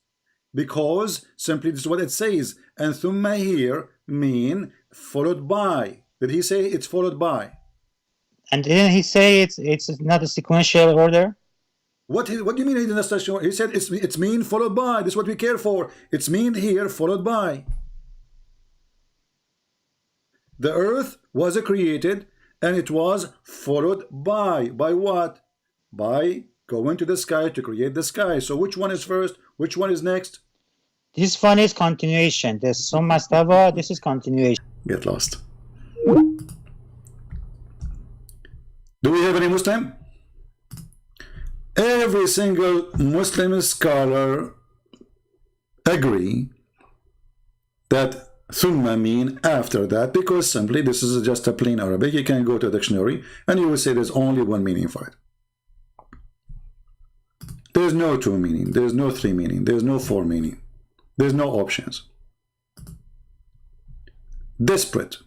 Because simply this is what it says. And thumma here mean followed by. Did he say it's followed by? And didn't he say it's not a sequential order? What do you mean he didn't understand? He said it's mean followed by. This is what we care for. It's mean here followed by. The earth was created and it was followed by. By what? By going to the sky to create the sky. So which one is first? Which one is next? This one is continuation. There's Summa Dawah. This is continuation. Get lost. Do we have any Muslim? Every single Muslim scholar agree that thumma mean after that, because simply this is just a plain Arabic. You can go to a dictionary and you will say there's only one meaning for it. There's no two meaning, there's no three meaning, there's no four meaning, there's no options. Desperate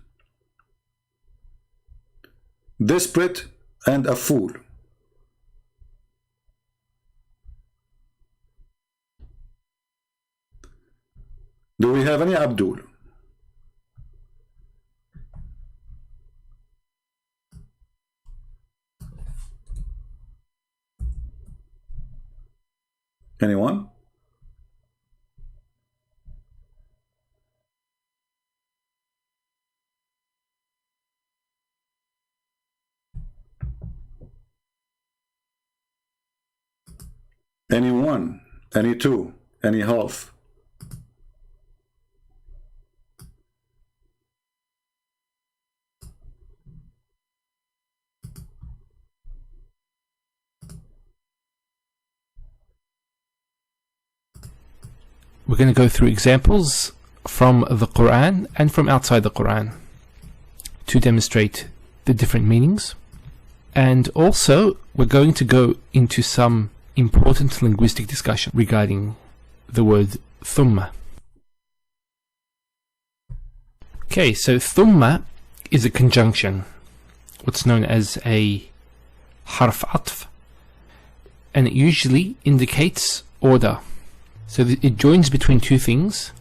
and a fool. Do we have any Abdul? Anyone? Any one, any two, any half? We're going to go through examples from the Quran and from outside the Quran to demonstrate the different meanings. And also we're going to go into some important linguistic discussion regarding the word thumma. Okay, so thumma is a conjunction, what's known as a harf atf, and it usually indicates order. So it joins between two things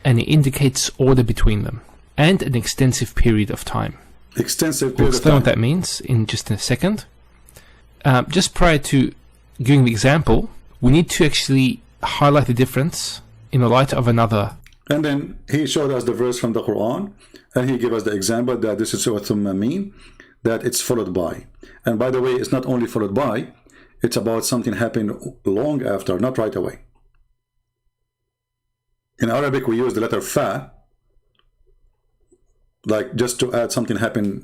and it indicates order between them and an extensive period of time. Extensive period We'll of explain time. what that means in just a second. Just prior to giving the example, we need to actually highlight the difference in the light of another. And then he showed us the verse from the Quran and he gave us the example that this is what thumma mean, that it's followed by. And by the way, it's not only followed by, it's about something happened long after, not right away. In Arabic, we use the letter fa, like just to add something happen,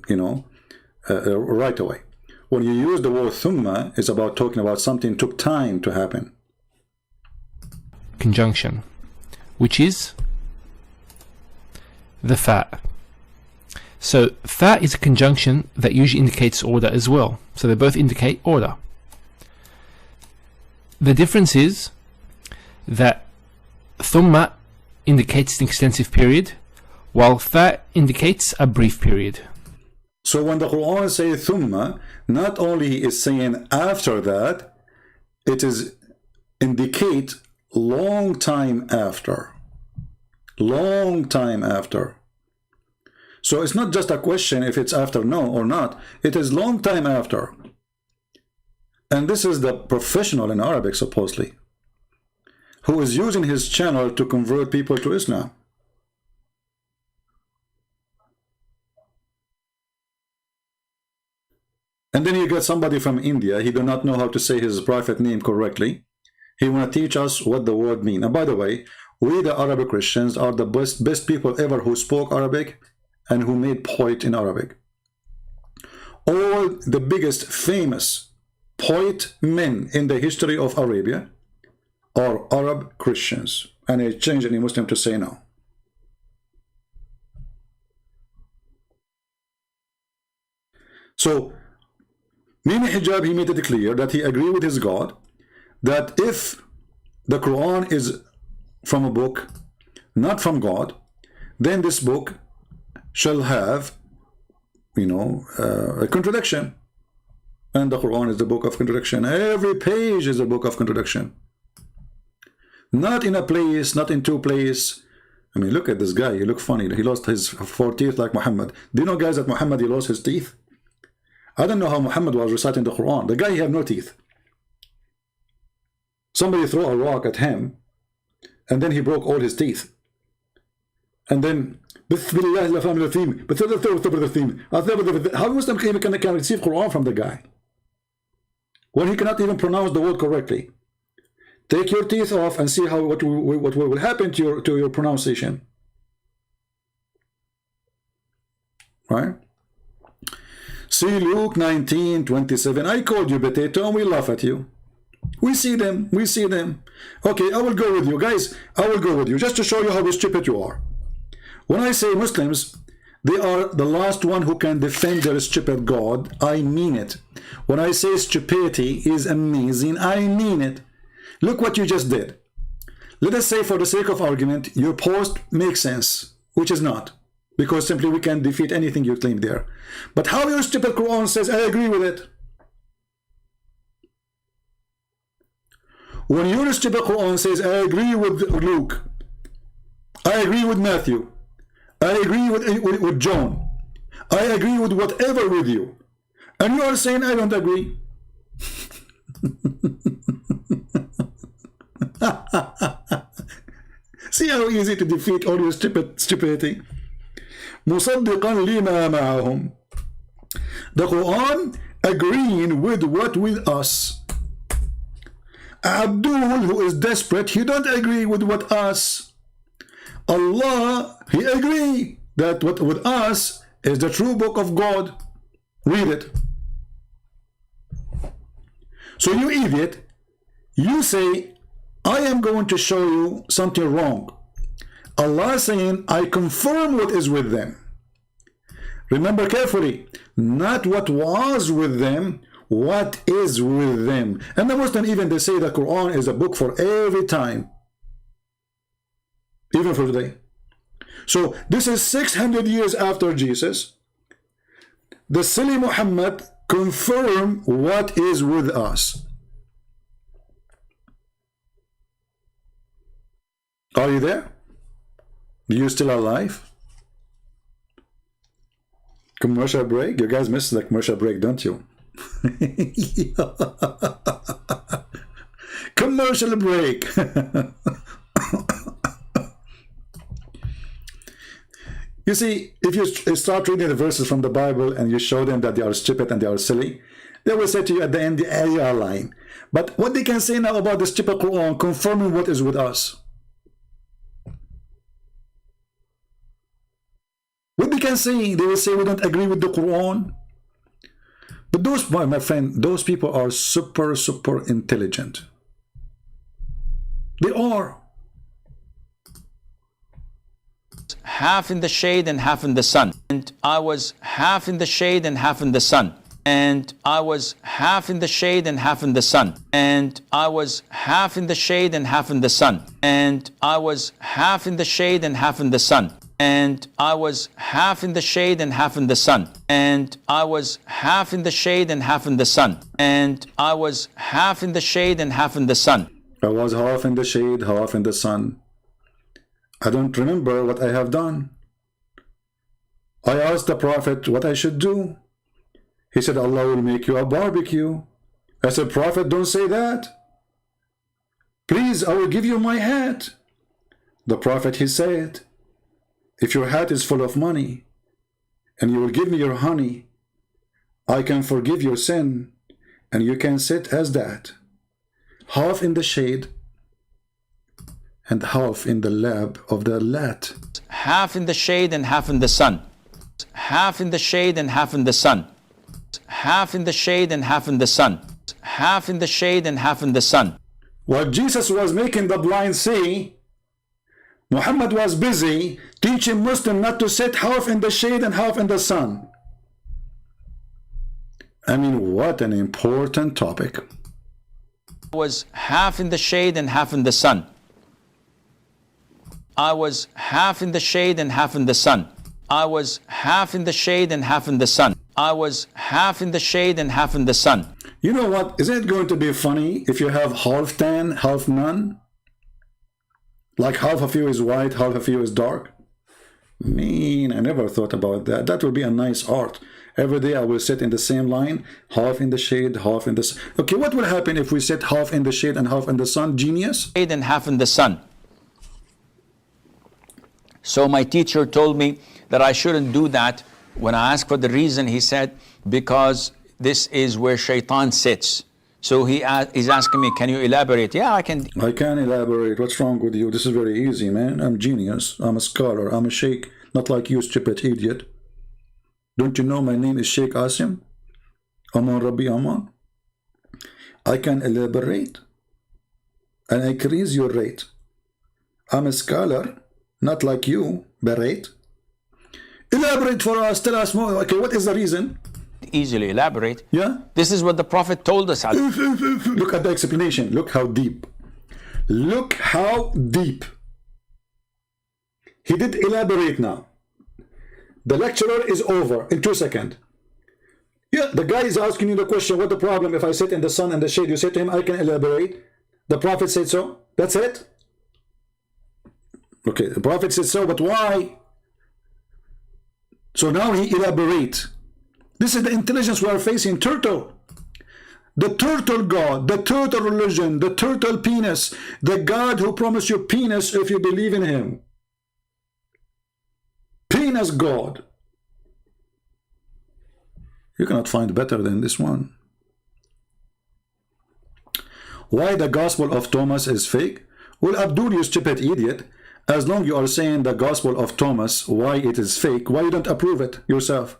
right away. When you use the word thumma, it's about talking about something took time to happen. Conjunction, which is the fa. So fa is a conjunction that usually indicates order as well. So they both indicate order. The difference is that thumma indicates an extensive period, while fa indicates a brief period. So when the Quran says thumma, not only is saying after that, it is indicate long time after. Long time after. So it's not just a question if it's after no or not, it is long time after. And this is the professional in Arabic, supposedly, who is using his channel to convert people to Islam. And then you get somebody from India, he do not know how to say his prophet name correctly. He want to teach us what the word mean. And by the way, we the Arabic Christians are the best people ever who spoke Arabic and who made poet in Arabic. All the biggest famous poet men in the history of Arabia are Arab Christians. And I change any Muslim to say no. So, Mimi Hijab, he made it clear that he agreed with his God that if the Quran is from a book, not from God, then this book shall have, you know, a contradiction. And the Quran is the book of contradiction. Every page is a book of contradiction. Not in a place, not in two places. I mean, look at this guy. He look funny. He lost his 4 teeth like Muhammad. Do you know, guys, that Muhammad, he lost his teeth? I don't know how Muhammad was reciting the Quran. The guy, he had no teeth. Somebody threw a rock at him, and then he broke all his teeth. And then, how Muslim can receive Quran from the guy when he cannot even pronounce the word correctly? Take your teeth off and see how what will happen to your pronunciation. Right? See Luke 19:27. I called you potato and we laugh at you. We see them. We see them. Okay, I will go with you. Guys, I will go with you just to show you how stupid you are. When I say Muslims, they are the last one who can defend their stupid God. I mean it. When I say stupidity is amazing, I mean it. Look what you just did. Let us say, for the sake of argument, your post makes sense, which is not, because simply we can defeat anything you claim there. But how your stupid Quran says, I agree with it. When your stupid Quran says, I agree with Luke, I agree with Matthew, I agree with John, I agree with whatever with you, and you are saying, I don't agree. See how easy to defeat all your stupidity. مصدقا لما معهم. The Quran agreeing with what with us. Abdul, who is desperate, he don't agree with what us. Allah, he agree that what with us is the true book of God. Read it. So you idiot, you say, I am going to show you something wrong. Allah is saying, I confirm what is with them. Remember carefully, not what was with them, what is with them. And the Muslim, even they say the Quran is a book for every time, even for today. So this is 600 years after Jesus. The silly Muhammad confirm what is with us. Are you there? Are you still alive? Commercial break? You guys miss the commercial break, don't you? Commercial break. You see, if you start reading the verses from the Bible and you show them that they are stupid and they are silly, they will say to you at the end, you are lying. But what they can say now about the stupid Quran confirming what is with us? What they can say, they will say we don't agree with the Quran. But those, my friend, those people are super intelligent. They are. Half in the shade and half in the sun. And I was half in the shade and half in the sun. And I was half in the shade and half in the sun. And I was half in the shade and half in the sun. And I was half in the shade and half in the sun. And I was half in the shade and half in the sun. And I was half in the shade and half in the sun. And I was half in the shade and half in the sun. I was half in the shade, half in the sun. I don't remember what I have done. I asked the Prophet what I should do. He said, Allah will make you a barbecue. I said, Prophet, don't say that. Please, I will give you my hat. The Prophet, he said, if your hat is full of money and you will give me your honey, I can forgive your sin and you can sit as that. half in the shade and half in the lab of the Lat. Half in the shade and half in the sun. Half in the shade and half in the sun. Half in the shade and half in the sun. Half in the shade and half in the sun. While Jesus was making the blind see, Muhammad was busy teaching Muslims not to sit half in the shade and half in the sun. I mean, what an important topic. Was half in the shade and half in the sun. I was half in the shade and half in the sun. I was half in the shade and half in the sun. I was half in the shade and half in the sun. You know what? Isn't it going to be funny if you have half tan, half none? Like half of you is white, half of you is dark? Man, I never thought about that. That would be a nice art. Every day I will sit in the same line, half in the shade, half in the sun. Okay, what will happen if we sit half in the shade and half in the sun? Genius? Shade and half in the sun. So my teacher told me that I shouldn't do that. When I asked for the reason, he said, because this is where shaitan sits. So he's asking me, can you elaborate? Yeah, I can. I can elaborate. What's wrong with you? This is very easy, man. I'm genius. I'm a scholar. I'm a sheikh. Not like you, stupid idiot. Don't you know my name is Sheikh Asim? Aman Rabbi Aman. I can elaborate and increase your rate. I'm a scholar, not like you, berate. Elaborate for us, tell us more. Okay, what is the reason? Easily elaborate. Yeah? This is what the Prophet told us. Look at the explanation. Look how deep. Look how deep. He did elaborate now. The lecturer is over in 2 seconds. Yeah, the guy is asking you the question, what the problem if I sit in the sun and the shade? You say to him, I can elaborate. The Prophet said so. That's it. Okay, the Prophet said so, but why? So now he elaborates. This is the intelligence we are facing. Turtle. The turtle God, the turtle religion, the turtle penis, the God who promised you penis if you believe in him. Penis God. You cannot find better than this one. Why the Gospel of Thomas is fake? Well, Abdul, you stupid idiot. As long you are saying the Gospel of Thomas, why it is fake, why you don't approve it yourself?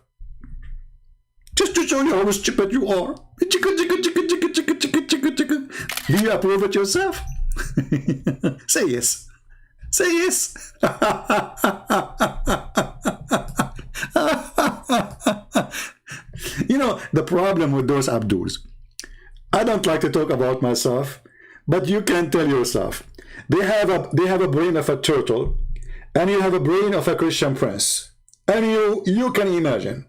Just to show you how stupid you are. Do you approve it yourself? Say yes. Say yes. You know, the problem with those Abduls, I don't like to talk about myself, but you can tell yourself. They have a brain of a turtle, and you have a brain of a Christian prince. And you can imagine.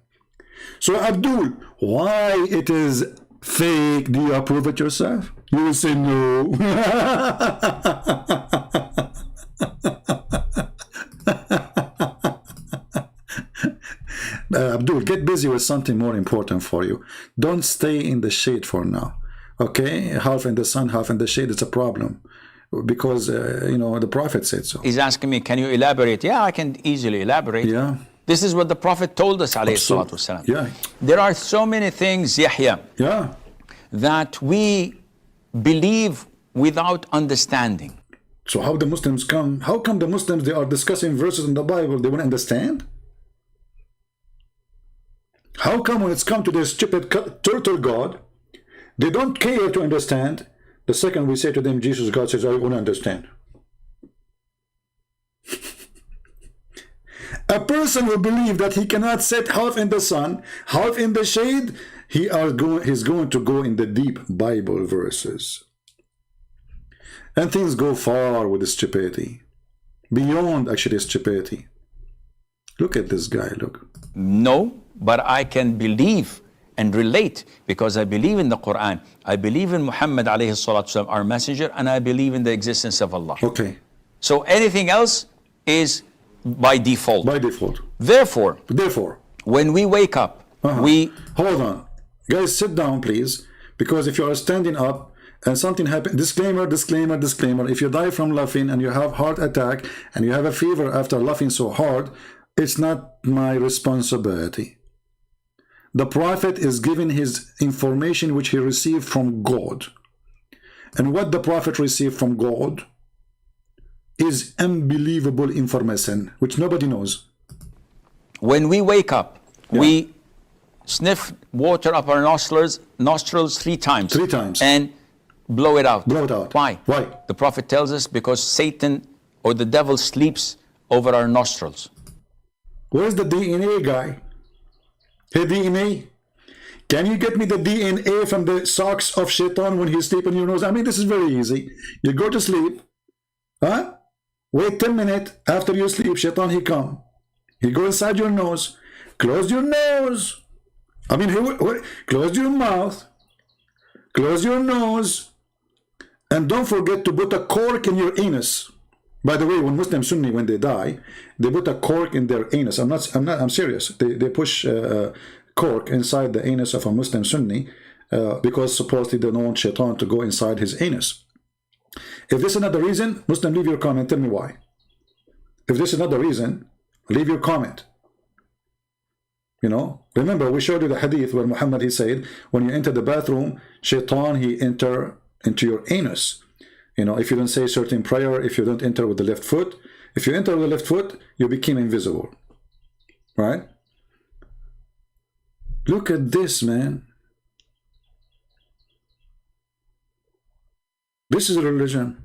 So Abdul, why it is fake? Do you approve it yourself? You will say no. Abdul, get busy with something more important for you. Don't stay in the shade for now. Okay? Half in the sun, half in the shade, it's a problem. Because, you know, the Prophet said so. He's asking me, can you elaborate? Yeah, I can easily elaborate. Yeah. This is what the Prophet told us, alayhi salatu wasalam. Yeah. There are so many things, Yahya, yeah, that we believe without understanding. So how the Muslims come? How come the Muslims, they are discussing verses in the Bible, they won't understand? How come when it's come to this stupid turtle God, they don't care to understand? The second we say to them, Jesus, God says, I won't understand. A person who believes that he cannot sit half in the sun, half in the shade, he's going to go in the deep Bible verses. And things go far with the stupidity. Beyond actually stupidity. Look at this guy, look. No, but I can believe and relate because I believe in the Quran. I believe in Muhammad alayhi salatu wasalam, our messenger, and I believe in the existence of Allah. Okay. So anything else is by default. By default. Therefore, when we wake up, we... Hold on. Guys, sit down, please. Because if you are standing up and something happens... Disclaimer, disclaimer, disclaimer. If you die from laughing and you have heart attack and you have a fever after laughing so hard, it's not my responsibility. The Prophet is giving his information which he received from God. and what the Prophet received from God is unbelievable information, which nobody knows. When we wake up, we sniff water up our nostrils 3 times. 3 times. And blow it out. Blow it out. Why? Why? The Prophet tells us because Satan or the devil sleeps over our nostrils. Where's the DNA guy? Hey, DNA, can you get me the DNA from the socks of Shaitan when he's sleeping in your nose? I mean, this is very easy. You go to sleep, huh? Wait 10 minutes. After you sleep, Shaitan, he come. He go inside your nose. Close your nose. I mean, close your mouth. Close your nose. And don't forget to put a cork in your anus. By the way, when Muslim Sunni, when they die, they put a cork in their anus. I'm serious. They push cork inside the anus of a Muslim Sunni because supposedly they don't want Shaitan to go inside his anus. If this is not the reason, Muslim, leave your comment. Tell me why. If this is not the reason, leave your comment. You know, remember we showed you the hadith where Muhammad, he said, when you enter the bathroom, Shaitan, he enter into your anus. You know, if you don't say certain prayer, if you don't enter with the left foot, if you enter with the left foot, you become invisible. Right? Look at this, man. This is a religion.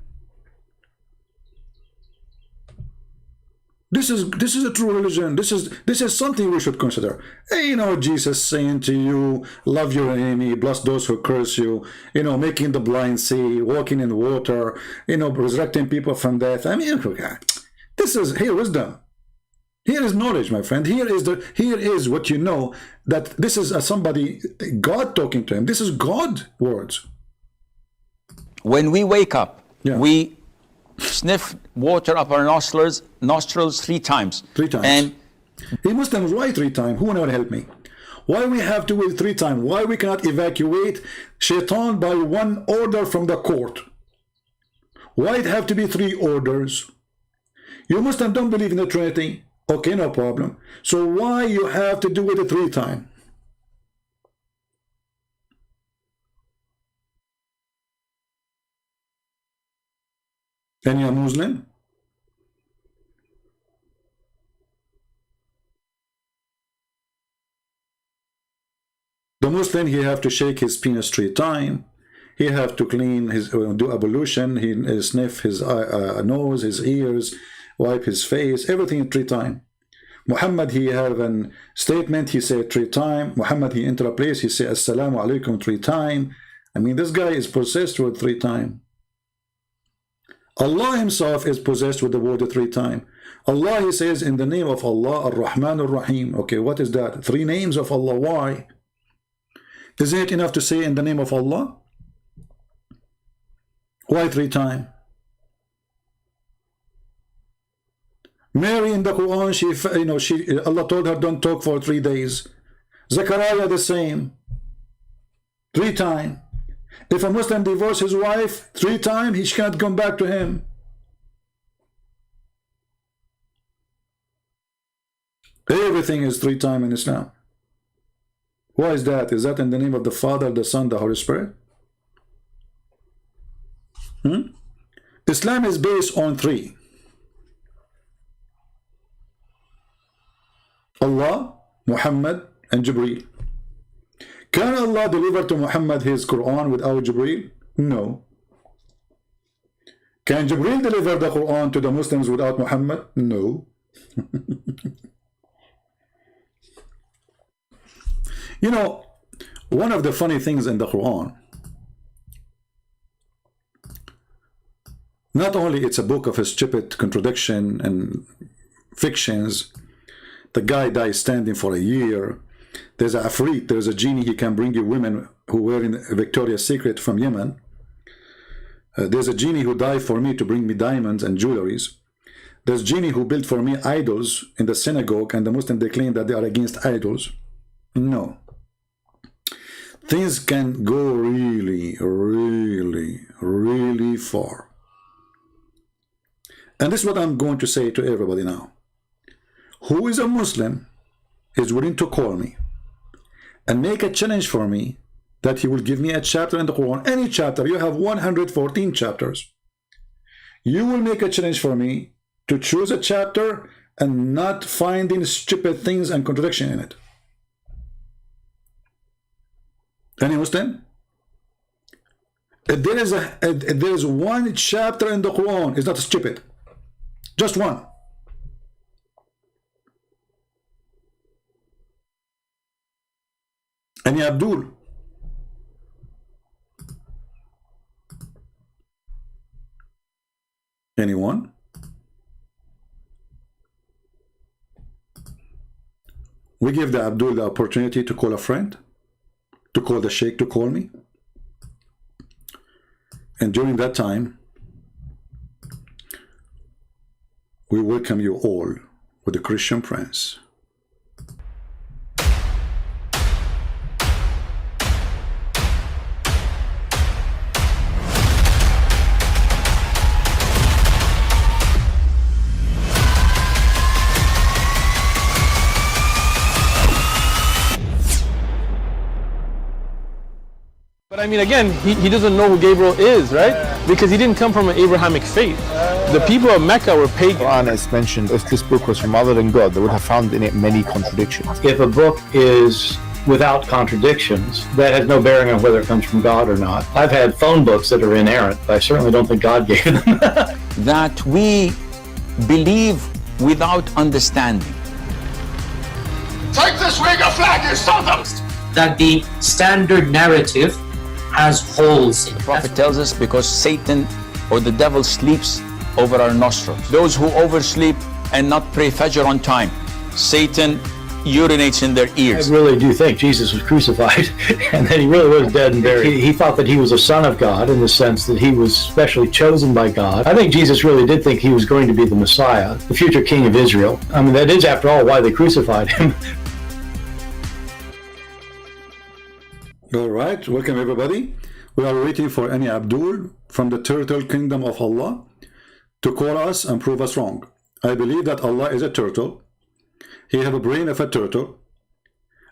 This is a true religion. This is something we should consider. Hey, you know, Jesus saying to you, love your enemy, bless those who curse you, you know, making the blind see, walking in water, you know, resurrecting people from death. I mean, this is here wisdom. Here is knowledge, my friend. Here is what you know, that this is somebody, God talking to him. This is God words. When we wake up, we sniff water up our nostrils 3 times. 3 times. And he Muslims, why 3 times? Who will help me? Why we have to wait 3 times? Why we cannot evacuate Shaitan by 1 order from the court? Why it have to be 3 orders? You Muslims don't believe in the Trinity. Okay, no problem. So why you have to do it 3 times? And you're Muslim? The Muslim, he have to shake his penis 3 times. He have to clean his, do ablution. He sniff his nose, his ears, wipe his face, everything 3 times. Muhammad, he have a statement, he said 3 times. Muhammad, he enter a place, he say assalamu alaikum 3 times. I mean, this guy is possessed with 3 times. Allah himself is possessed with the word 3 times. Allah, he says, in the name of Allah, ar-Rahman ar-Rahim. Okay, what is that? 3 names of Allah. Why? Isn't it enough to say in the name of Allah? Why 3 times? Mary in the Quran, Allah told her don't talk for 3 days. Zechariah the same. 3 times. If a Muslim divorces his wife 3 times, he can't come back to him. Everything is 3 times in Islam. Why is that? Is that in the name of the Father, the Son, the Holy Spirit? Islam is based on 3. Allah, Muhammad, and Jibreel. Can Allah deliver to Muhammad his Quran without Jibreel? No. Can Jibreel deliver the Quran to the Muslims without Muhammad? No. You know, one of the funny things in the Quran, not only it's a book of a stupid contradiction and fictions, the guy dies standing for a year. There's a Afrit, there's a genie, he can bring you women who were in Victoria's Secret from Yemen. There's a genie who died for me to bring me diamonds and jewelries. There's genie who built for me idols in the synagogue, and the Muslims, they claim that they are against idols. No. Things can go really, really, really far. And this is what I'm going to say to everybody now. Who is a Muslim is willing to call me and make a challenge for me that he will give me a chapter in the Quran, any chapter. You have 114 chapters. You will make a challenge for me to choose a chapter and not finding stupid things and contradiction in it. Any Muslim? If there is one chapter in the Quran, it's not stupid. Just one. Any Abdul? Anyone? We give the Abdul the opportunity to call a friend, to call the Sheikh to call me. And during that time, we welcome you all with the Christian Prince. But I mean, again, he doesn't know who Gabriel is, right? Because he didn't come from an Abrahamic faith. The people of Mecca were pagan. Quran is mentioned, if this book was from other than God, they would have found in it many contradictions. If a book is without contradictions, that has no bearing on whether it comes from God or not. I've had phone books that are inerrant, but I certainly don't think God gave them. That we believe without understanding. Take this wig of flag, you son of... That the standard narrative has holes in it. The Prophet tells us because Satan or the devil sleeps over our nostrils. Those who oversleep and not pray Fajr on time, Satan urinates in their ears. I really do think Jesus was crucified and that he really was dead and buried. He thought that he was a son of God in the sense that he was specially chosen by God. I think Jesus really did think he was going to be the Messiah, the future king of Israel. I mean, that is, after all, why they crucified him. All right, welcome everybody. We are waiting for any Abdul from the turtle kingdom of Allah to call us and prove us wrong. I believe that Allah is a turtle. He has a brain of a turtle.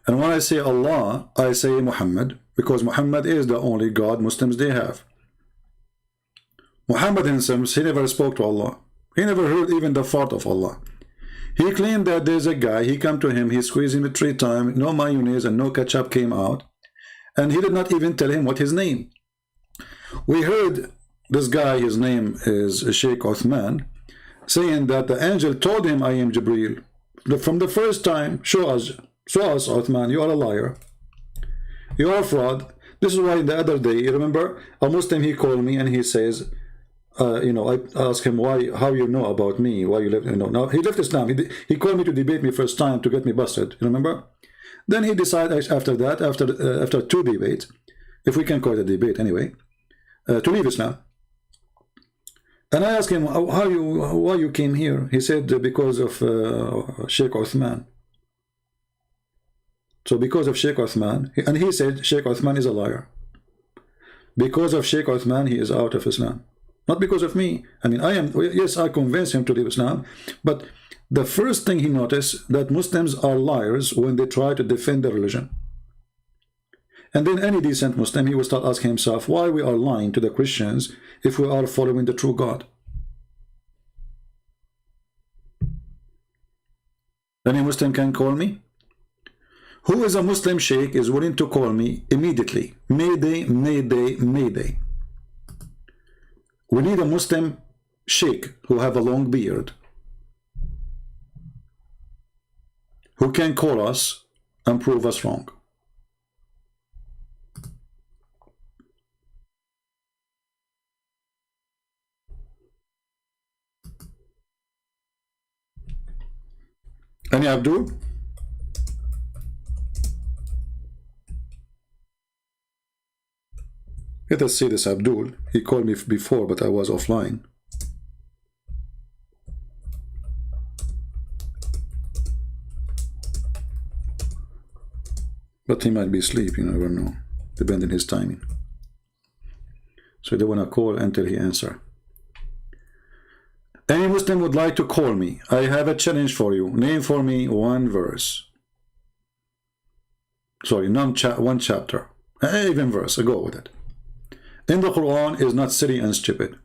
And when I say Allah, I say Muhammad, because Muhammad is the only God Muslims they have. Muhammad himself, he never spoke to Allah. He never heard even the fart of Allah. He claimed that there's a guy, he come to him, he squeezed him 3 times, no mayonnaise and no ketchup came out. And he did not even tell him what his name. We heard this guy, his name is Sheikh Uthman, saying that the angel told him, I am Jibreel. From the first time, show us Uthman, you are a liar. You are a fraud. This is why the other day, you remember, a Muslim, he called me and he says, you know, I asked him how you know about me, why you left, you know. Now, he left Islam. He called me to debate me first time to get me busted, you remember? Then he decided after that, after 2 debates, if we can call it a debate anyway, to leave Islam. And I asked him, why you came here? He said, because of Sheikh Uthman. So because of Sheikh Uthman, and he said Sheikh Uthman is a liar. Because of Sheikh Uthman, he is out of Islam. Not because of me. I mean, yes, I convinced him to leave Islam, but the first thing he noticed that Muslims are liars when they try to defend their religion. And then any decent Muslim, he will start asking himself why we are lying to the Christians if we are following the true God. Any Muslim can call me? Who is a Muslim Sheikh is willing to call me immediately? Mayday, Mayday, Mayday. We need a Muslim Sheikh who have a long beard, who can call us and prove us wrong. Any Abdul? Let us see this Abdul. He called me before, but I was offline. But he might be asleep, you never know, depending on his timing. So I don't want to call until he answers. Any Muslim would like to call me. I have a challenge for you. Name for me 1 verse. Sorry, one chapter Even verse, I go with it. In the Quran is not silly and stupid.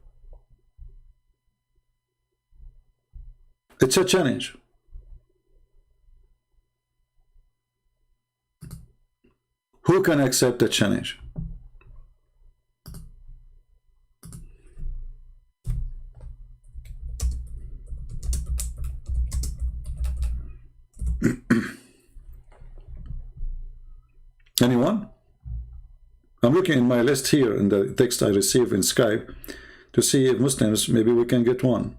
It's a challenge. Who can accept the challenge? Anyone? I'm looking in my list here in the text I received in Skype to see if Muslims, maybe we can get one.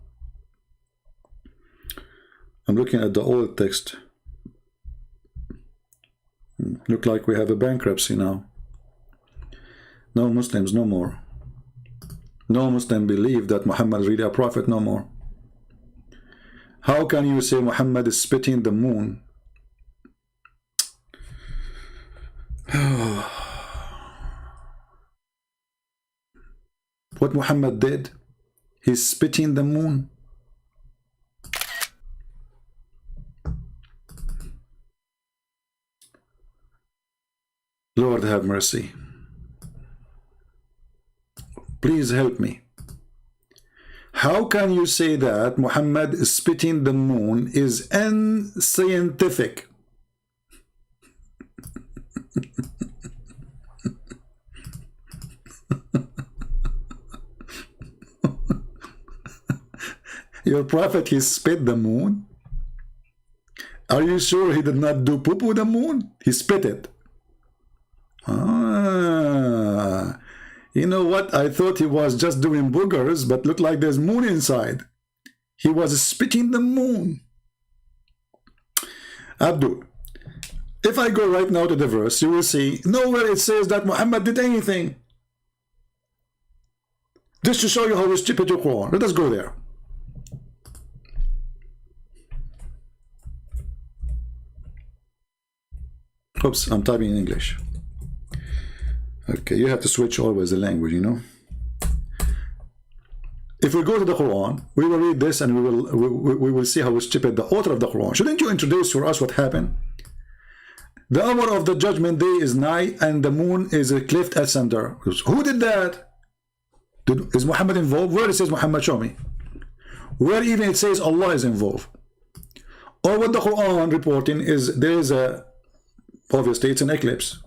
I'm looking at the old text. Look like we have a bankruptcy now. No Muslims, no more. No Muslim believe that Muhammad is really a prophet, no more. How can you say Muhammad is spitting the moon? What Muhammad did, he's spitting the moon. Lord have mercy. Please help me. How can you say that Muhammad is spitting the moon is unscientific? Your prophet, he spit the moon? Are you sure he did not do poo with the moon? He spit it. Ah, you know what? I thought he was just doing boogers, but looked like there's moon inside. He was spitting the moon. Abdul, if I go right now to the verse, you will see nowhere it says that Muhammad did anything. Just to show you how stupid your Quran. Let us go there. Oops, I'm typing in English. Okay, you have to switch always the language, you know. If we go to the Quran, we will read this and we will see how stupid the author of the Quran. Shouldn't you introduce for us what happened? The hour of the judgment day is nigh and the moon is cleft asunder. Who did that? Is Muhammad involved? Where it says Muhammad, show me. Where even it says Allah is involved. Or what the Quran reporting is there is a, obviously it's an eclipse.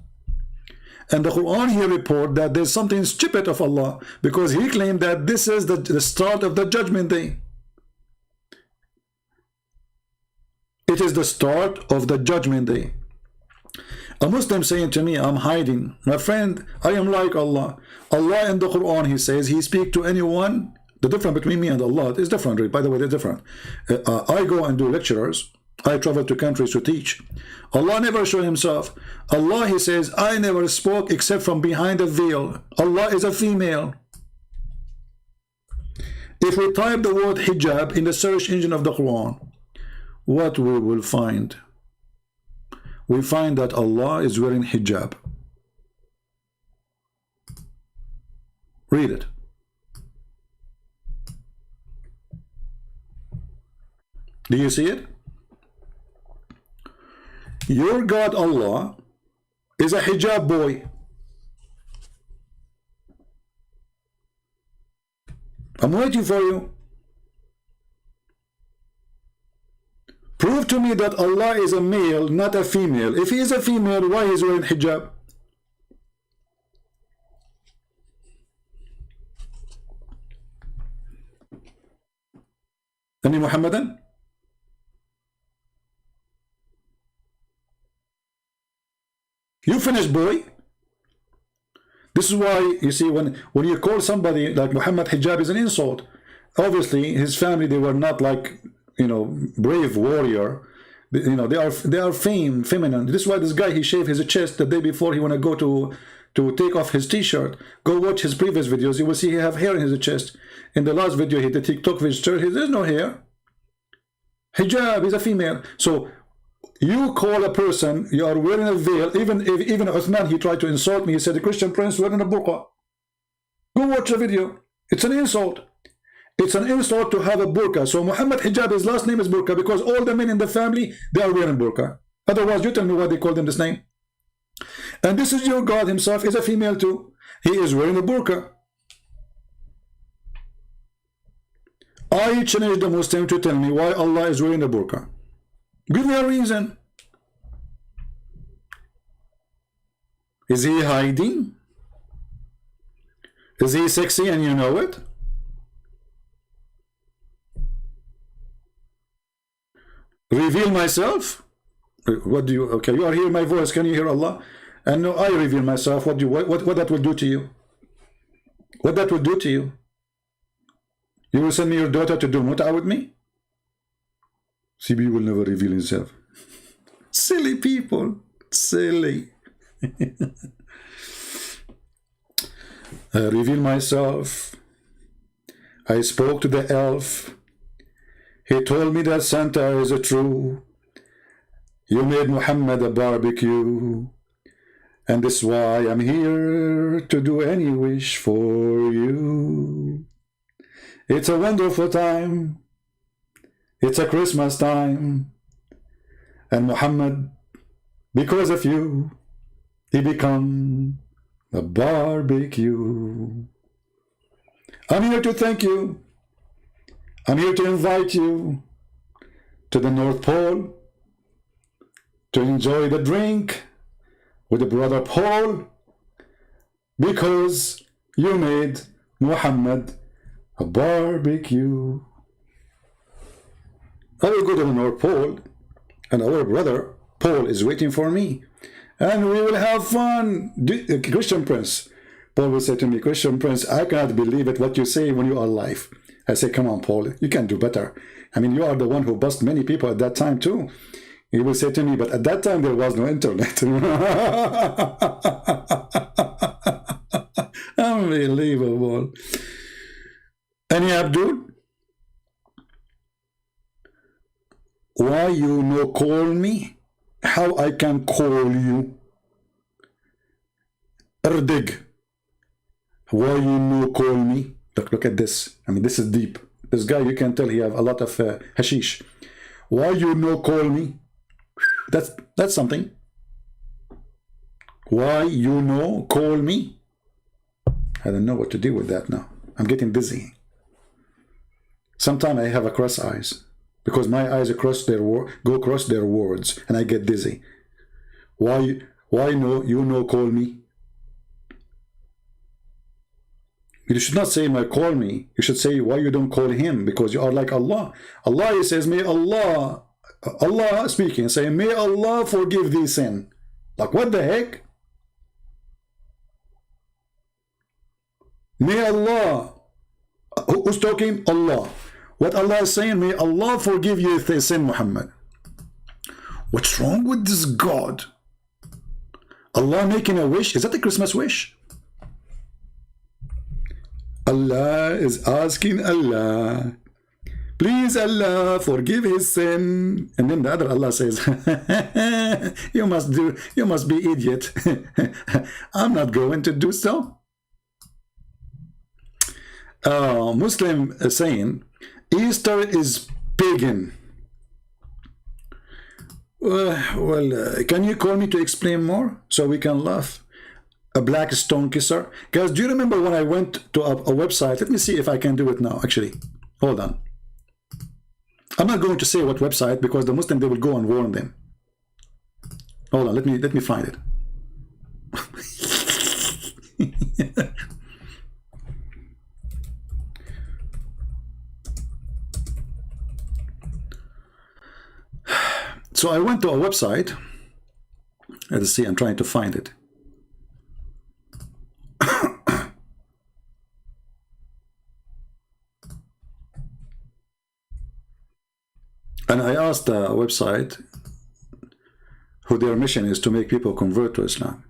And the Quran here report that there's something stupid of Allah because he claimed that this is the start of the judgment day. It is the start of the judgment day. A Muslim saying to me, I'm hiding. My friend, I am like Allah. Allah in the Quran, he says, he speaks to anyone. The difference between me and Allah is different. By the way, they're different. I go and do lectures. I travel to countries to teach. Allah never showed himself. Allah, he says, I never spoke except from behind a veil. Allah is a female. If we type the word hijab in the search engine of the Quran, what we will find? We find that Allah is wearing hijab. Read it. Do you see it? Your God Allah is a hijab boy. I'm waiting for you. Prove to me that Allah is a male, not a female. If he is a female, why is he wearing hijab? Any Muhammadan? You finish, boy. This is why you see when you call somebody like Muhammad hijab is an insult. Obviously, his family, they were not like, you know, brave warrior. You know, they are feminine. This is why this guy, he shaved his chest the day before he want to go to take off his t-shirt. Go watch his previous videos. You will see he have hair in his chest. In the last video, he did TikTok video. There's no hair. Hijab is a female. So you call a person, you are wearing a veil. Even Uthman, he tried to insult me. He said the Christian prince wearing a burqa. Go watch the video. It's an insult. It's an insult to have a burqa. So Muhammad hijab, his last name is burqa because all the men in the family, they are wearing burqa. Otherwise, you tell me why they call them this name. And this is your God himself is a female too. He is wearing a burqa. I challenge the Muslim to tell me why Allah is wearing a burqa. Give me a reason. Is he hiding? Is he sexy and you know it? Reveal myself? What do you, okay, you are hearing my voice, can you hear Allah? And no, I reveal myself. What that will do to you? What that will do to you? You will send me your daughter to do mut'a with me? CB will never reveal himself. Silly people. Silly. I reveal myself. I spoke to the elf. He told me that Santa is a true. You made Muhammad a barbecue. And this is why I'm here to do any wish for you. It's a wonderful time. It's a Christmas time. And Muhammad, because of you, he become a barbecue. I'm here to thank you. I'm here to invite you to the North Pole to enjoy the drink with the brother Paul, because you made Muhammad a barbecue. I will go to the North Pole, and our brother Paul is waiting for me, and we will have fun. Christian Prince, Paul will say to me, Christian Prince, I cannot believe it what you say when you are alive. I say, come on, Paul, you can do better. I mean, you are the one who bust many people at that time too. He will say to me, but at that time there was no internet. Unbelievable. Any Abdul? Why you no call me? How I can call you? Erdig. Why you no call me? Look at this. I mean, this is deep. This guy, you can tell he have a lot of hashish. Why you no call me? That's something. Why you no call me? I don't know what to do with that now. I'm getting dizzy. Sometimes I have a cross eyes because my eyes go across their words and I get dizzy. Why no you no call me? You should not say my call me. You should say why you don't call him, because you are like Allah. Allah, he says, may Allah speaking, saying, may Allah forgive thee sin. Like, what the heck? May Allah, who's talking? Allah. What Allah is saying, may Allah forgive you your sin, Muhammad. What's wrong with this God? Allah making a wish? Is that a Christmas wish? Allah is asking Allah, please Allah forgive his sin. And then the other Allah says, you must be idiot. I'm not going to do so. Muslim is saying Easter is pagan. Can you call me to explain more so we can laugh? A black stone kisser. Guys, do you remember when I went to a website? Let me see if I can do it now, actually. Hold on. I'm not going to say what website because the Muslim, they will go and warn them. Hold on, let me find it. So I went to a website. Let's see, I'm trying to find it. And I asked the website who their mission is to make people convert to Islam.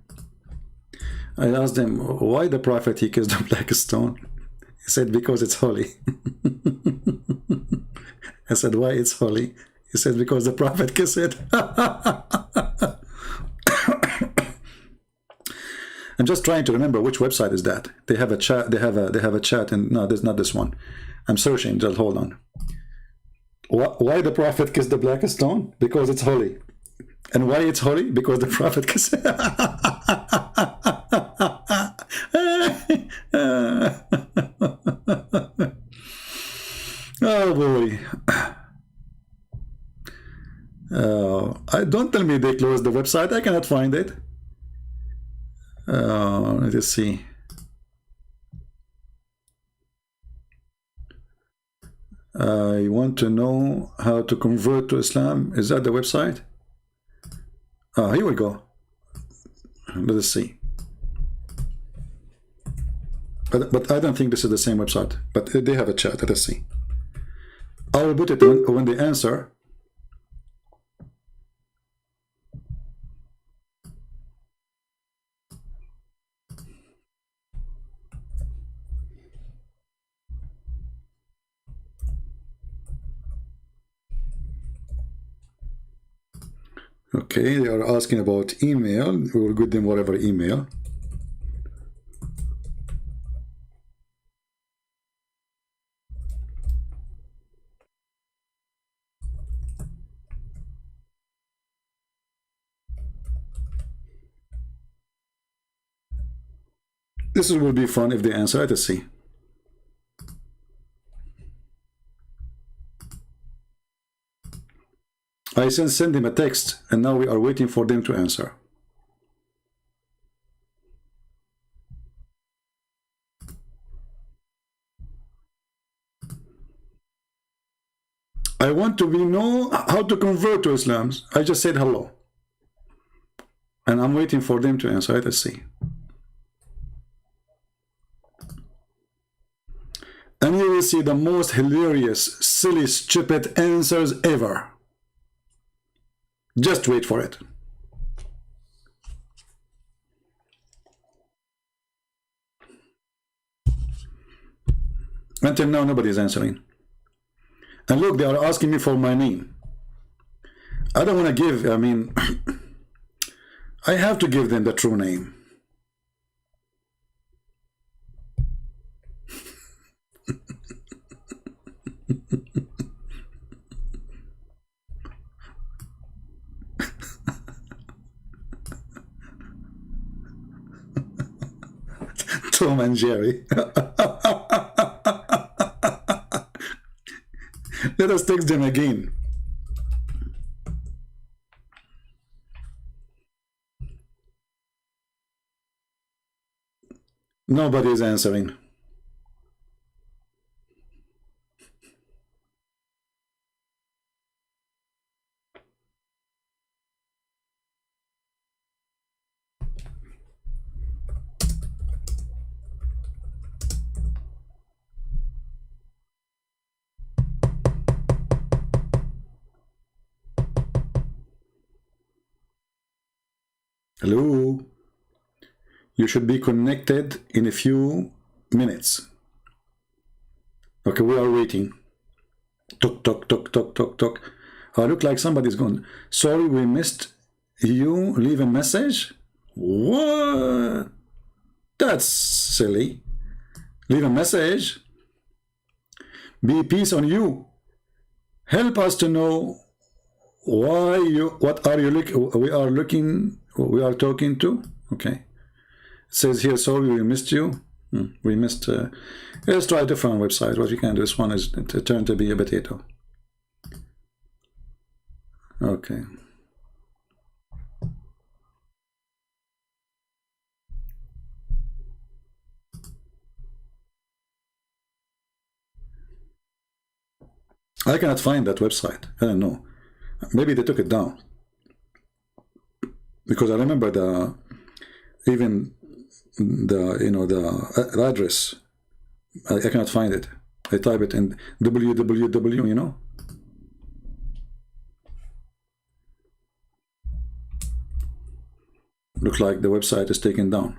I asked them, why the Prophet, he kissed the black stone? He said, because it's holy. I said, why it's holy? He said, because the Prophet kissed it. I'm just trying to remember which website is that. They have a chat. They have a chat, and no, there's not this one. I'm searching. Just hold on. Why the Prophet kissed the black stone? Because it's holy. And why it's holy? Because the Prophet kissed. Oh boy. Don't tell me they closed the website. I cannot find it. Let's see. I want to know how to convert to Islam. Is that the website? Here we go. Let us see. But I don't think this is the same website. But they have a chat. Let us see. I will put it when they answer. Okay, they are asking about email. We will give them whatever email. This will be fun if they answer. Let us see. I sent them a text, and now we are waiting for them to answer. I want to know how to convert to Islam. I just said hello. And I'm waiting for them to answer. Let us see. And you will see the most hilarious, silly, stupid answers ever. Just wait for it. Until now, nobody is answering. And look, they are asking me for my name. I don't want to give, I mean, I have to give them the true name. Tom and Jerry. Let us text them again. Nobody is answering. Hello, you should be connected in a few minutes. Okay, we are waiting. Talk, talk, talk, talk, talk, talk. Look like somebody's gone. Sorry, we missed you. Leave a message. What? That's silly. Leave a message. Be peace on you. Help us to know why you. What are you looking? We are talking to. Okay. It says here, sorry, we missed you. We missed. Let's try a different website. What we can do. This one is turned to be a potato. Okay. I cannot find that website. I don't know. Maybe they took it down. Because I remember the address. I cannot find it. I type it in www, you know. Look like the website is taken down.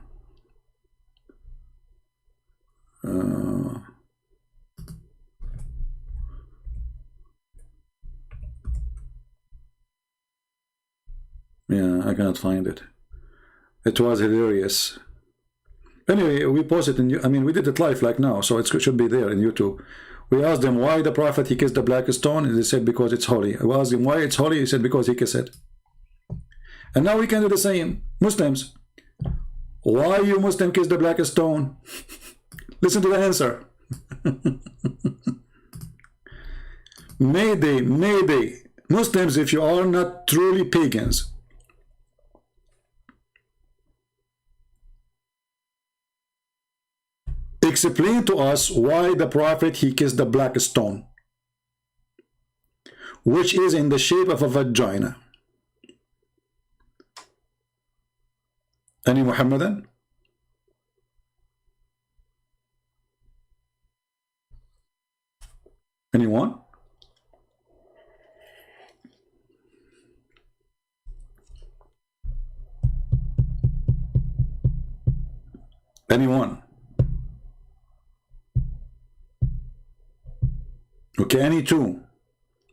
Yeah, I cannot find it. It was hilarious. Anyway, we posted in. I mean, we did it live like now, so it should be there in YouTube. We asked them why the Prophet he kissed the black stone, and they said because it's holy. We asked him why it's holy. He said because he kissed it. And now we can do the same. Muslims, why you Muslim kiss the black stone? Listen to the answer. Mayday, mayday. Muslims, if you are not truly pagans, explain to us why the Prophet, he kissed the black stone, which is in the shape of a vagina. Any Muhammadan? Anyone? Anyone? Okay, any two.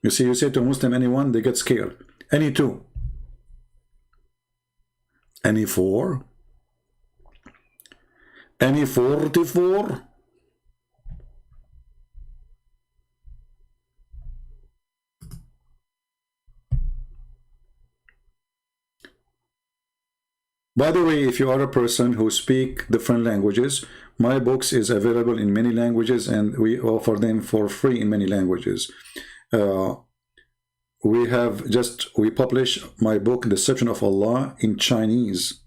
You see, you say to a Muslim anyone, they get scared. Any two. Any four? Any 44? By the way, if you are a person who speak different languages, my books is available in many languages and we offer them for free in many languages. We publish my book, Deception of Allah, in Chinese.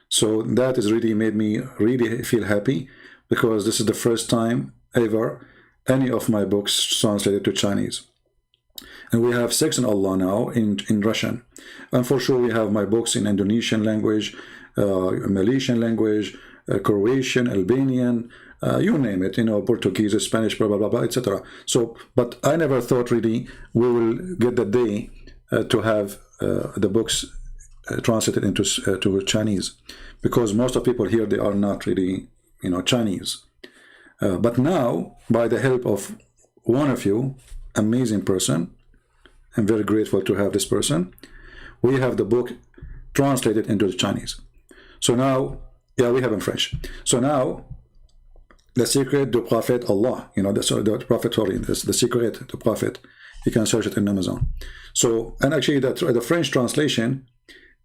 So that has really made me really feel happy, because this is the first time ever any of my books translated to Chinese. And we have Section Allah now in Russian. And for sure we have my books in Indonesian language, Malaysian language, Croatian, Albanian, you name it, you know, Portuguese, Spanish, blah, blah, blah, blah, etc. So, but I never thought really we will get the day to have the books translated into to Chinese, because most of people here, they are not really, you know, Chinese. But now, by the help of one of you, amazing person, I'm very grateful to have this person, we have the book translated into the Chinese. So now, yeah, we have in French. So now, the secret du Prophet Allah, you know, the Prophet, sorry, the secret du Prophet, you can search it in Amazon. So, and actually the French translation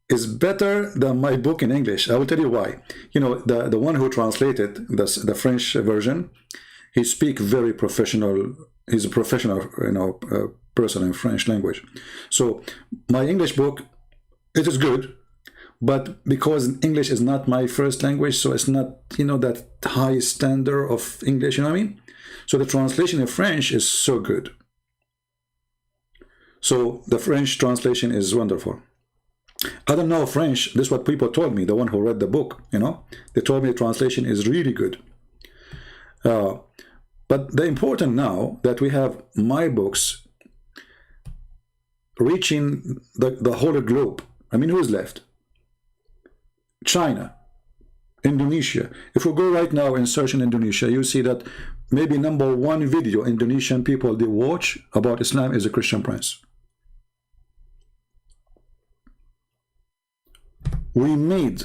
is better than my book in English. I will tell you why. You know, the one who translated the French version, he speaks very professional. He's a professional, you know, person in French language. So my English book, it is good, but because English is not my first language, so it's not, you know, that high standard of English, you know what I mean? So the translation in French is so good. So the French translation is wonderful. I don't know French. This is what people told me, the one who read the book, you know. They told me the translation is really good. But the important now that we have my books reaching the whole globe. I mean, who's left? China, Indonesia. If we go right now and search in Indonesia, you see that maybe #1 video Indonesian people they watch about Islam is a Christian Prince. We made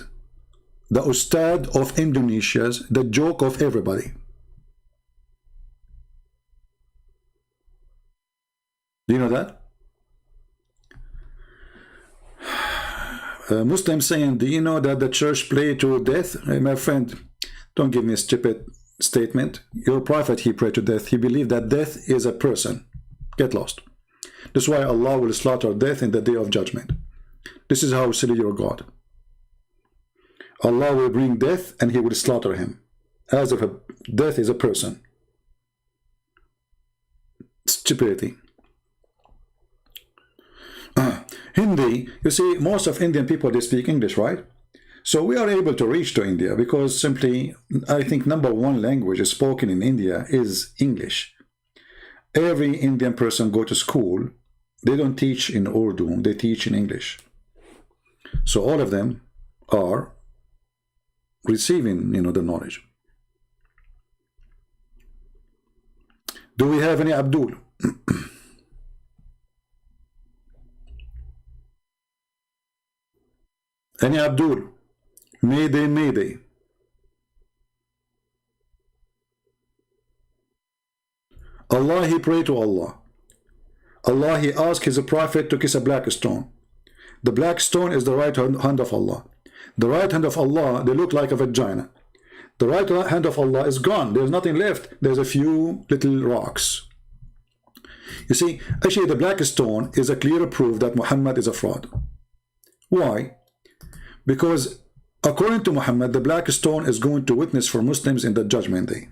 the Ustad of Indonesia's the joke of everybody. Do you know that? Muslims saying, do you know that the church played to death? Hey, my friend, don't give me a stupid statement. Your prophet, he prayed to death. He believed that death is a person. Get lost. That's why Allah will slaughter death in the day of judgment. This is how silly your God. Allah will bring death and he will slaughter him, as if death is a person. Stupidity. Hindi, you see, most of Indian people, they speak English, right? So we are able to reach to India because simply, I think #1 language is spoken in India is English. Every Indian person go to school, they don't teach in Urdu, they teach in English. So all of them are receiving, you know, the knowledge. Do we have any Abdul? Any Abdul? Mayday, mayday. Allah, he prayed to Allah. Allah, he asked his prophet to kiss a black stone. The black stone is the right hand of Allah. The right hand of Allah, they look like a vagina. The right hand of Allah is gone. There's nothing left. There's a few little rocks. You see, actually the black stone is a clear proof that Muhammad is a fraud. Why? Because according to Muhammad, the black stone is going to witness for Muslims in the judgment day.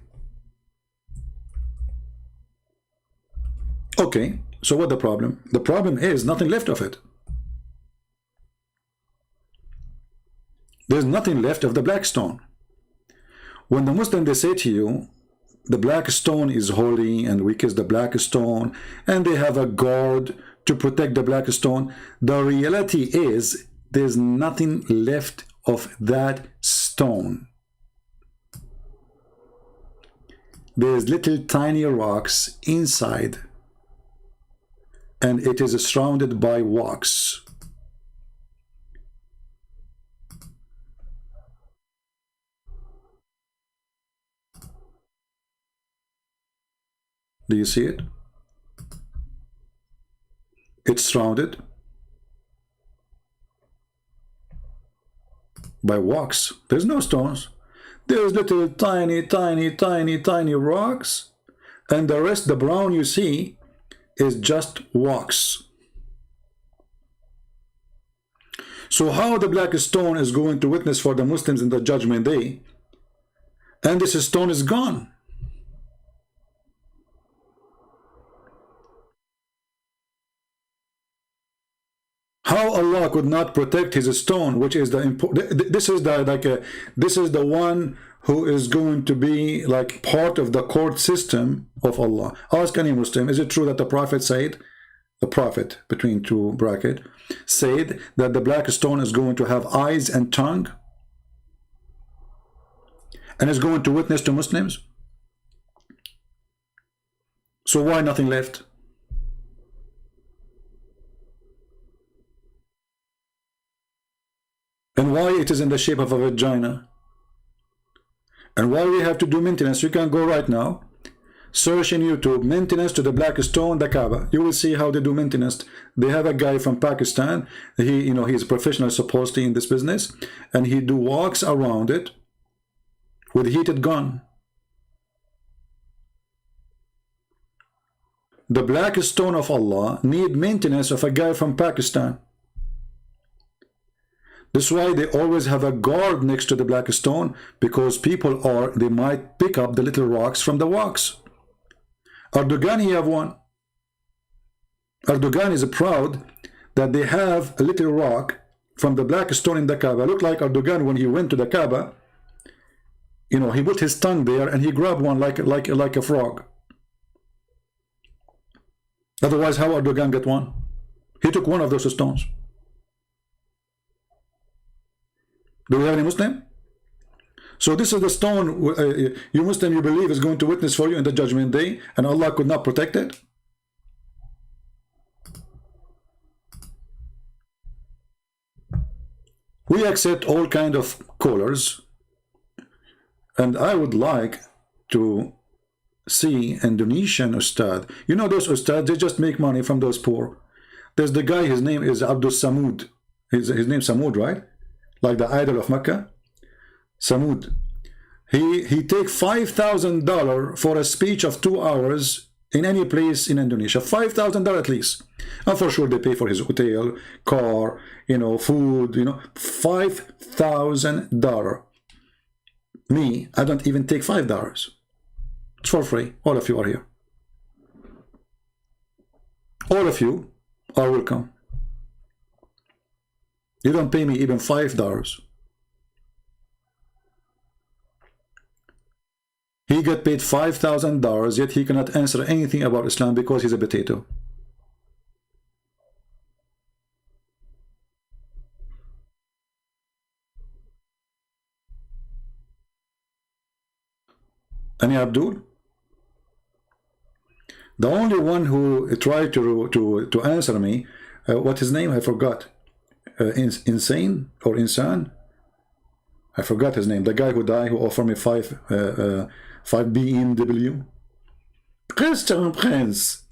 Okay, so what the problem? The problem is nothing left of it. There's nothing left of the black stone. When the Muslim, they say to you, the black stone is holy and we kiss the black stone and they have a guard to protect the black stone, the reality is there's nothing left of that stone. There's little tiny rocks inside and it is surrounded by wax. Do you see it? It's surrounded by wax. There's no stones. There's little tiny rocks, and the rest, the brown you see, is just wax. So how the black stone is going to witness for the Muslims in the judgment day, and this stone is gone? How Allah could not protect his stone, which is the important. This is the one who is going to be like part of the court system of Allah. Ask any Muslim, is it true that the Prophet said, the Prophet between two brackets, said that the black stone is going to have eyes and tongue and is going to witness to Muslims? So why nothing left? And why it is in the shape of a vagina? And why we have to do maintenance? You can go right now, search in YouTube, maintenance to the black stone, the Kaaba. You will see how they do maintenance. They have a guy from Pakistan. He's a professional supposedly in this business, and he do walks around it with heated gun. The black stone of Allah need maintenance of a guy from Pakistan. That's why they always have a guard next to the black stone, because they might pick up the little rocks from the wax. Erdogan, he have one. Erdogan is proud that they have a little rock from the black stone in the Kaaba. Look like Erdogan when he went to the Kaaba, he put his tongue there and he grabbed one like a frog. Otherwise, how Erdogan get one? He took one of those stones. Do we have any Muslim? So this is the stone you Muslim, you believe is going to witness for you in the judgment day, and Allah could not protect it? We accept all kind of colors, and I would like to see Indonesian Ustad. You know those Ustad, they just make money from those poor. There's the guy, his name is Abdul Samud. His name Samud, right? Like the idol of Mecca, Samud. He take $5,000 for a speech of 2 hours in any place in Indonesia. $5,000 at least. And for sure they pay for his hotel, car, food, $5,000. Me, I don't even take $5. It's for free. All of you are here. All of you are welcome. You don't pay me even $5. He got paid $5,000, yet he cannot answer anything about Islam because he's a potato. Any Abdul? The only one who tried to answer me, what's his name? I forgot. Insane or Insan? I forgot his name. The guy who died, who offered me 5 BMW. Christian Prince,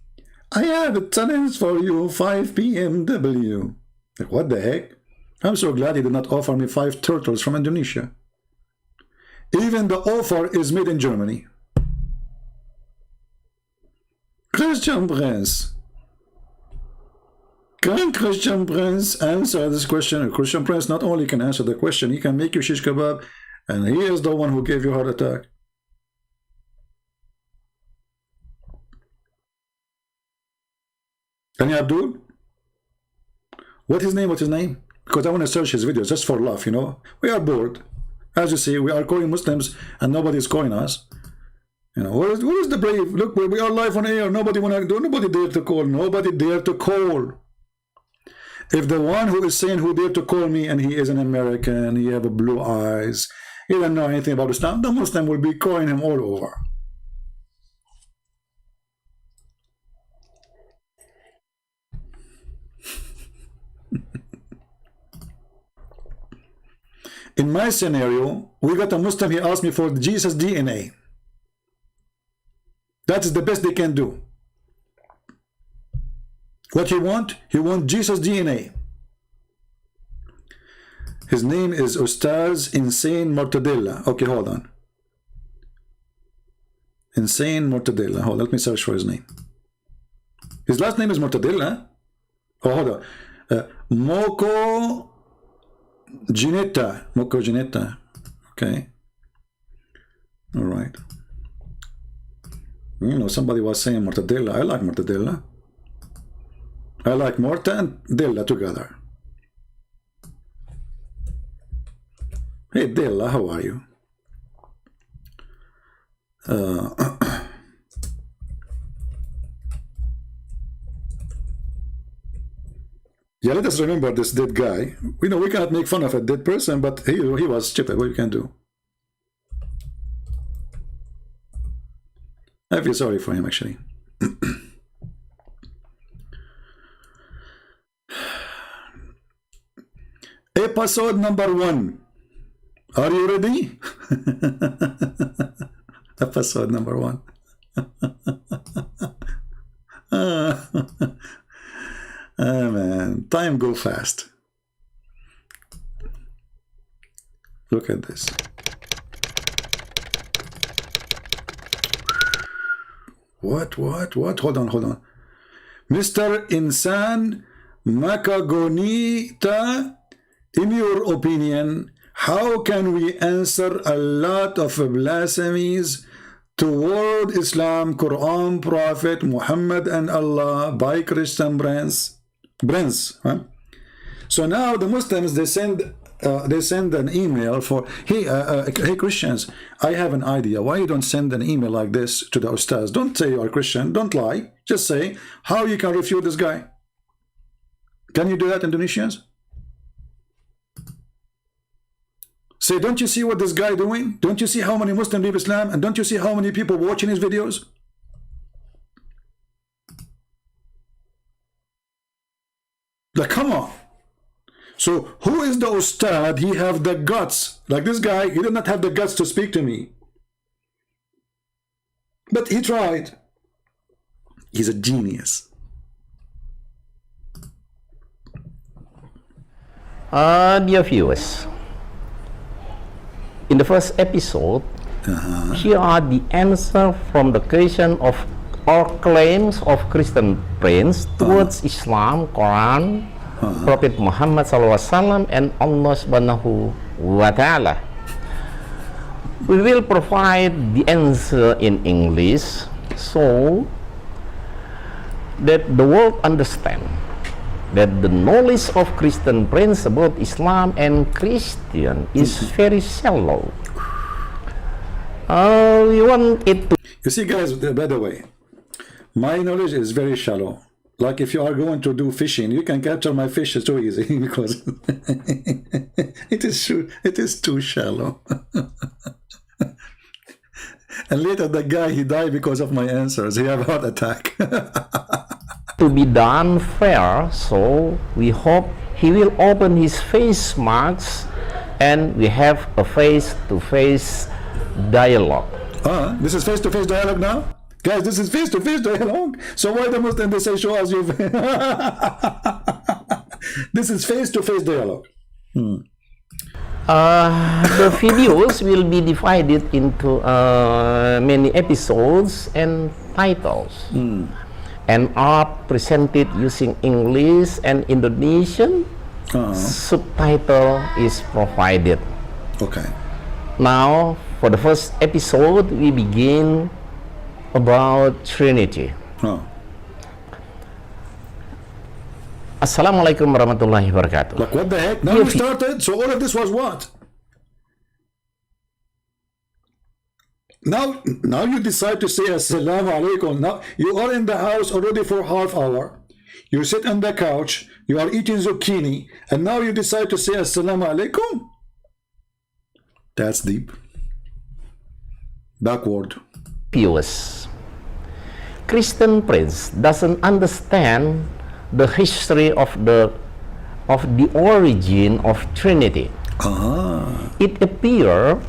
I have a challenge for you, 5 BMW. Like, what the heck? I'm so glad he did not offer me 5 turtles from Indonesia. Even the offer is made in Germany. Christian Prince. Can Christian Prince answer this question? Christian Prince not only can answer the question, he can make you shish kebab, and he is the one who gave you a heart attack. Any Abdul? What's his name? What's his name? Because I want to search his videos just for laugh, you know. We are bored. As you see, we are calling Muslims and nobody is calling us. You know, where is the brave? Look, we are live on air. Nobody wanna do. Nobody dare to call. Nobody dare to call. If the one who is saying who dare to call me and he is an American, he have blue eyes, he doesn't know anything about Islam, the Muslim will be calling him all over. In my scenario, we got a Muslim, he asked me for Jesus DNA. That is the best they can do. What he want? He want Jesus DNA. His name is Ustaz Insane Mortadella. Okay, hold on. Insane Mortadella. Hold on, let me search for his name. His last name is Mortadella. Oh, hold on. Moko Ginetta. Moko Ginetta. Okay. All right. You know, somebody was saying mortadella. I like mortadella. I like morta and della together. Hey Della, how are you? Yeah, let us remember this dead guy. We know we cannot make fun of a dead person, but he was stupid. What you can do? I feel sorry for him, actually. Episode number 1. Are you ready? Episode number 1. Oh man, time go fast. Look at this. What? Hold on. Mr. Insan Makagonita, in your opinion, how can we answer a lot of blasphemies toward Islam, Quran, Prophet, Muhammad and Allah by Christian brands? Huh? So now the Muslims, they send an email for, hey Christians, I have an idea. Why you don't send an email like this to the Ustaz? Don't say you are Christian, don't lie. Just say how you can refute this guy. Can you do that, Indonesians? Say, don't you see what this guy doing? Don't you see how many Muslims leave Islam? And don't you see how many people watching his videos? Like, come on. So who is the Ustad? He have the guts. Like this guy, he did not have the guts to speak to me. But he tried. He's a genius. Dear viewers, in the first episode, here are the answers from the question of all claims of Christian friends towards Islam, Quran, Prophet Muhammad SAW, and Allah Subhanahu wa Ta'ala. We will provide the answer in English so that the world understand that the knowledge of Christian friends about Islam and Christian is very shallow. We want it to... You see guys, by the way, my knowledge is very shallow. Like if you are going to do fishing, you can capture my fish so easy because it is too shallow. And later the guy, he died because of my answers. He had a heart attack. To be done fair, so we hope he will open his face marks and we have a face-to-face dialogue. This is face-to-face dialogue now? Guys, this is face-to-face dialogue. So why the Muslims, they say show us your This is face-to-face dialogue. The videos will be divided into many episodes and titles, and are presented using English and Indonesian. Subtitle is provided. Okay. Now, for the first episode, we begin about Trinity. Assalamualaikum warahmatullahi wabarakatuh. Like, what the heck? Now you started? So all of this was what? Now you decide to say Assalamu alaikum. Now you are in the house already for half hour. You sit on the couch, you are eating zucchini, and now you decide to say Assalamu alaikum? That's deep. Backward. Pious. Christian prince doesn't understand the history of the origin of Trinity. It appeared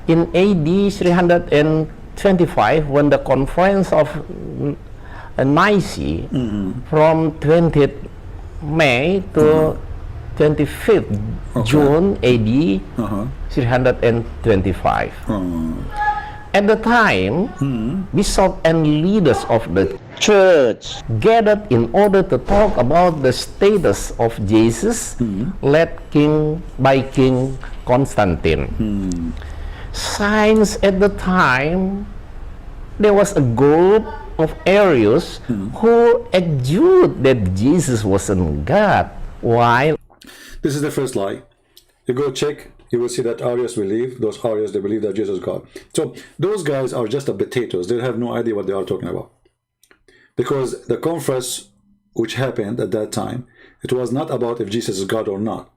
in AD 325 when the conference of Nicaea from 20th May to 25th June AD 325. At the time, bishops and leaders of the church gathered in order to talk about the status of Jesus, led by King Constantine. Since at the time there was a group of Arians who argued that Jesus wasn't God, while this is the first lie. You go check, you will see that Arians believe, those Arians, they believe that Jesus is God. So those guys are just the potatoes. They have no idea what they are talking about. Because the conference which happened at that time, it was not about if Jesus is God or not.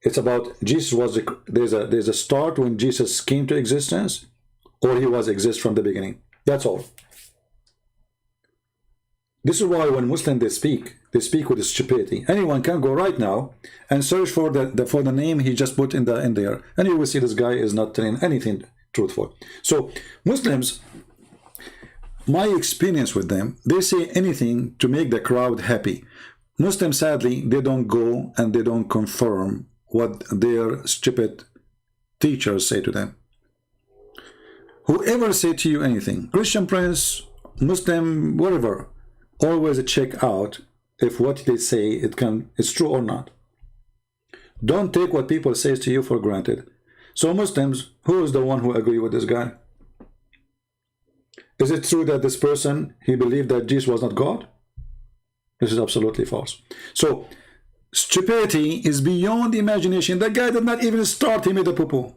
It's about Jesus was, there's a start when Jesus came to existence, or he was exist from the beginning. That's all. This is why when Muslims they speak with stupidity. Anyone can go right now and search for the name he just put in there, and you will see this guy is not telling anything truthful. So Muslims, my experience with them, they say anything to make the crowd happy. Muslims, sadly, they don't go and they don't confirm what their stupid teachers say to them. Whoever say to you anything, Christian prince, Muslim, whatever, always check out if what they say it's true or not. Don't take what people say to you for granted. So Muslims, who is the one who agree with this guy? Is it true that this person, he believed that Jesus was not God? This is absolutely false. So stupidity is beyond imagination. The guy did not even start, he made a poo-poo.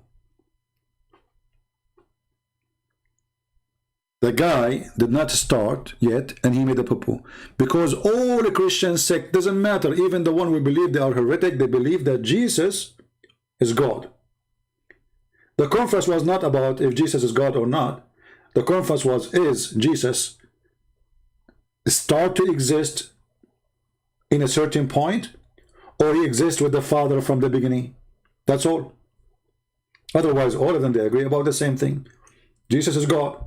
The guy did not start yet, and he made a poo-poo. Because all the Christian sect, doesn't matter, even the one we believe they are heretic, they believe that Jesus is God. The conference was not about if Jesus is God or not. The conference was, is Jesus start to exist in a certain point, or he exists with the Father from the beginning? That's all. Otherwise, all of them, they agree about the same thing. Jesus is God.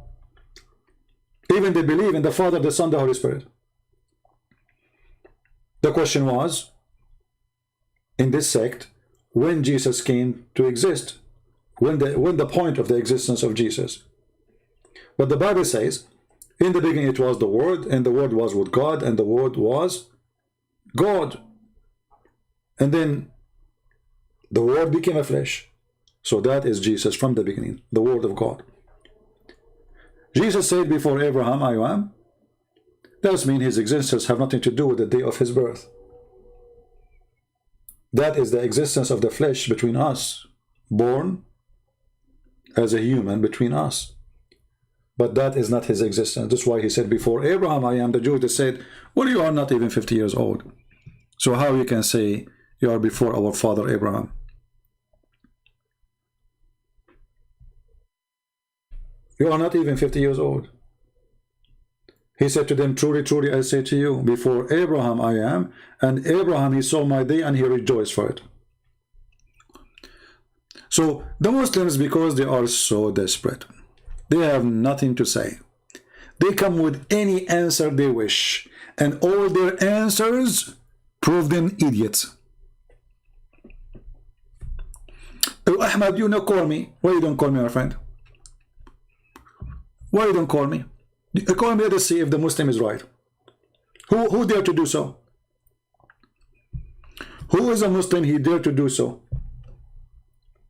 Even they believe in the Father, the Son, the Holy Spirit. The question was, in this sect, when Jesus came to exist, when the point of the existence of Jesus. But the Bible says, in the beginning it was the Word, and the Word was with God, and the Word was God. And then the Word became a flesh. So that is Jesus from the beginning, the Word of God. Jesus said before Abraham, I am. That means his existence have nothing to do with the day of his birth. That is the existence of the flesh between us, born as a human between us. But that is not his existence. That's why he said before Abraham, I am. The Jews, they said, well, you are not even 50 years old. So how you can say you are before our father Abraham? You are not even 50 years old. He said to them, truly, truly, I say to you, before Abraham I am, and Abraham, he saw my day and he rejoiced for it. So the Muslims, because they are so desperate, they have nothing to say. They come with any answer they wish, and all their answers proven idiots. Oh, Ahmad, you know, call me. Why you don't call me, my friend? Why you don't call me? Call me to see if the Muslim is right. Who dare to do so? Who is a Muslim? He dare to do so.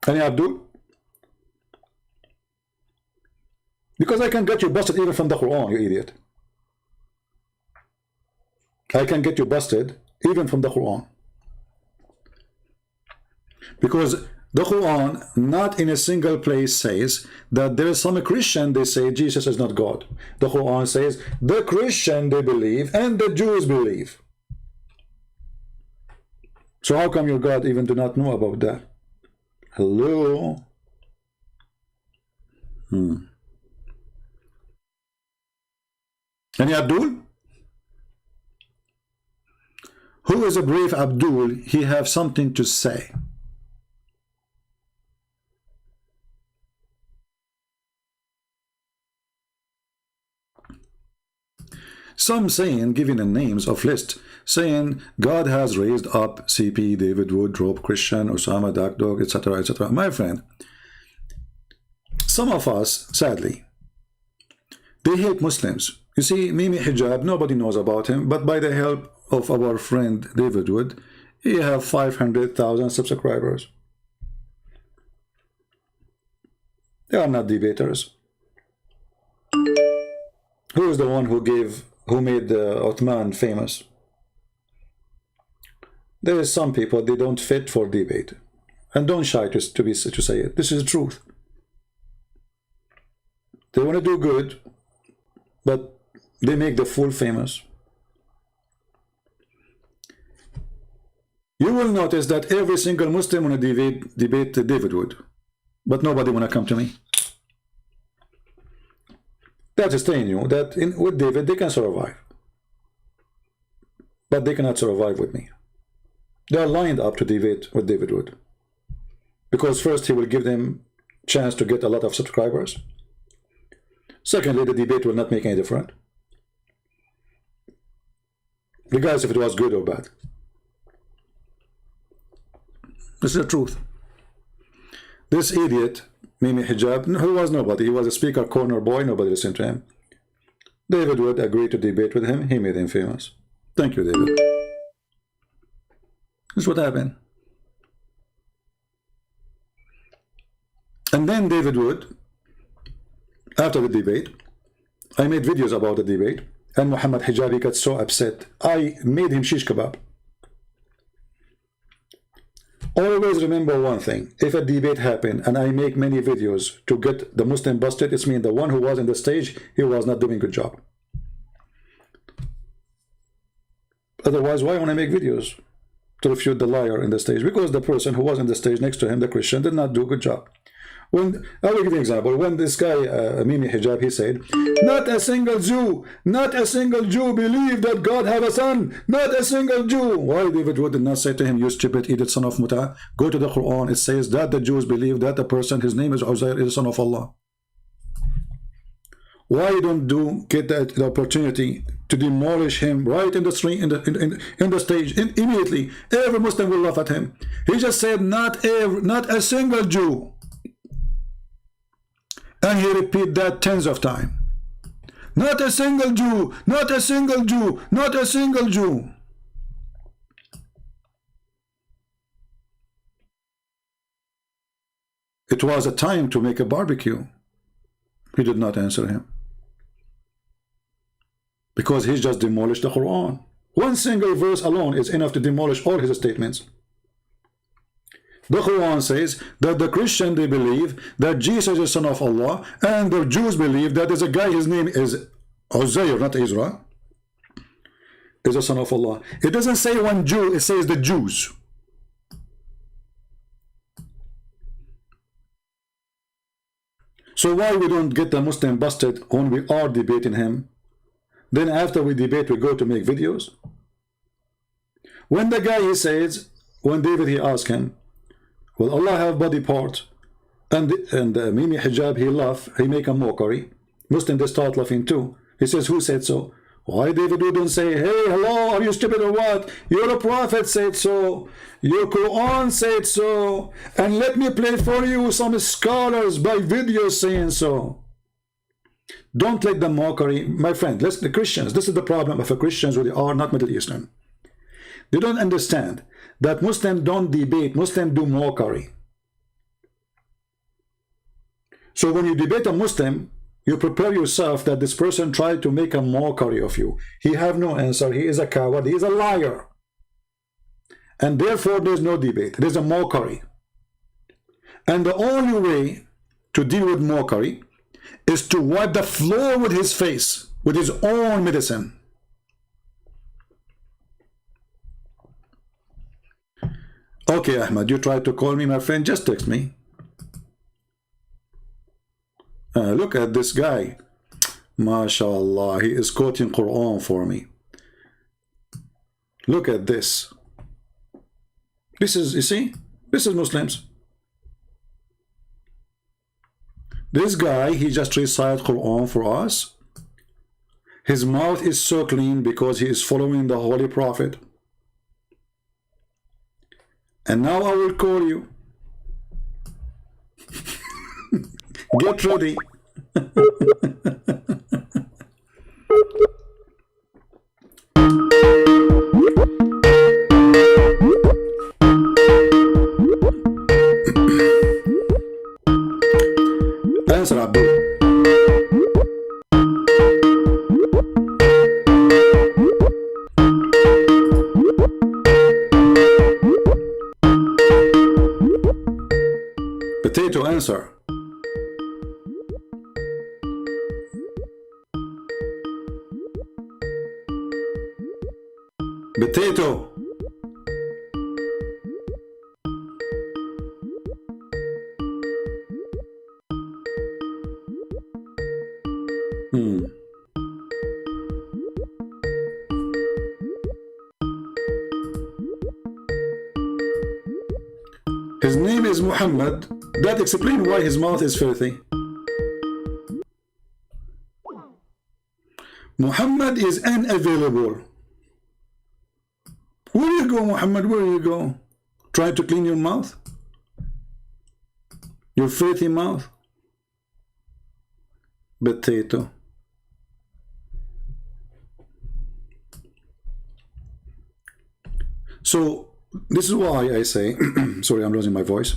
Any Abdul? Because I can get you busted even from the Quran, you idiot. I can get you busted even from the Quran. Because the Quran not in a single place says that there is some Christian, they say Jesus is not God. The Quran says the Christian they believe and the Jews believe. So how come your God even do not know about that? Hello? Any Abdul? Who is a brave Abdul? He have something to say. Some saying, giving the names of list, saying God has raised up CP, David Wood, Rob Christian, Osama, Dark Dog, etc., etc. My friend, some of us, sadly, they hate Muslims. You see, Mimi Hijab, nobody knows about him, but by the help of our friend David Wood, he have 500,000 subscribers. They are not debaters. Who is the one who made Uthman famous? There is some people, they don't fit for debate, and don't shy to say it. This is the truth. They want to do good, but they make the fool famous. You will notice that every single Muslim want to debate David Wood, but nobody want to come to me. That is telling you that with David they can survive, but they cannot survive with me. They are lined up to debate with David Wood, because first he will give them chance to get a lot of subscribers. Secondly, the debate will not make any difference, regardless if it was good or bad. This is the truth. This idiot Mimi Hijab, who was nobody, he was a speaker corner boy, nobody listened to him. David Wood agreed to debate with him, he made him famous. Thank you, David. This is what happened. And then David Wood, after the debate, I made videos about the debate, and Muhammad Hijabi got so upset, I made him shish kebab. Always remember one thing, if a debate happened and I make many videos to get the Muslim busted, it means the one who was on the stage, he was not doing a good job. Otherwise, why want to make videos to refute the liar in the stage? Because the person who was on the stage next to him, the Christian, did not do a good job. I will give you an example. When this guy, Mimi Hijab, he said, not a single Jew believed that God have a son. Not a single Jew. Why David Wood did not say to him, you stupid idiot son of Muta? Go to the Quran. It says that the Jews believe that the person, his name is Uzair, is the son of Allah. Why don't you get the opportunity to demolish him right in the street, in the stage, immediately? Every Muslim will laugh at him. He just said, not a single Jew. And he repeat that tens of times. Not a single Jew, not a single Jew, not a single Jew. It was a time to make a barbecue. He did not answer him, because he just demolished the Quran. One single verse alone is enough to demolish all his statements. The Quran says that the Christian, they believe that Jesus is son of Allah, and the Jews believe that there's a guy, his name is Uzair, not Israel, is a son of Allah. It doesn't say one Jew, it says the Jews. So why we don't get the Muslim busted when we are debating him? Then after we debate, we go to make videos. When the guy, he says, when David, he asked him, will Allah have body part? And Mimi Hijab, he laugh, he make a mockery. Muslim, they start laughing too. He says, who said so? Why David wouldn't say, hey, hello, are you stupid or what? Your prophet said so. Your Quran said so. And let me play for you some scholars by video saying so. Don't let the mockery, my friend, listen, the Christians, this is the problem of the Christians who they are not Middle Eastern. They don't understand that Muslims don't debate, Muslims do mockery. So when you debate a Muslim, you prepare yourself that this person tried to make a mockery of you. He have no answer. He is a coward. He is a liar. And therefore, there's no debate. There's a mockery. And the only way to deal with mockery is to wipe the floor with his face, with his own medicine. Okay, Ahmed, you tried to call me, my friend. Just text me. Look at this guy. MashaAllah, he is quoting Quran for me. Look at this. This is, you see, this is Muslims. This guy, he just recited Quran for us. His mouth is so clean because he is following the Holy Prophet. And now I will call you. Get ready. Answer, Abdul. Potato, answer. Potato. His name is Muhammad. That explains why his mouth is filthy. Muhammad is unavailable. Where you go, Muhammad? Where you go? Try to clean your mouth? Your filthy mouth? Potato. So, this is why I say, sorry, I'm losing my voice.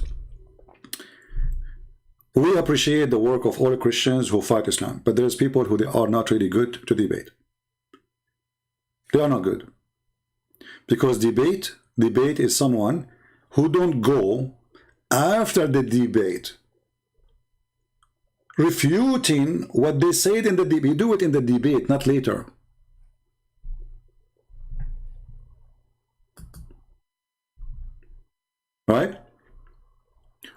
We appreciate the work of all Christians who fight Islam, but there's people who they are not really good to debate. They are not good. Because debate is someone who don't go after the debate refuting what they said in the debate. You do it in the debate, not later. Right?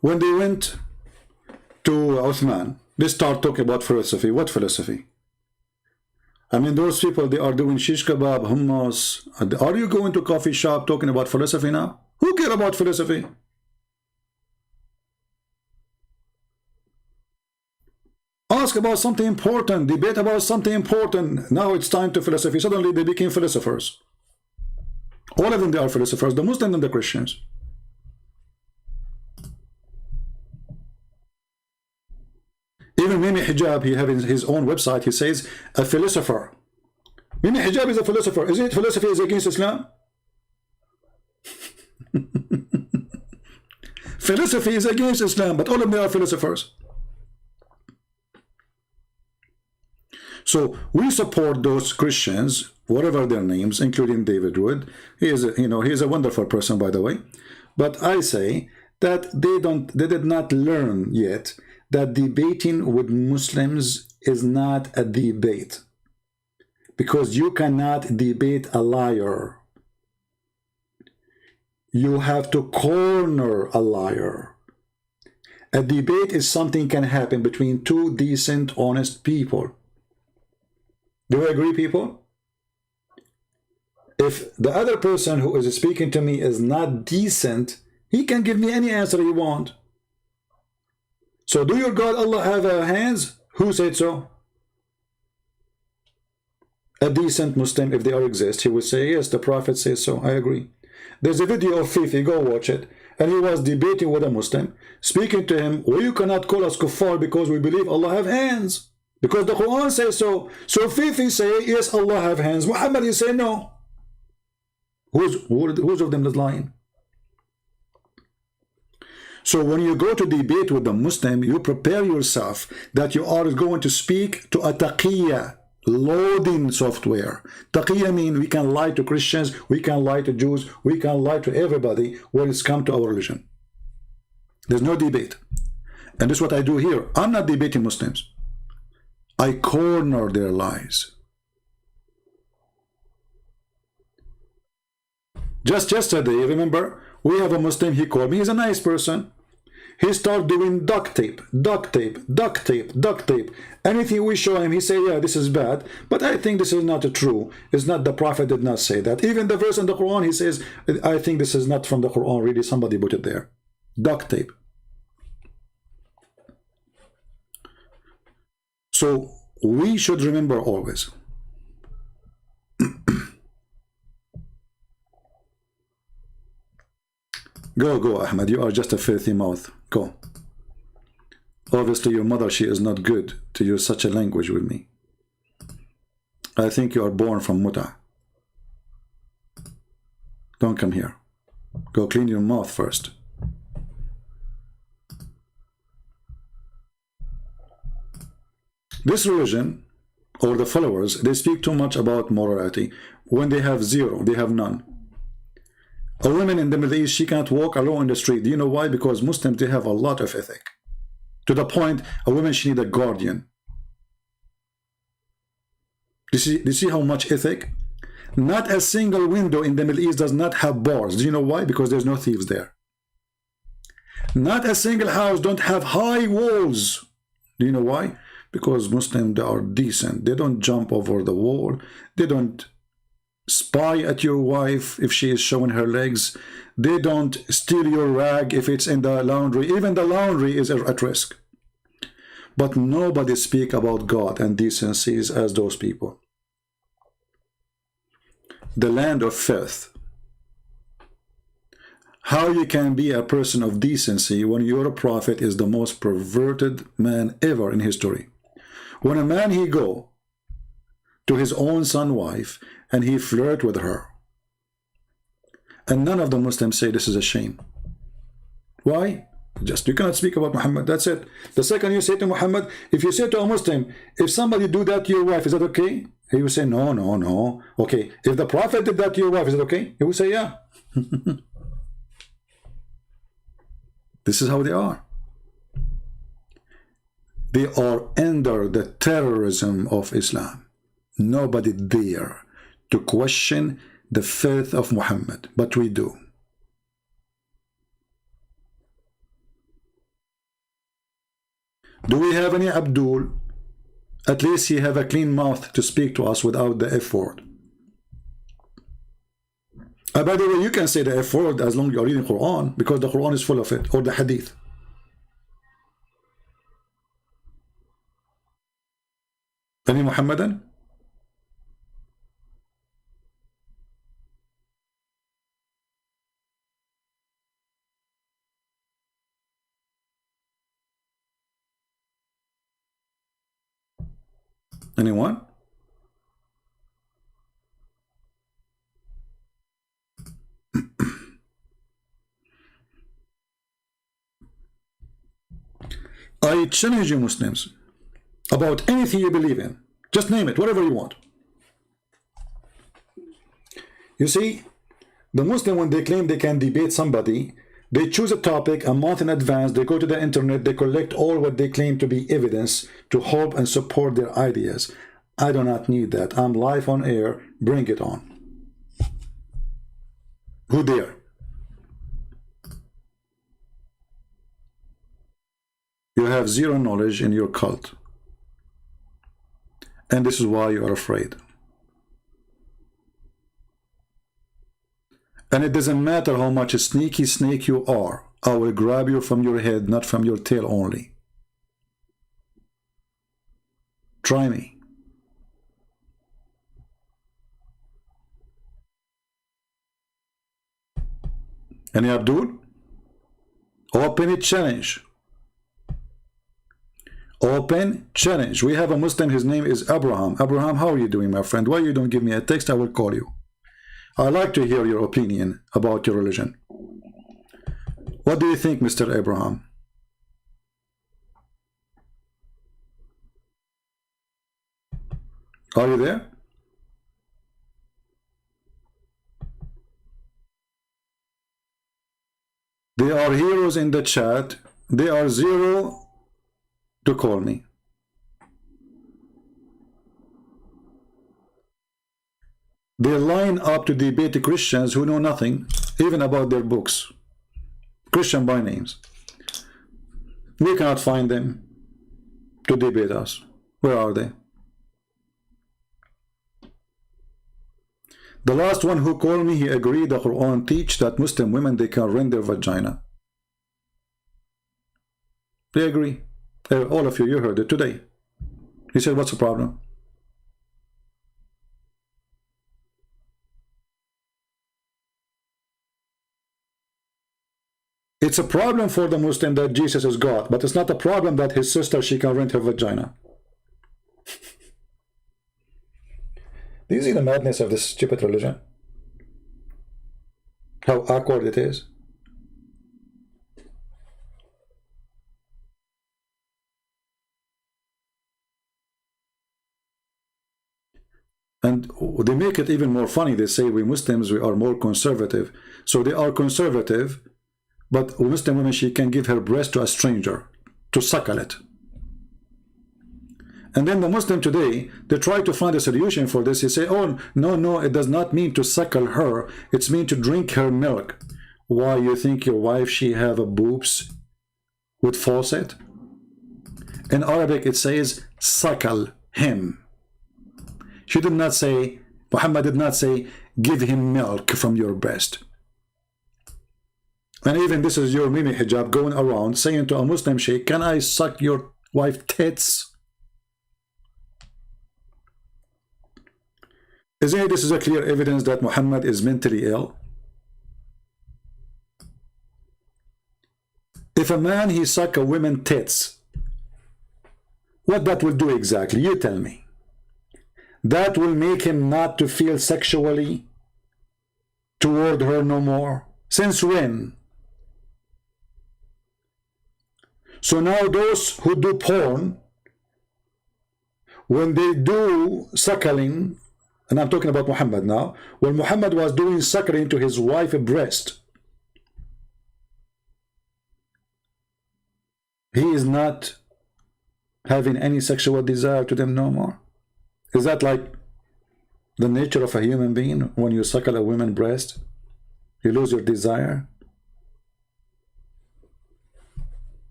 When they went to Uthman, they start talking about philosophy. What philosophy? I mean, those people, they are doing shish kebab, hummus. Are you going to a coffee shop talking about philosophy now? Who cares about philosophy? Ask about something important, debate about something important. Now it's time to philosophy. Suddenly they became philosophers. All of them, they are philosophers, the Muslims and the Christians. Even Mimi Hijab, he has his own website, he says, a philosopher. Mimi Hijab is a philosopher. Is it philosophy is against Islam? Philosophy is against Islam, but all of them are philosophers. So we support those Christians, whatever their names, including David Wood. He is a, he is a wonderful person, by the way. But I say that they did not learn yet that debating with Muslims is not a debate, because you cannot debate a liar. You have to corner a liar. A debate is something can happen between two decent, honest people. Do you agree, people? If the other person who is speaking to me is not decent, he can give me any answer he wants. So do your God Allah have hands? Who said so? a decent Muslim, if they are exist, he would say, yes, the Prophet says so. I agree. There's a video of Fifi, go watch it. And he was debating with a Muslim, speaking to him, well, you cannot call us kuffar because we believe Allah have hands. Because the Quran says so. So Fifi say, yes, Allah have hands. Muhammad, you say no. Who's of them is lying? So when you go to debate with the Muslim, you prepare yourself that you are going to speak to a taqiyya, loading software. Taqiyya means we can lie to Christians, we can lie to Jews, we can lie to everybody when it's come to our religion. There's no debate. And this is what I do here. I'm not debating Muslims. I corner their lies. Just yesterday, remember, we have a Muslim, he called me, he's a nice person. He started doing duct tape, duct tape, duct tape, duct tape. Anything we show him, he say, yeah, this is bad. But I think this is not true. It's not, the Prophet did not say that. Even the verse in the Quran, he says, I think this is not from the Quran, really, somebody put it there. Duct tape. So we should remember always. Go, Ahmed. You are just a filthy mouth. Go. Obviously, your mother, she is not good to use such a language with me. I think you are born from muta. Don't come here. Go clean your mouth first. This religion, or the followers, they speak too much about morality. When they have zero, they have none. A woman in the Middle East, she can't walk alone in the street. Do you know why? Because Muslims, they have a lot of ethic. To the point, a woman, she needs a guardian. Do you see how much ethic? Not a single window in the Middle East does not have bars. Do you know why? Because there's no thieves there. Not a single house don't have high walls. Do you know why? Because Muslims, they are decent. They don't jump over the wall. They don't spy at your wife if she is showing her legs. They don't steal your rag if it's in the laundry. Even the laundry is at risk. But nobody speak about God and decencies as those people. The land of filth. How you can be a person of decency when your prophet is the most perverted man ever in history? When a man, he go to his own son wife and he flirt with her, and none of the Muslims say this is a shame. Why? Just you cannot speak about Muhammad. That's it. The second you say to Muhammad, if you say to a Muslim, if somebody do that to your wife, is that okay? He will say no, no, no. Okay. If the Prophet did that to your wife, is it okay? He will say yeah. This is how they are. They are under the terrorism of Islam. Nobody dare to question the faith of Muhammad, but we do. Do we have any Abdul? At least he have a clean mouth to speak to us without the F word. By the way, you can say the F word as long as you're reading Quran, because the Quran is full of it, or the Hadith. Any Muhammadan? Anyone? I challenge you Muslims about anything you believe in. Just name it, whatever you want. You see, the Muslim, when they claim they can debate somebody, they choose a topic a month in advance, they go to the internet, they collect all what they claim to be evidence to help and support their ideas. I do not need that. I'm live on air, bring it on. Who dare? You have zero knowledge in your cult. And this is why you are afraid. And it doesn't matter how much a sneaky snake you are. I will grab you from your head, not from your tail only. Try me. Any Abdul? Open it, challenge. Open challenge. We have a Muslim, his name is Abraham. Abraham, how are you doing, my friend? Why you don't give me a text? I will call you. I like to hear your opinion about your religion. What do you think, Mr. Abraham? Are you there? They are heroes in the chat. They are zero to call me. They line up to debate the Christians who know nothing, even about their books. Christian by names. We cannot find them to debate us. Where are they? The last one who called me, he agreed the Quran teach that Muslim women, they can rend their vagina. They agree. All of you, you heard it today. He said, what's the problem? It's a problem for the Muslim that Jesus is God, but it's not a problem that his sister, she can rent her vagina. Do you see the madness of this stupid religion? How awkward it is. And they make it even more funny. They say we Muslims, we are more conservative. So they are conservative, but a Muslim woman, she can give her breast to a stranger to suckle it. And then the Muslim today, they try to find a solution for this. They say, oh, no, it does not mean to suckle her. It's mean to drink her milk. Why, you think your wife, she have a boobs with faucet? In Arabic, it says, suckle him. She did not say, Muhammad did not say, give him milk from your breast. And even this is your Mimi hijab going around saying to a Muslim sheikh, can I suck your wife's tits? Isn't this is a clear evidence that Muhammad is mentally ill? If a man, he suck a woman's tits, what that will do exactly? You tell me. That will make him not to feel sexually toward her no more. Since when? So now those who do porn, when they do suckling, and I'm talking about Muhammad now, when Muhammad was doing suckling to his wife's breast, he is not having any sexual desire to them no more. Is that like the nature of a human being? When you suckle a woman's breast, you lose your desire?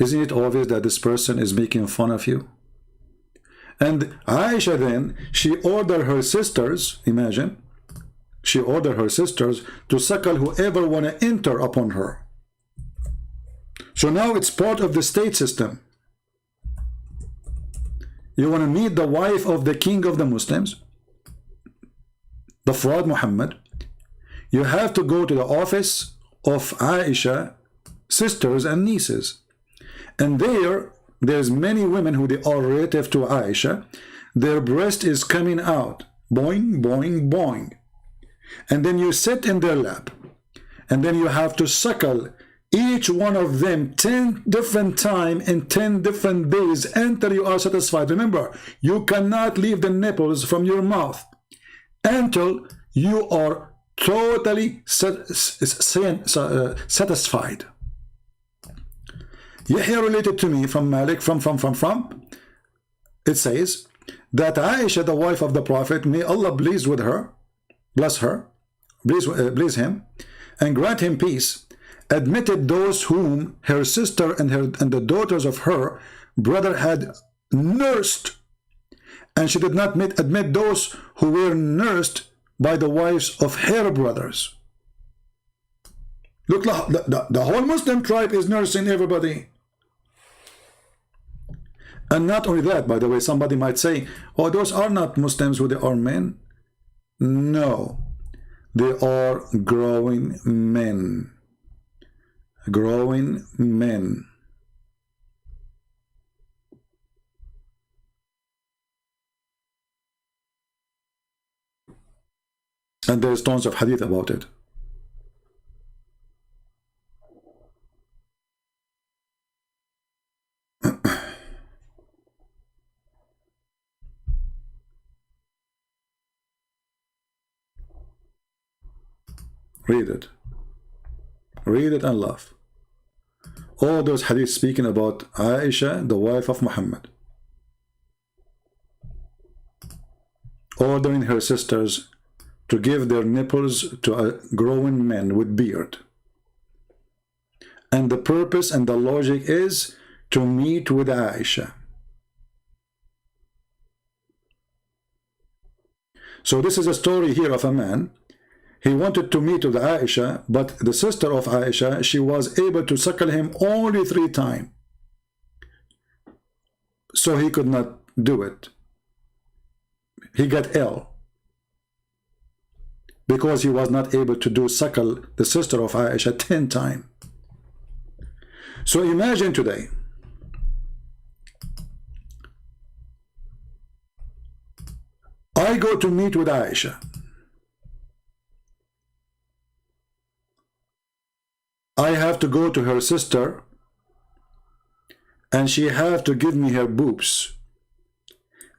Isn't it obvious that this person is making fun of you? And Aisha then, she ordered her sisters, imagine, she ordered her sisters to suckle whoever want to enter upon her. So now it's part of the state system. You want to meet the wife of the king of the Muslims, the fraud Muhammad, you have to go to the office of Aisha, sisters and nieces. And there's many women who they are relative to Aisha. Their breast is coming out. Boing, boing, boing. And then you sit in their lap. And then you have to suckle each one of them 10 different times in 10 different days until you are satisfied. Remember, you cannot leave the nipples from your mouth until you are totally satisfied. Yahya related to me from Malik, it says that Aisha, the wife of the Prophet, may Allah please with her, bless her, please him, and grant him peace, admitted those whom her sister and the daughters of her brother had nursed, and she did not admit those who were nursed by the wives of her brothers. Look, the whole Muslim tribe is nursing everybody. And not only that, by the way, somebody might say, oh, those are not Muslims who they are men. No. They are growing men. Growing men. And there's tons of hadith about it. Read it. Read it and laugh. All those hadiths speaking about Aisha, the wife of Muhammad, ordering her sisters to give their nipples to a growing man with beard. And the purpose and the logic is to meet with Aisha. So this is a story here of a man. He wanted to meet with Aisha, but the sister of Aisha, she was able to suckle him only 3 times. So he could not do it. He got ill because he was not able to suckle the sister of Aisha 10 times. So imagine today, I go to meet with Aisha. I have to go to her sister and she have to give me her boobs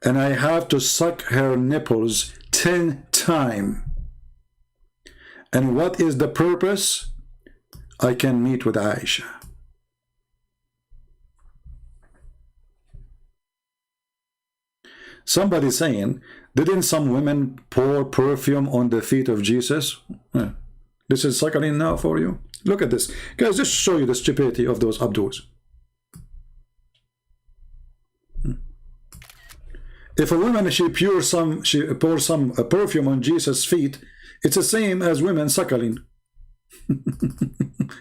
and I have to suck her nipples 10 times. And what is the purpose? I can meet with Aisha. Somebody saying, didn't some women pour perfume on the feet of Jesus? This is suckling now for you. Look at this. Guys, just show you the stupidity of those Abduls. If a woman, she pours some perfume on Jesus' feet, it's the same as women suckling.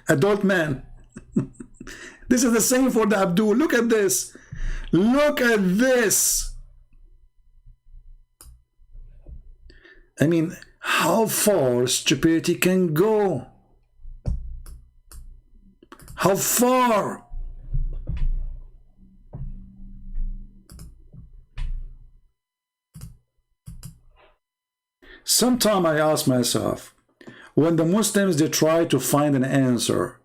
Adult man. This is the same for the Abdul. Look at this. Look at this. I mean, how far stupidity can go? How far? Sometimes I ask myself, when the Muslims, they try to find an answer,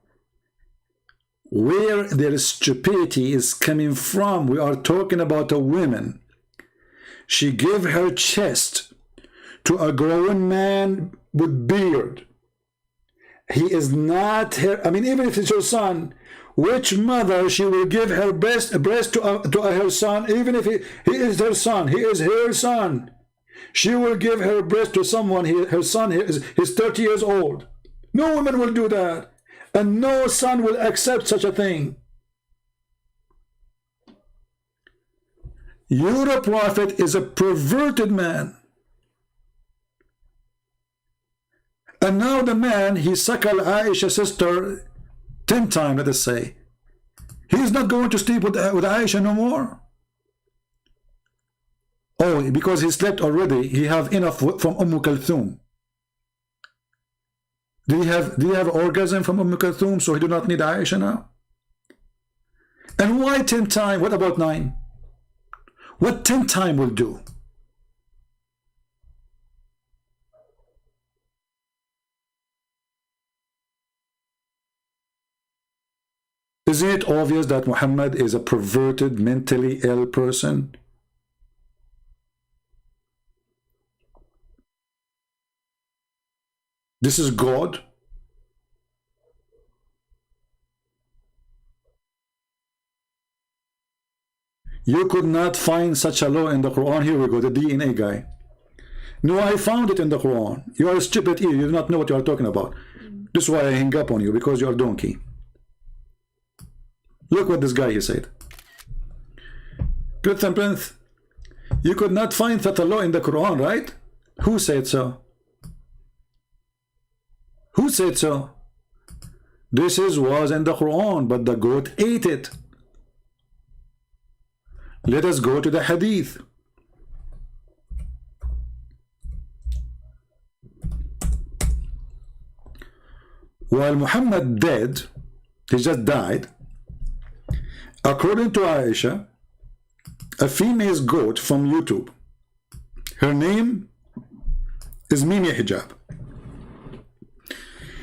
where their stupidity is coming from. We are talking about a woman. She gave her chest to a grown man with beard. He is not her, I mean, even if it's her son, which mother she will give her breast to her son, even if he is her son, he is her son. She will give her breast to someone, her son is 30 years old. No woman will do that. And no son will accept such a thing. Your prophet is a perverted man. And now the man, he suckled Aisha's sister 10 times, let us say. He's not going to sleep with Aisha no more. Oh, because he slept already, he have enough from Kulthum. Do you have orgasm from Kulthum, so he do not need Aisha now? And why 10 times? What about 9? What 10 times will do? Isn't it obvious that Muhammad is a perverted, mentally ill person? This is God. You could not find such a law in the Quran. Here we go, the DNA guy. No, I found it in the Quran. You are a stupid ear. You do not know what you are talking about. This is why I hang up on you, because you are a donkey. Look what this guy he said. Good and Prince, you could not find such a law in the Quran, right? Who said so? Who said so? This was in the Quran, but the goat ate it. Let us go to the hadith. while Muhammad dead, he just died, according to Aisha, a female goat from YouTube, her name is Mimi Hijab.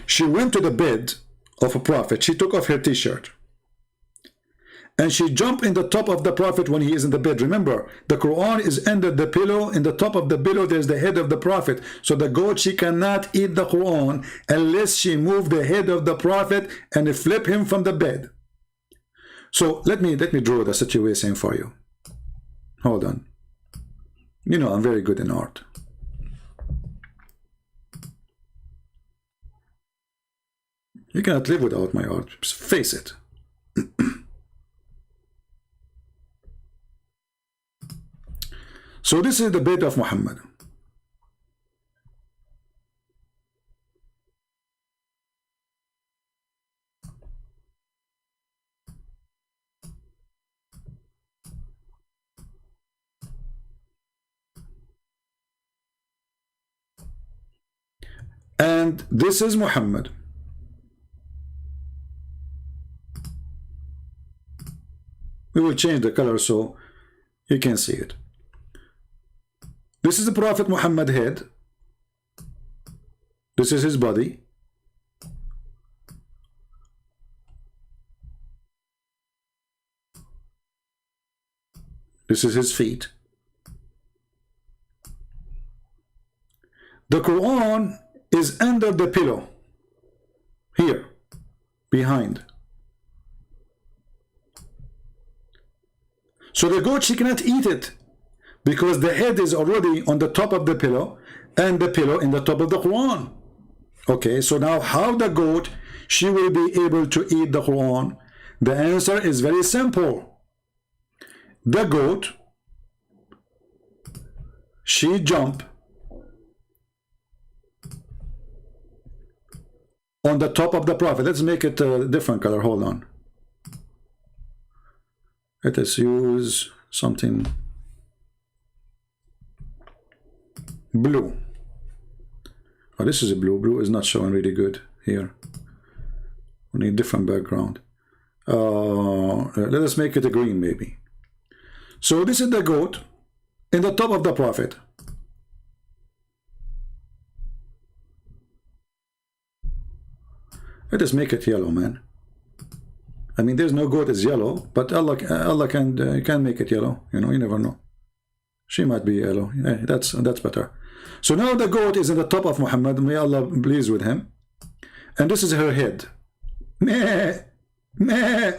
She went to the bed of a prophet. She took off her t-shirt and she jumped in the top of the prophet when he is in the bed. Remember, the Quran is under the pillow. In the top of the pillow there's the head of the prophet. So the goat, she cannot eat the Quran unless she move the head of the prophet and flip him from the bed. So let me draw the situation for you. Hold on. You know I'm very good in art. You cannot live without my art. Just face it. So this is the bed of Muhammad. And this is Muhammad. We will change the color so you can see it. This is the Prophet Muhammad head. This is his body. This is his feet. The Quran is under the pillow. Here. Behind. So the goat, she cannot eat it because the head is already on the top of the pillow and the pillow in the top of the Quran. Okay, so now how the goat, she will be able to eat the Quran? The answer is very simple. The goat, she jump on the top of the prophet. Let's make it a different color. Hold on. Let us use something blue. Oh, this is a blue. Blue is not showing really good here. We need different background. Let us make it a green maybe. So this is the goat in the top of the prophet. Let us make it yellow, man. I mean, there's no goat is yellow, but Allah can make it yellow. You know, you never know. She might be yellow. Yeah, that's better. So now the goat is in the top of Muhammad. May Allah be pleased with him. And this is her head. Meh, meh.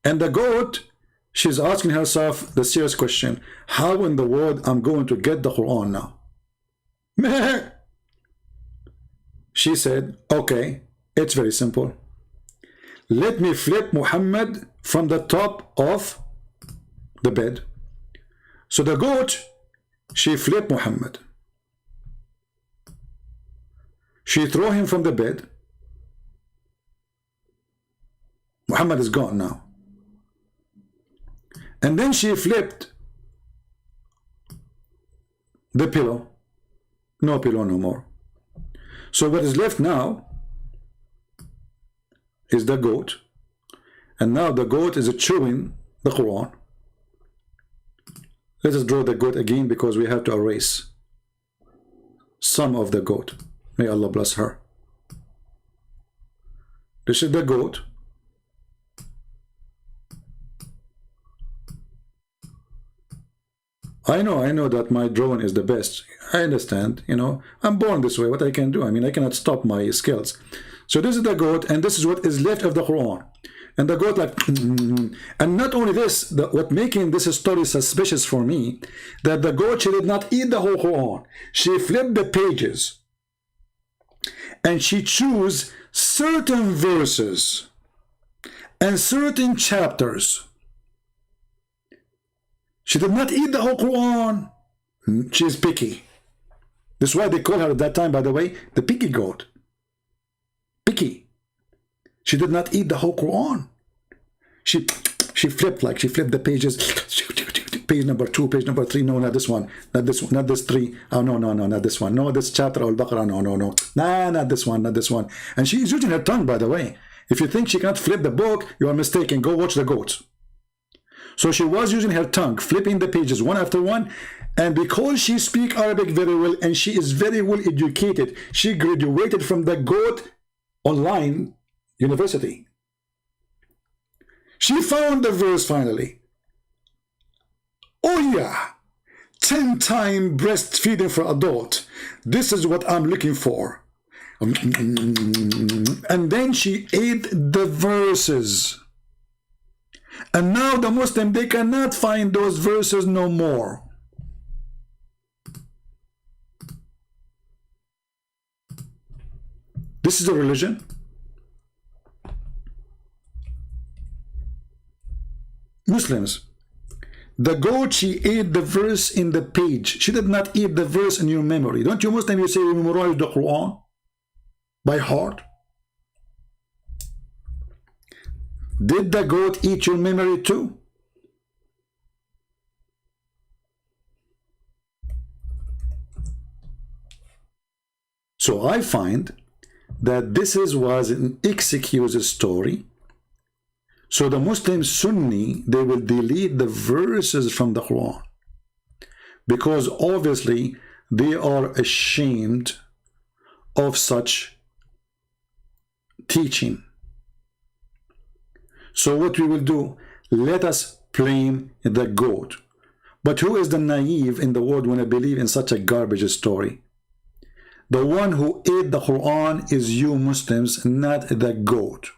And the goat, she's asking herself the serious question: how in the world I'm going to get the Quran now? Meh. She said, okay, it's very simple. Let me flip Muhammad from the top of the bed. So the goat, she flipped Muhammad. She threw him from the bed. Muhammad is gone now. And then she flipped the pillow. No pillow no more. So what is left now is the goat, and now the goat is chewing the Quran. Let us draw the goat again because we have to erase some of the goat. May Allah bless her. This is the goat. I know that my drawing is the best. I understand, you know, I'm born this way. What I can do? I mean, I cannot stop my skills. So this is the goat, and this is what is left of the Quran. And the goat like, and not only this, what making this story suspicious for me, that the goat, she did not eat the whole Quran. She flipped the pages, and she chose certain verses and certain chapters. She did not eat the whole Quran. She is picky. This is why they call her at that time, by the way, the picky goat. Picky. She did not eat the whole Quran. She flipped, like she flipped the pages. page number 2, page number 3. No, not this one. Not this one. Not this 3. Oh, no, not this one. No, this chapter Al-Baqarah. No. Nah, not this one. Not this one. And she is using her tongue, by the way. If you think she can't flip the book, you are mistaken. Go watch the goats. So she was using her tongue, flipping the pages one after one. And because she speaks Arabic very well and she is very well educated, she graduated from the GOAT online university. She found the verse finally. Oh yeah, 10 times breastfeeding for adult. This is what I'm looking for. And then she ate the verses. And now the Muslim, they cannot find those verses no more. This is a religion. Muslims, the goat, she ate the verse in the page. She did not eat the verse in your memory. Don't you Muslims, you say you memorize the Quran by heart? Did the goat eat your memory too? So I find that this was an excuse story. So the Muslim Sunni, they will delete the verses from the Quran because obviously they are ashamed of such teaching. So what we will do, let us blame the goat. But who is the naive in the world when I believe in such a garbage story? The one who ate the Quran is you Muslims, not the goat.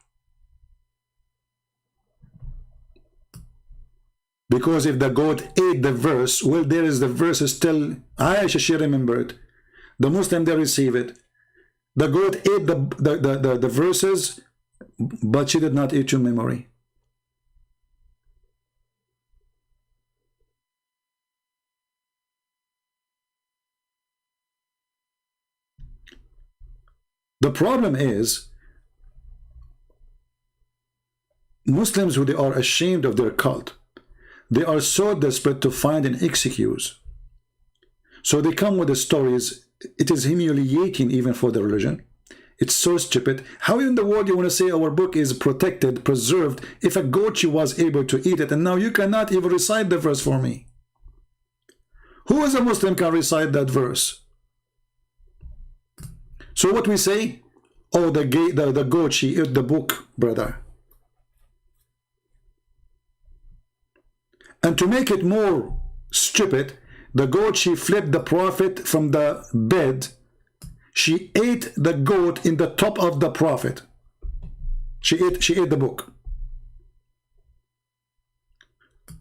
Because if the goat ate the verse, well, there is the verse still. Aisha, she remembered. The Muslim, they receive it. The goat ate the verses, but she did not eat your memory. The problem is Muslims who they are ashamed of their cult. They are so desperate to find an excuse. So they come with the stories. It is humiliating even for the religion. It's so stupid. How in the world you want to say our book is protected, preserved, if a goat was able to eat it and now you cannot even recite the verse for me? Who as a Muslim can recite that verse? So what we say? Oh, the goat, she ate the book, brother. And to make it more stupid, the goat, she flipped the prophet from the bed. She ate the goat in the top of the prophet. She ate the book.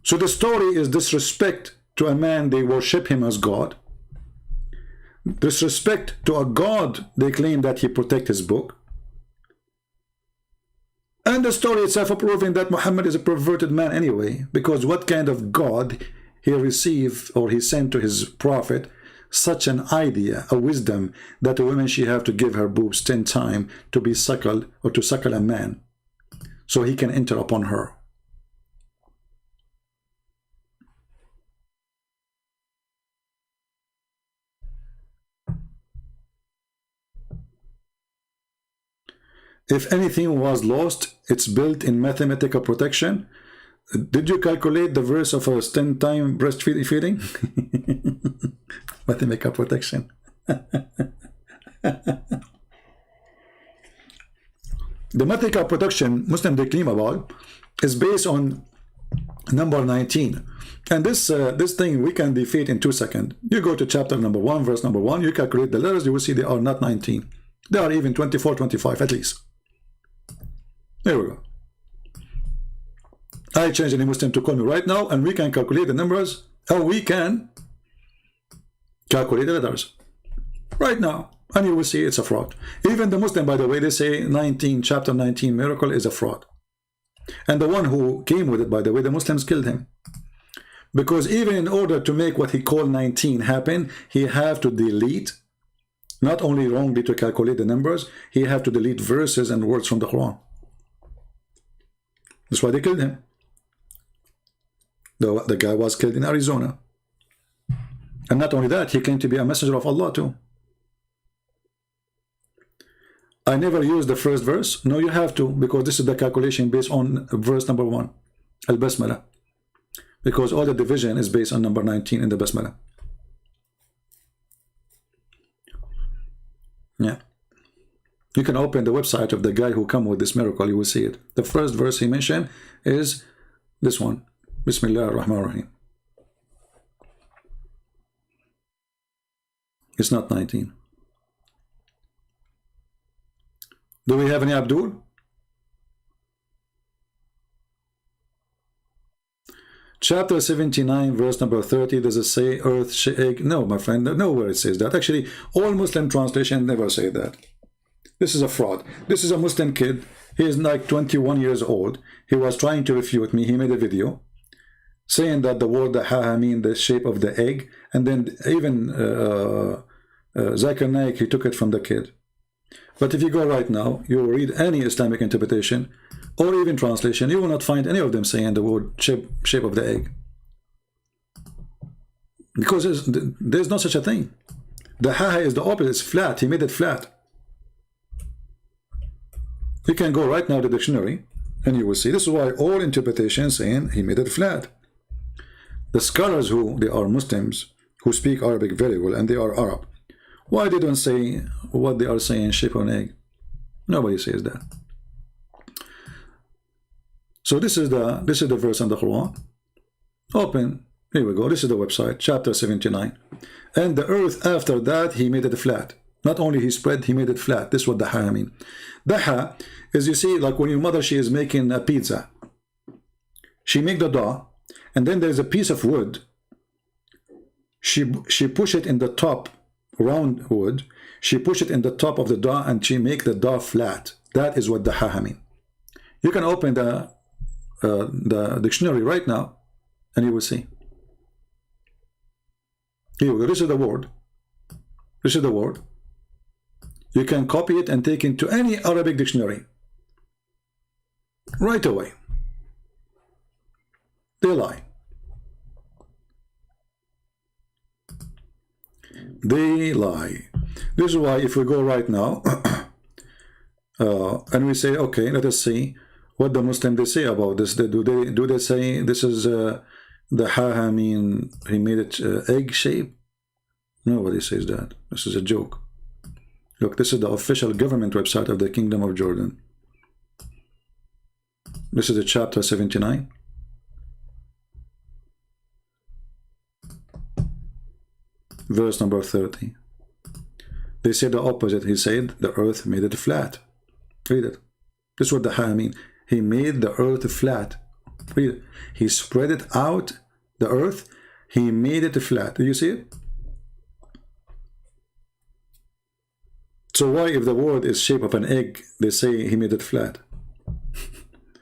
So the story is disrespect to a man, they worship him as God. Disrespect to a God, they claim that he protect his book. And the story itself proving that Muhammad is a perverted man anyway, because what kind of God he received or he sent to his prophet such an idea, a wisdom, that a woman she have to give her boobs 10 times to be suckled or to suckle a man so he can enter upon her. If anything was lost, it's built in mathematical protection. Did you calculate the verse of a 10 time breastfeeding? Mathematical protection. The mathematical protection Muslim they claim about is based on number 19. And this thing we can defeat in 2 seconds. You go to chapter number 1, verse number 1, you calculate the letters, you will see they are not 19. They are even 24, 25 at least. There we go. I change any Muslim to call me right now and we can calculate the numbers. Oh, we can calculate the letters right now and you will see it's a fraud. Even the Muslim, by the way, they say 19, chapter 19 miracle is a fraud. And the one who came with it, by the way, the Muslims killed him. Because even in order to make what he called 19 happen, he have to delete, not only wrongly to calculate the numbers, he have to delete verses and words from the Quran. That's why they killed him. The guy was killed in Arizona. And not only that, he claimed to be a messenger of Allah too. I never use the first verse. No, you have to, because this is the calculation based on verse number 1, Al-Basmala. Because all the division is based on number 19 in the Basmala. Yeah. You can open the website of the guy who come with this miracle, you will see it. The first verse he mentioned is this one. Bismillah ar-Rahman ar-Rahim. It's not 19. Do we have any Abdul? Chapter 79, verse number 30, does it say earth shake? No, my friend, nowhere it says that. Actually, all Muslim translations never say that. This is a fraud. This is a Muslim kid. He is like 21 years old. He was trying to refute me. He made a video saying that the word ha mean the shape of the egg, and then even ZakirNaik, he took it from the kid. But if you go right now, you will read any Islamic interpretation or even translation, you will not find any of them saying the word shape of the egg. Because there's no such a thing. The ha is the opposite, it's flat. He made it flat. You can go right now to the dictionary and you will see. This is why all interpretations saying he made it flat. The scholars who they are Muslims who speak Arabic very well, and they are Arab, why they don't say what they are saying, shape of an egg? Nobody says that. So this is the verse in the Quran. Open. Here we go. This is the website, chapter 79. And the earth after that he made it flat. Not only he spread, he made it flat. This is what the ha mean. The ha is, you see, like when your mother, she is making a pizza. She make the dough, and then there's a piece of wood. She push it in the top, round wood. She push it in the top of the dough, and she make the dough flat. That is what the ha mean. You can open the dictionary right now, and you will see. Here we go. This is the word. This is the word. You can copy it and take it to any Arabic dictionary right away. They lie. They lie. This is why if we go right now and we say, okay, let us see what the Muslim they say about this. Do they say this is the ha mean he made it egg shape? Nobody says that. This is a joke. Look, this is the official government website of the Kingdom of Jordan. This is the chapter 79. Verse number 30. They said the opposite. He said the earth made it flat. Read it. This is what the ha mean. He made the earth flat. Read it. He spread it out, the earth. He made it flat. Do you see it? So why, if the word is shape of an egg, they say he made it flat?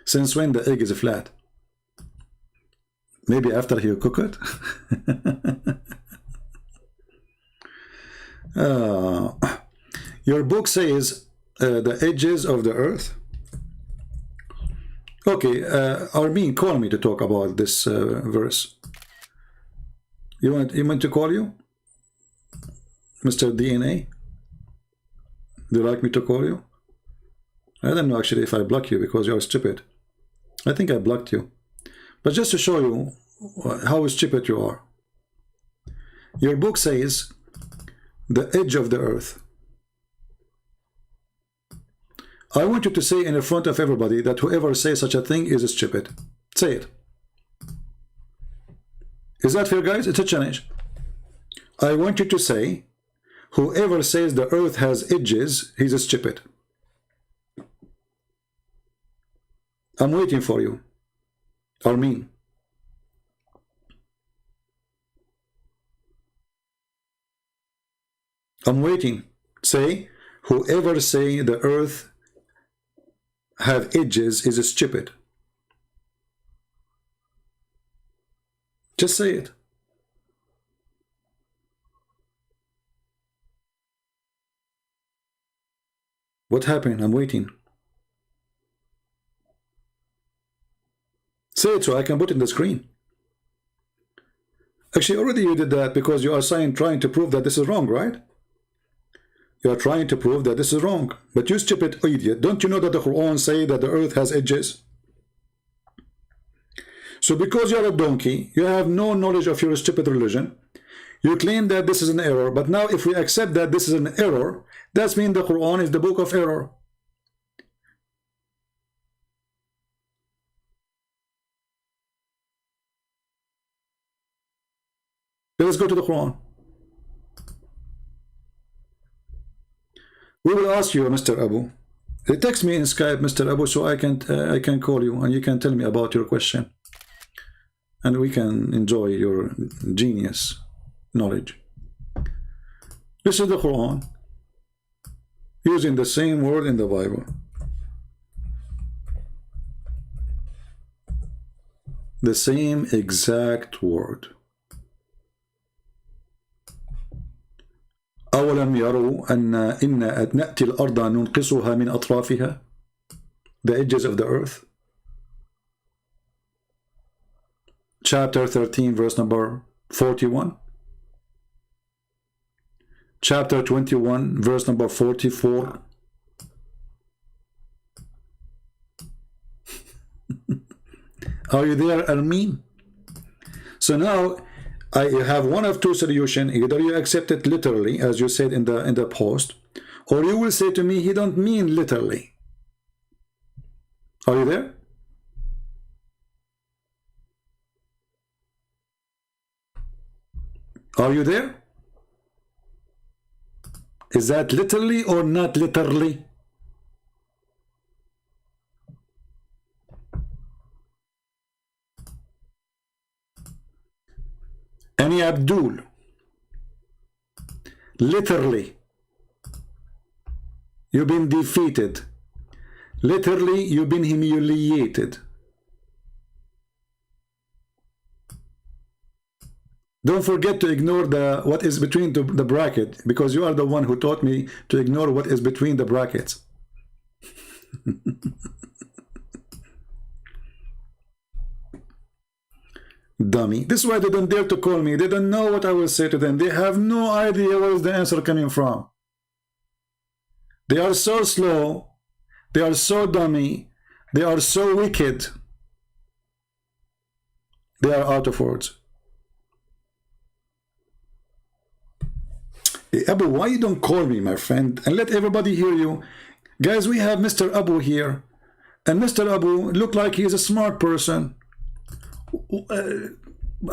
Since when the egg is flat? Maybe after he cook it? Your book says the edges of the earth. Okay, Armin, call me to talk about this verse. You want to call you? Mr. DNA? Do you like me to call you? I don't know actually if I block you because you're stupid. I think I blocked you. But just to show you how stupid you are. Your book says the edge of the earth. I want you to say in front of everybody that whoever says such a thing is stupid. Say it. Is that fair, guys? It's a challenge. I want you to say whoever says the earth has edges, he's stupid. I'm waiting for you. Armin. I'm waiting. Say, whoever say the earth have edges is stupid. Just say it. What happened? I'm waiting. Say it so I can put it in the screen. Actually, already you did that because you are trying to prove that this is wrong, right? You are trying to prove that this is wrong. But you stupid idiot, don't you know that the Quran say that the earth has edges? So because you are a donkey, you have no knowledge of your stupid religion, you claim that this is an error. But now if we accept that this is an error, that means the Quran is the book of error. Let's go to the Quran. We will ask you, Mr. Abu. Text me in Skype, Mr. Abu, so I can call you and you can tell me about your question, and we can enjoy your genius knowledge. This is the Quran, using the same word in the Bible. The same exact word. أولم يروا إن نأتي الأرض ننقصها من أطرافها, the edges of the earth. Chapter 13 verse number 41. Chapter 21 verse number 44. Are you there, Armin? So now I have one of two solutions. Either you accept it literally, as you said in the post, or you will say to me, he don't mean literally. Are you there? Are you there? Is that literally or not literally? Any Abdul, literally, you've been defeated. Literally, you've been humiliated. Don't forget to ignore what is between the bracket, because you are the one who taught me to ignore what is between the brackets. Dummy. This is why they don't dare to call me. They don't know what I will say to them. They have no idea where is the answer coming from. They are so slow. They are so dummy. They are so wicked. They are out of words. Hey, Abu, why you don't call me, my friend, and let everybody hear you? Guys, we have Mr. Abu here, and Mr. Abu look like he is a smart person.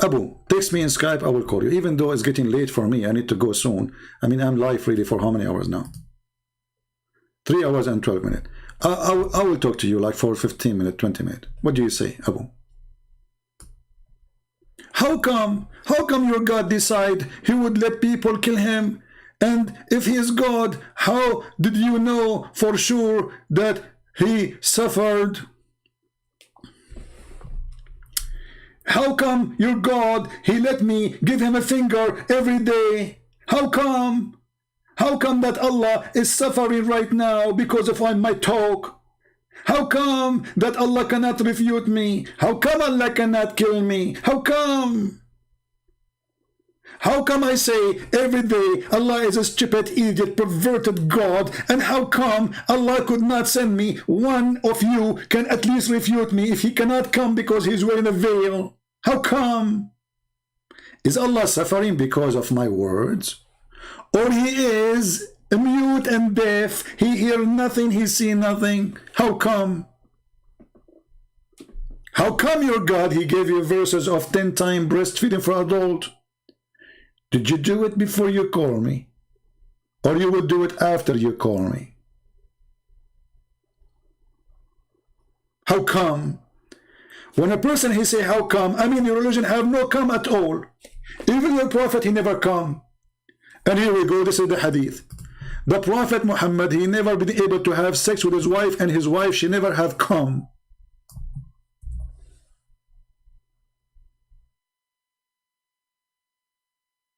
Abu, text me in Skype, I will call you, even though it's getting late for me. I need to go soon. I mean, I'm live really for how many hours now? 3 hours and 12 minutes. I will talk to you like for 15 minutes, 20 minutes. What do you say, Abu? How come your God decide he would let people kill him? And if he is God, how did you know for sure that he suffered? How come your God, he let me give him a finger every day? How come? How come that Allah is suffering right now because of my talk? How come that Allah cannot refute me? How come Allah cannot kill me? How come? How come I say every day Allah is a stupid, idiot, perverted God? And how come Allah could not send me? One of you can at least refute me if he cannot come because he's wearing a veil. How come? Is Allah suffering because of my words? Or he is mute and deaf? He hear nothing, he see nothing. How come? How come your God, he gave you verses of 10 times breastfeeding for adult? Did you do it before you call me? Or you will do it after you call me? How come? When a person he say how come, I mean your religion have no come at all. Even your prophet he never come. And here we go, this is the hadith. The Prophet Muhammad, he never been able to have sex with his wife, and his wife, she never have come.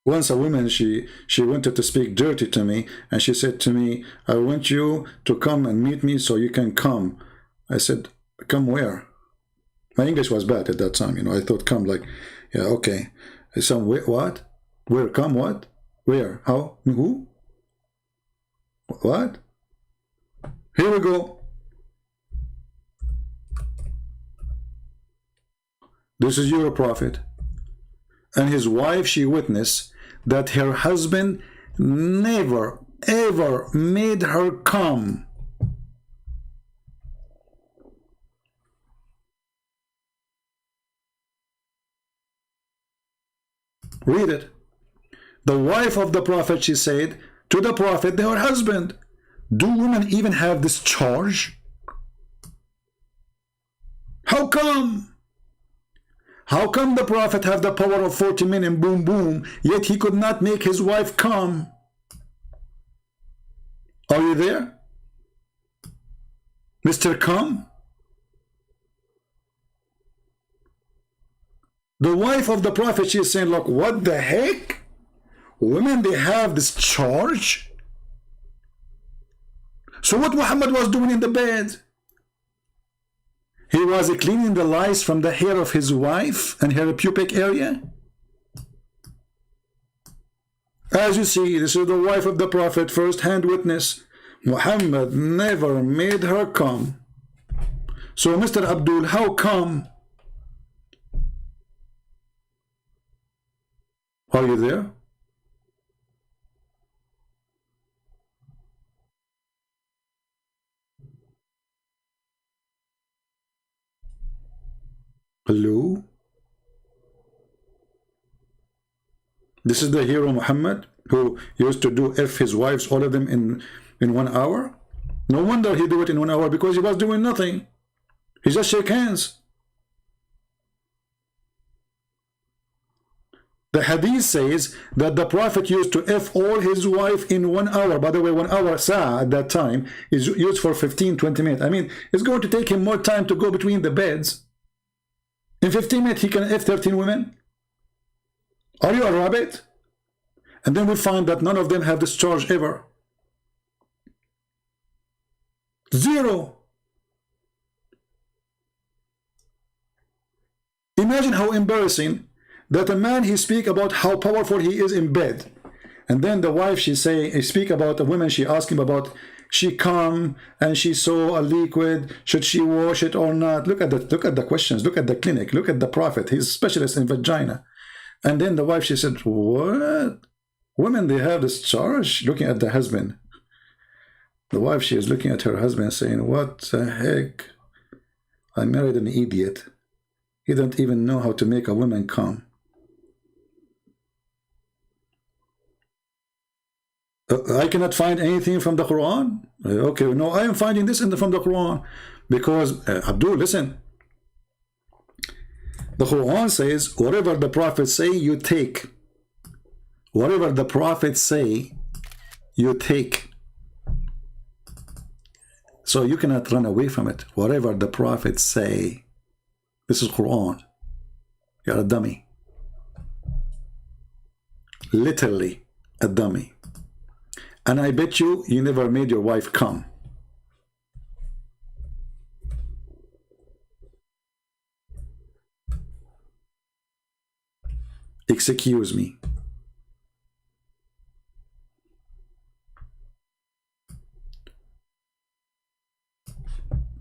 Once a woman, she wanted to speak dirty to me, and she said to me, I want you to come and meet me so you can come. I said, come where? My English was bad at that time, you know. I thought come like, yeah, okay. Some what? Where? Come what? Where? How? Who? What? Here we go. This is your prophet. And his wife, she witnessed that her husband never, ever made her come. Read it. The wife of the prophet, she said to the prophet, her husband, do women even have this charge? How come? How come the prophet have the power of 40 men and boom boom, yet he could not make his wife come? Are you there? Mr. Come? The wife of the prophet, she is saying, look, what the heck? Women, they have this charge? So what Muhammad was doing in the bed? He was cleaning the lice from the hair of his wife and her pubic area. As you see, this is the wife of the prophet, first-hand witness. Muhammad never made her come. So Mr. Abdul, how come? Are you there? Hello? This is the hero Muhammad who used to do F his wives, all of them in 1 hour. No wonder he do it in 1 hour, because he was doing nothing. He just shake hands. The hadith says that the prophet used to F all his wife in 1 hour. By the way, 1 hour sa'ah at that time is used for 15-20 minutes. I mean, it's going to take him more time to go between the beds. In 15 minutes, he can F 13 women. Are you a rabbit? And then we find that none of them have this charge ever. Zero. Imagine how embarrassing that a man, he speak about how powerful he is in bed, and then the wife, she speak about a woman, she ask him about, she come and she saw a liquid, should she wash it or not? Look at the questions, look at the clinic, look at the prophet, he's a specialist in vagina. And then the wife, she said, what? Women, they have this charge? Looking at the husband. The wife, she is looking at her husband saying, what the heck? I married an idiot. He don't even know how to make a woman come. I cannot find anything from the Quran. Okay, no, I am finding this from the Quran, because Abdul, listen. The Quran says, whatever the prophets say, you take. Whatever the prophets say, you take. So you cannot run away from it. Whatever the prophets say. This is Quran. You're a dummy. Literally a dummy. And I bet you never made your wife come. Excuse me.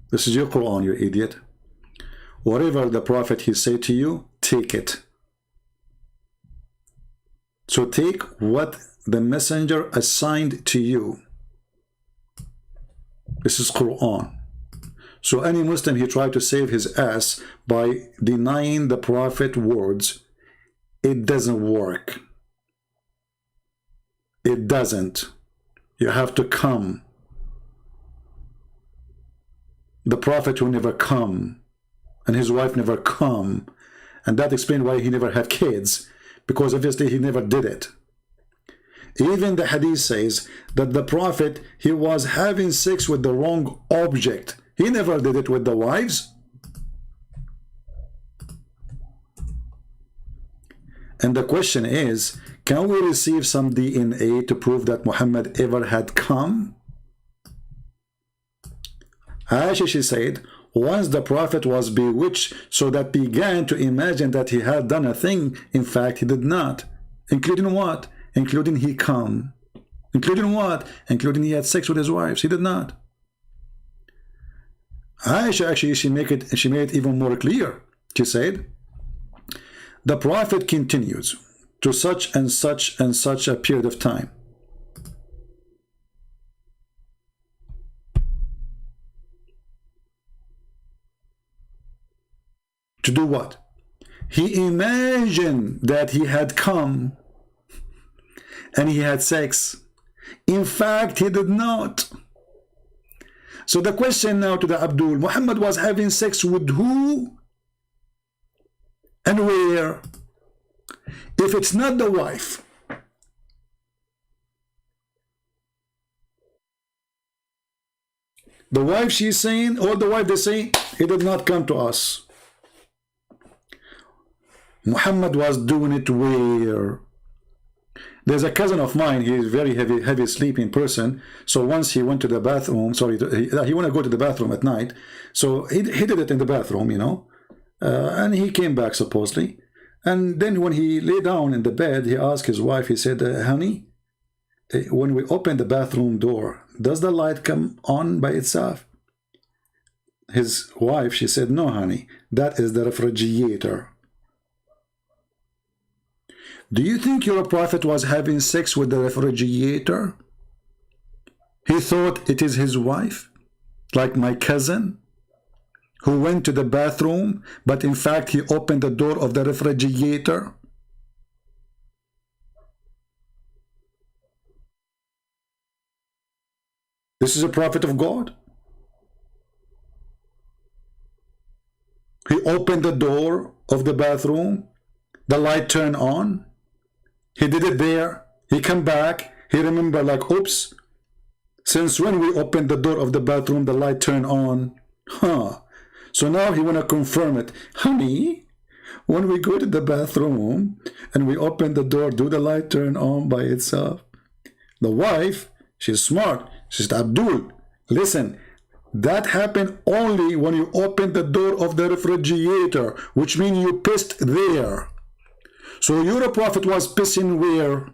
This is your Quran, you idiot. Whatever the prophet he say to you, take it. So take what the messenger assigned to you. This is Quran. So any Muslim, he tried to save his ass by denying the prophet words. It doesn't work. It doesn't. You have to come. The prophet will never come, and his wife never come, and that explains why he never had kids, because obviously he never did it. Even the hadith says that the prophet, he was having sex with the wrong object. He never did it with the wives. And the question is, can we receive some DNA to prove that Muhammad ever had come? Aisha, she said, once the prophet was bewitched, so that began to imagine that he had done a thing. In fact, he did not. Including what? Including he come. Including what? Including he had sex with his wives. He did not. Aisha actually, she made it even more clear. She said, the prophet continues to such and such and such a period of time. To do what? He imagined that he had come and he had sex. In fact, he did not. So the question now to the Abdul, Muhammad was having sex with who and where? If it's not the wife, the wife she's saying, or the wife they say, he did not come to us. Muhammad was doing it where? There's a cousin of mine, he's a very heavy sleeping person. So once he went to the bathroom, he wanted to go to the bathroom at night. So he did it in the bathroom, you know. And he came back supposedly. And then when he lay down in the bed, he asked his wife, he said, honey, when we open the bathroom door, does the light come on by itself? His wife, she said, no, honey, that is the refrigerator. Do you think your prophet was having sex with the refrigerator? He thought it is his wife, like my cousin, who went to the bathroom, but in fact he opened the door of the refrigerator. This is a prophet of God. He opened the door of the bathroom, the light turned on. He did it there. He come back. He remembered like, oops, since when we opened the door of the bathroom, the light turned on. Huh. So now he want to confirm it. Honey, when we go to the bathroom and we open the door, do the light turn on by itself? The wife, she's smart. She said, Abdul, listen, that happened only when you opened the door of the refrigerator, which means you pissed there. So your prophet was pissing where?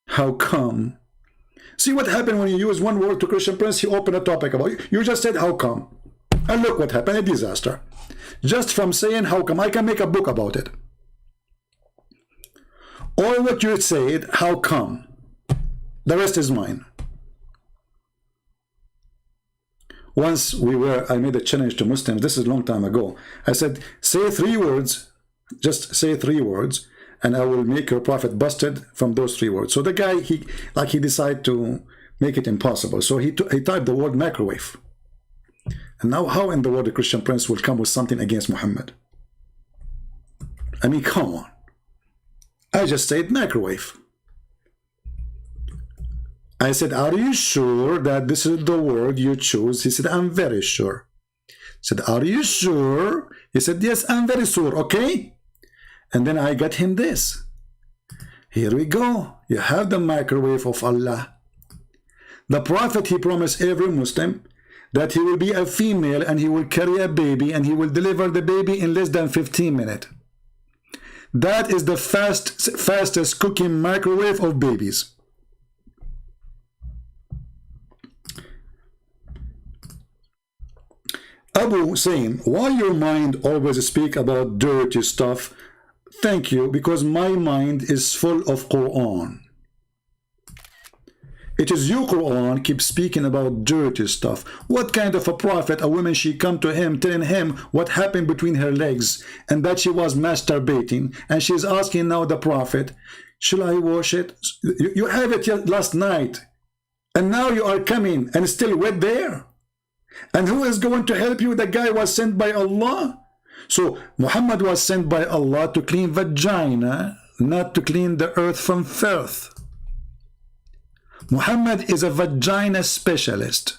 How come? See what happened when you use one word to Christian Prince, he opened a topic about it. You just said, how come? And look what happened, a disaster. Just from saying, how come? I can make a book about it. All what you said, how come? The rest is mine. Once I made a challenge to Muslims, this is a long time ago. I said, say 3 words, just say 3 words, and I will make your prophet busted from those 3 words. So the guy, he decided to make it impossible. So he typed the word microwave. And now how in the world the Christian Prince will come with something against Muhammad? I mean, come on. I just said microwave. I said, are you sure that this is the word you choose? He said, I'm very sure. I said, are you sure? He said, yes, I'm very sure, okay? And then I got him this. Here we go. You have the microwave of Allah. The Prophet, he promised every Muslim that he will be a female and he will carry a baby and he will deliver the baby in less than 15 minutes. That is the fastest cooking microwave of babies. Abu saying, why your mind always speak about dirty stuff? Thank you, because my mind is full of Quran. It is your Quran keep speaking about dirty stuff. What kind of a prophet, a woman, she come to him telling him what happened between her legs and that she was masturbating, and she's asking now the prophet, shall I wash it? You have it last night and now you are coming and still wet there. And who is going to help you? The guy was sent by Allah. So Muhammad was sent by Allah to clean vagina, not to clean the earth from filth. Muhammad is a vagina specialist.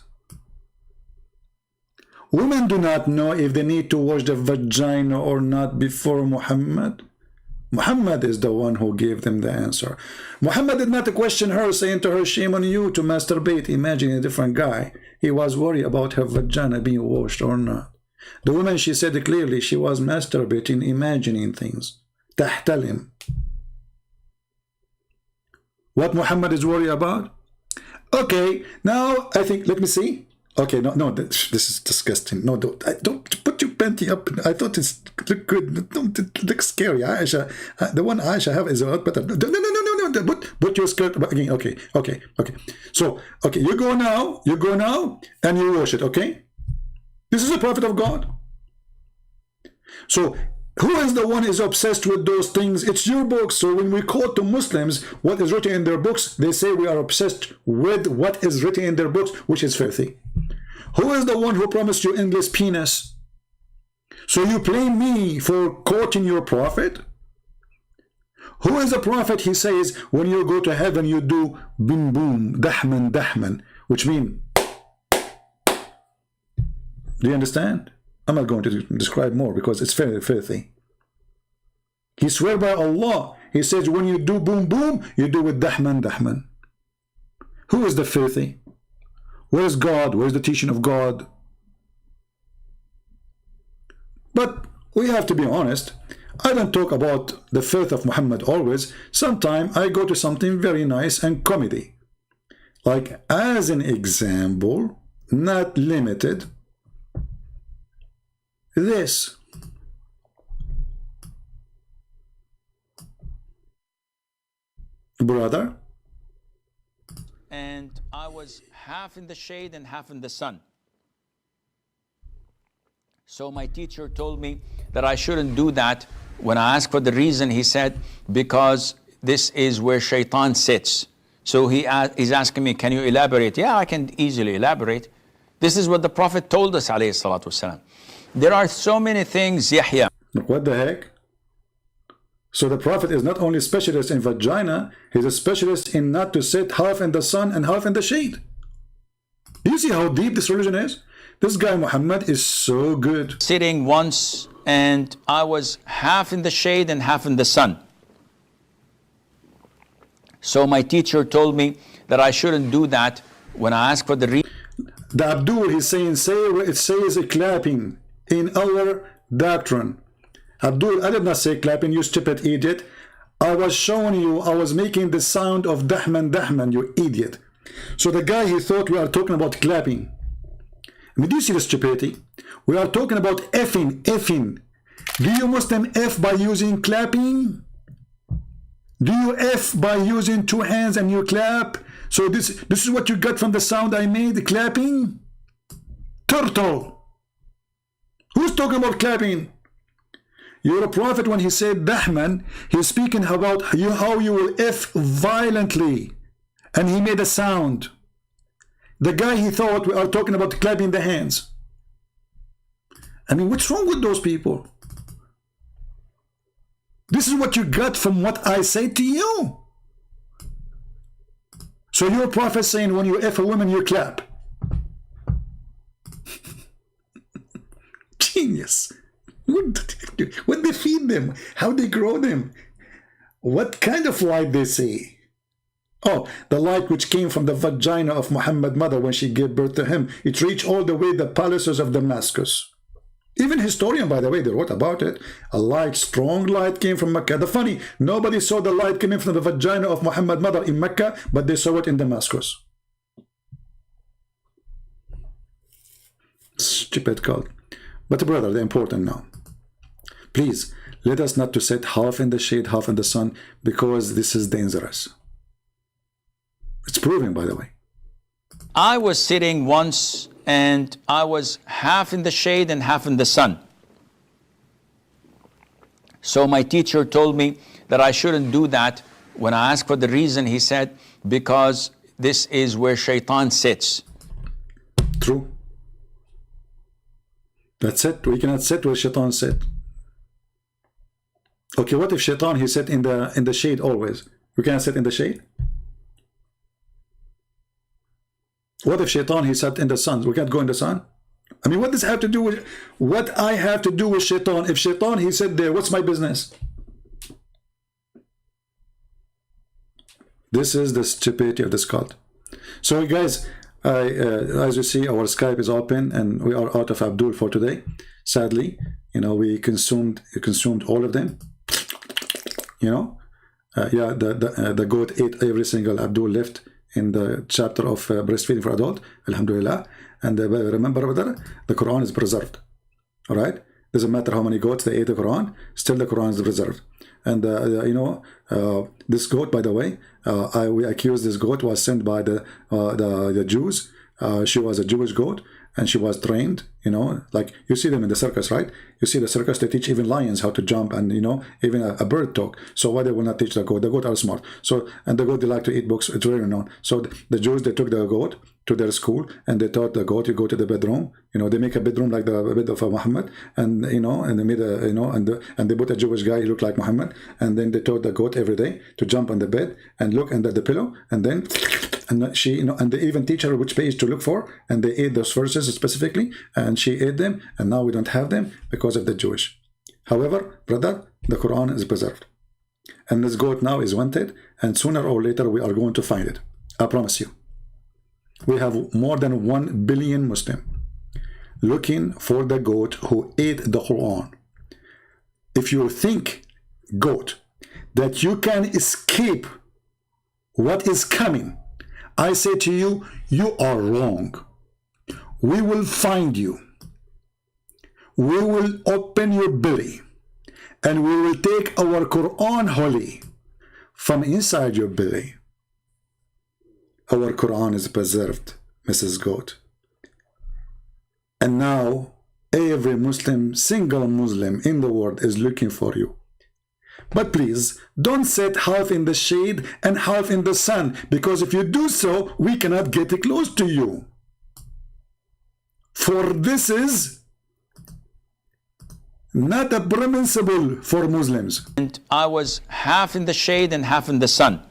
Women do not know if they need to wash the vagina or not before Muhammad. Muhammad is the one who gave them the answer. Muhammad did not question her, saying to her, shame on you to masturbate, imagining a different guy. He was worried about her vagina being washed or not. The woman, she said clearly, she was masturbating, imagining things. تحتلم. What Muhammad is worried about? Okay, now I think, let me see. Okay, no, this is disgusting. No, don't put your panty up. I thought it looked good. Don't it looks scary. Aisha, the one Aisha have is a lot better. No. Put your skirt again. Okay. So, okay, you go now, and you wash it. Okay, this is a prophet of God. So, who is the one is obsessed with those things? It's your books. So when we quote to Muslims what is written in their books, they say we are obsessed with what is written in their books, which is filthy. Who is the one who promised you endless penis? So you blame me for quoting your prophet? Who is the prophet? He says when you go to heaven you do boom boom, dahman, which means, do you understand? I'm not going to describe more because it's very filthy. He swear by Allah. He says when you do boom boom, you do with dahman. Who is the filthy? Where is God? Where is the teaching of God? But we have to be honest. I don't talk about the filth of Muhammad always. Sometimes I go to something very nice and comedy. Like as an example, not limited, this. Brother. And I was half in the shade and half in the sun. So my teacher told me that I shouldn't do that. When I asked for the reason, he said, because this is where shaitan sits. So he's asking me, can you elaborate? Yeah, I can easily elaborate. This is what the Prophet told us, alayhi salatu wasalam. There are so many things, Yahya. What the heck? So the Prophet is not only specialist in vagina, he's a specialist in not to sit half in the sun and half in the shade. Do you see how deep this religion is? This guy Muhammad is so good. Sitting once and I was half in the shade and half in the sun. So my teacher told me that I shouldn't do that. When I asked for the reason, the Abdul, he's saying, it says clapping in our doctrine. Abdul, I did not say clapping, you stupid idiot. I was showing you, I was making the sound of dahman, you idiot. So the guy, he thought we are talking about clapping. I mean, do you see the stupidity? We are talking about effing. Do you Muslim F by using clapping? Do you F by using two hands and you clap? So this is what you got from the sound I made, clapping? Turtle. Who's talking about clapping? You're a prophet. When he said dahman, he's speaking about how you will F violently. And he made a sound. The guy, he thought we are talking about clapping the hands. I mean, what's wrong with those people? This is what you got from what I say to you. So your prophet saying when you F a woman, you clap. Genius. What they feed them, how they grow them, what kind of light they see. Oh, the light which came from the vagina of Muhammad's mother when she gave birth to him, it reached all the way the palaces of Damascus. Even historian, by the way, they wrote about it. A light, strong light came from Mecca. The funny, nobody saw the light coming from the vagina of Muhammad's mother in Mecca, but they saw it in Damascus. Stupid cult. But brother, they're important now. Please, let us not to sit half in the shade, half in the sun, because this is dangerous. It's proven, by the way. I was sitting once and I was half in the shade and half in the sun. So my teacher told me that I shouldn't do that. When I asked for the reason, he said, because this is where shaitan sits. True. That's it. We cannot sit where shaitan sit. Okay, what if shaitan, he sat in the shade always? We cannot sit in the shade? What if shaitan, he sat in the sun? We can't go in the sun? I mean, what does it have to do with what I have to do with shaitan? If shaitan, he said there, what's my business? This is the stupidity of this cult. So guys, as you see, our Skype is open and we are out of Abdul for today. Sadly, you know, we consumed all of them. You know, yeah, the goat ate every single Abdul left in the chapter of breastfeeding for adult. Alhamdulillah. And remember, brother, the Quran is preserved. All right, doesn't matter how many goats they ate the Quran, still the Quran is preserved. And you know, this goat, by the way, we accuse this goat was sent by the Jews. She was a Jewish goat, and she was trained, you know, like you see them in the circus, right? You see the circus, they teach even lions how to jump, and you know, even a bird talk. So why they will not teach the goat? The goat are smart. So, and the goat, they like to eat books, it's very known. So the Jews, they took the goat to their school, and they taught the goat, you go to the bedroom, you know, they make a bedroom like the bed of Muhammad, and you know, and they made a, you know, and they put a Jewish guy, he looked like Muhammad, and then they taught the goat every day to jump on the bed and look under the pillow, and then she, you know, and they even teach her which page to look for, and they ate those verses specifically, and she ate them, and now we don't have them because of the Jewish. However, brother, the Quran is preserved, and this goat now is wanted, and sooner or later we are going to find it. I promise you. We have more than 1 billion Muslims looking for the goat who ate the Quran. If you think, goat, that you can escape what is coming, I say to you, you are wrong. We will find you. We will open your belly, and we will take our Quran holy from inside your belly. Our Quran is preserved, Mrs. Goat. And now every Muslim, single Muslim in the world is looking for you. But please, don't sit half in the shade and half in the sun, because if you do so, we cannot get close to you. For this is not a permissible for Muslims. And I was half in the shade and half in the sun.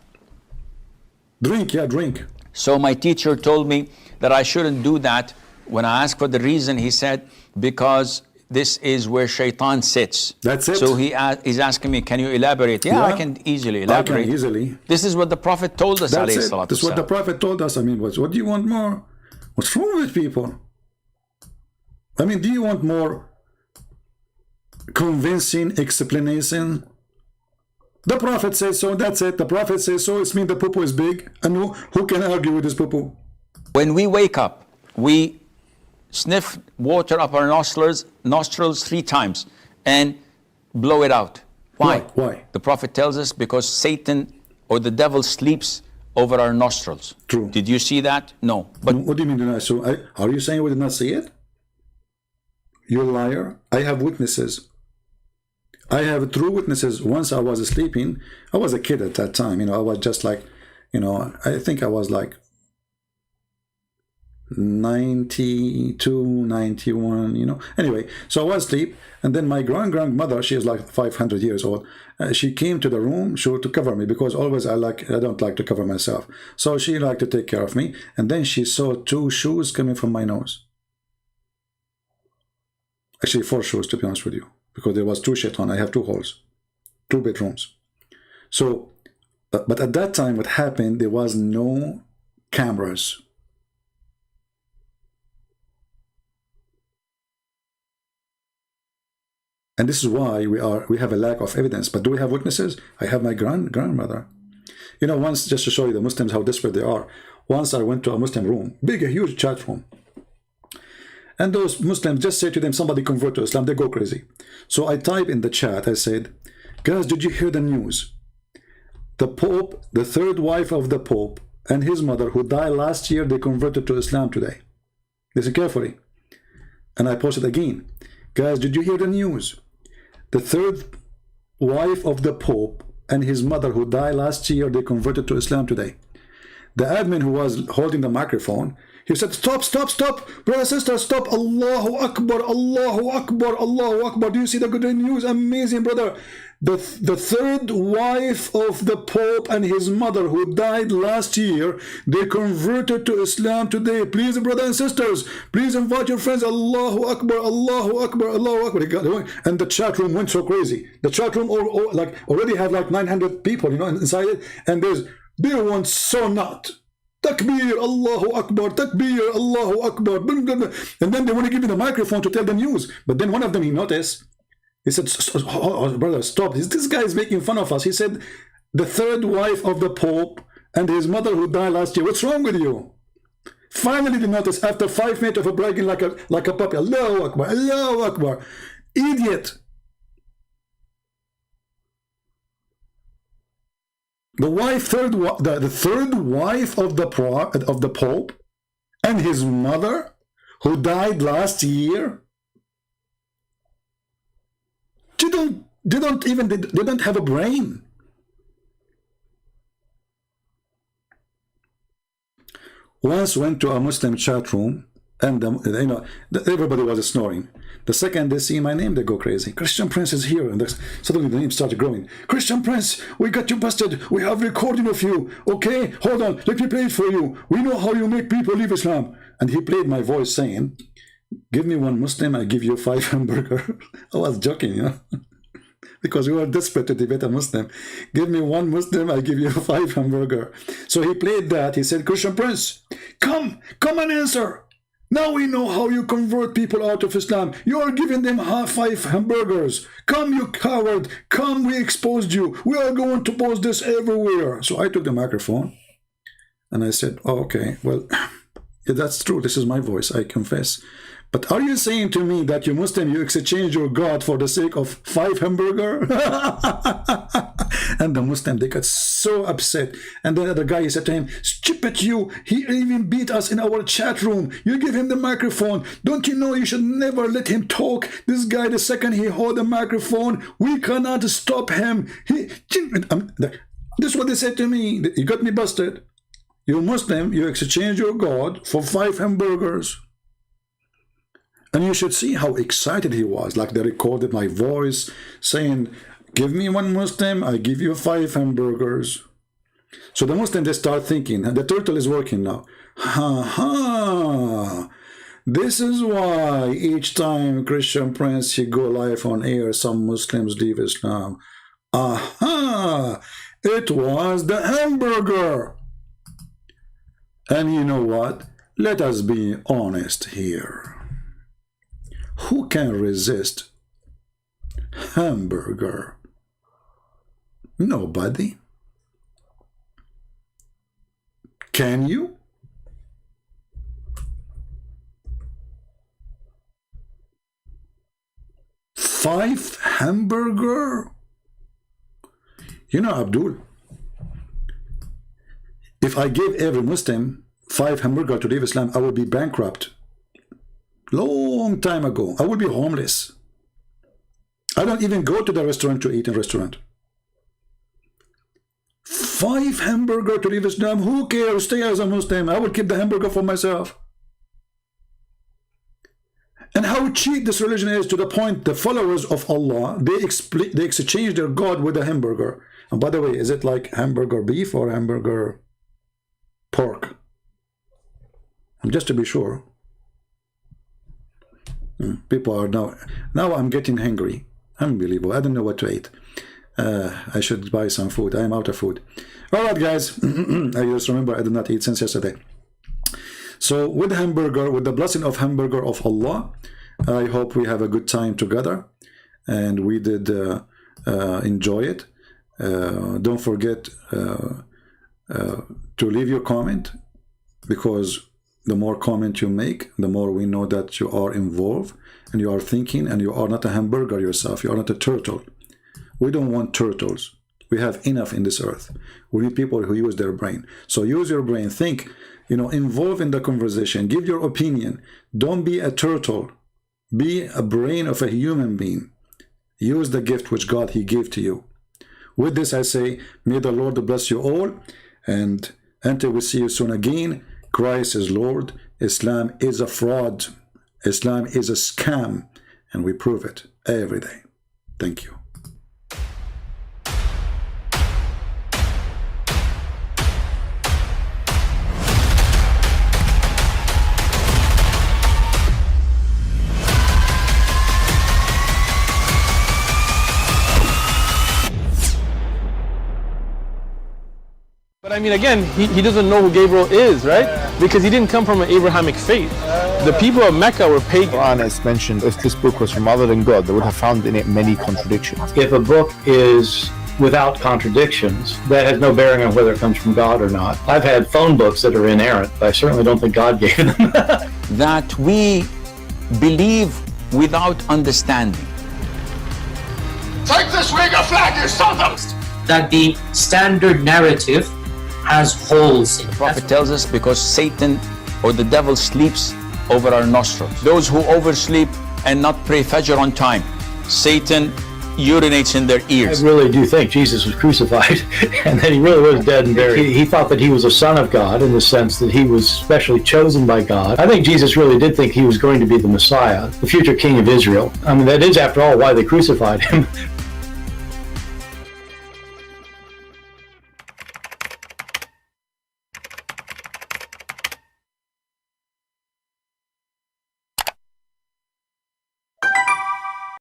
Drink, yeah, drink. So my teacher told me that I shouldn't do that. When I asked for the reason, he said, because this is where shaitan sits. That's it. So he's asking me, can you elaborate? Yeah, I can easily elaborate. I can easily. This is what the Prophet told us. That's it. That's what the Prophet told us. I mean, what do you want more? What's wrong with people? I mean, do you want more convincing explanation? The Prophet says so, that's it. The Prophet says so, it means the poo-poo is big. And who can argue with this poo-poo? When we wake up, we sniff water up our nostrils 3 times and blow it out. Why? Why? The Prophet tells us because Satan or the devil sleeps over our nostrils. True. Did you see that? No. But what do you mean? So are you saying we did not see it? You're a liar. I have witnesses. I have true witnesses. Once I was sleeping, I was a kid at that time, you know, I was just like, you know, I think I was like 92, 91, you know. Anyway, so I was asleep, and then my grandmother, she is like 500 years old. She came to the room to cover me, because always I don't like to cover myself. So she liked to take care of me, and then she saw 2 shoes coming from my nose. Actually 4 shoes, to be honest with you, because there was 2 shaitan. I have 2 holes, 2 bedrooms. So, but at that time, what happened, there was no cameras. And this is why we have a lack of evidence. But do we have witnesses? I have my grandmother. You know, once, just to show you the Muslims how desperate they are, once I went to a Muslim room, a huge chat room. And those Muslims, just say to them, somebody convert to Islam, they go crazy. So I type in the chat, I said, guys, did you hear the news? The Pope, the 3rd wife of the Pope, and his mother, who died last year, they converted to Islam today. Listen carefully. And I posted again, guys, did you hear the news? The 3rd wife of the Pope and his mother, who died last year, they converted to Islam today. The admin who was holding the microphone, he said, stop, brother, sister, stop. Allahu Akbar, Allahu Akbar, Allahu Akbar. Do you see the good news? Amazing, brother. The 3rd wife of the Pope and his mother, who died last year, they converted to Islam today. Please, brothers and sisters, please invite your friends. Allahu Akbar, Allahu Akbar, Allahu Akbar. And the chat room went so crazy. The chat room like already have like 900 people, you know, inside it. And there's They want so not. Takbir, Allahu Akbar, Takbir, Allahu Akbar. And then they want to give you the microphone to tell the news. But then one of them, he noticed, he said, oh, brother, stop. This guy is making fun of us. He said, the third wife of the Pope and his mother who died last year. What's wrong with you? Finally, they noticed after 5 minutes of a bragging like a puppy. Allahu Akbar, Allahu Akbar. Idiot. The third wife of the Pope and his mother who died last year. They don't have a brain. Once went to a Muslim chat room, and everybody was snoring. The second they see my name, they go crazy. Christian Prince is here, and suddenly the name started growing. Christian Prince, we got you busted. We have recording of you. Okay, hold on, let me play it for you. We know how you make people leave Islam. And he played my voice saying, "Give me one Muslim, I give you 5 hamburger." I was joking, you know. Because we were desperate to debate a Muslim. Give me one Muslim, I give you 5 hamburger. So he played that. He said, Christian Prince, come and answer. Now we know how you convert people out of Islam. You are giving them 5 hamburgers. Come, you coward. Come, we exposed you. We are going to post this everywhere. So I took the microphone and I said, oh, okay, well, yeah, that's true. This is my voice. I confess. But are you saying to me that you Muslim, you exchange your God for the sake of 5 hamburger? And the Muslim, they got so upset. And the other guy, he said to him, stupid you, he even beat us in our chat room. You give him the microphone. Don't you know you should never let him talk? This guy, the second he hold the microphone, we cannot stop him. This is what they said to me. You got me busted. You Muslim, you exchange your God for 5 hamburgers. And you should see how excited he was. Like they recorded my voice saying, give me one Muslim, I give you 5 hamburgers. So the Muslim, they start thinking, and the turtle is working now. Ha. This is why each time Christian Prince, he go live on air, some Muslims leave Islam. Aha. It was the hamburger. And you know what? Let us be honest here. Who can resist hamburger? Nobody. Can you? $5 hamburger? You know, Abdul, if I gave every Muslim 5 hamburger to leave Islam, I would be bankrupt. Long time ago. I would be homeless. I don't even go to the restaurant to eat in a restaurant. 5 hamburger to leave Islam. Who cares? Stay as a Muslim. I will keep the hamburger for myself. And how cheap this religion is, to the point the followers of Allah, they exchange their God with a hamburger. And by the way, is it like hamburger beef or hamburger pork? And just to be sure. People are now I'm getting hungry. Unbelievable. I don't know what to eat. I should buy some food. I am out of food. All right, guys. I just remember I did not eat since yesterday. So with hamburger, with the blessing of hamburger of Allah, I hope we have a good time together, and we did enjoy it. Don't forget to leave your comment, because the more comment you make, the more we know that you are involved and you are thinking, and you are not a hamburger yourself. You are not a turtle. We don't want turtles. We have enough in this earth. We need people who use their brain. So use your brain. Think, involve in the conversation. Give your opinion. Don't be a turtle. Be a brain of a human being. Use the gift which God, He gave to you. With this, I say, may the Lord bless you all. And until we see you soon again, Christ is Lord. Islam is a fraud. Islam is a scam. And we prove it every day. Thank you. But I mean, again, he doesn't know who Gabriel is, right? Because he didn't come from an Abrahamic faith. The people of Mecca were pagan. Quran is mentioned, if this book was from other than God, they would have found in it many contradictions. If a book is without contradictions, that has no bearing on whether it comes from God or not. I've had phone books that are inerrant, but I certainly don't think God gave them. That we believe without understanding. Take this week a flag, you son of That the standard narrative has holes in it. The Prophet tells us because Satan or the devil sleeps over our nostrils. Those who oversleep and not pray Fajr on time, Satan urinates in their ears. I really do think Jesus was crucified and that he really was dead and buried. He thought that he was a son of God in the sense that he was specially chosen by God. I think Jesus really did think he was going to be the Messiah, the future king of Israel. I mean, that is, after all, why they crucified him.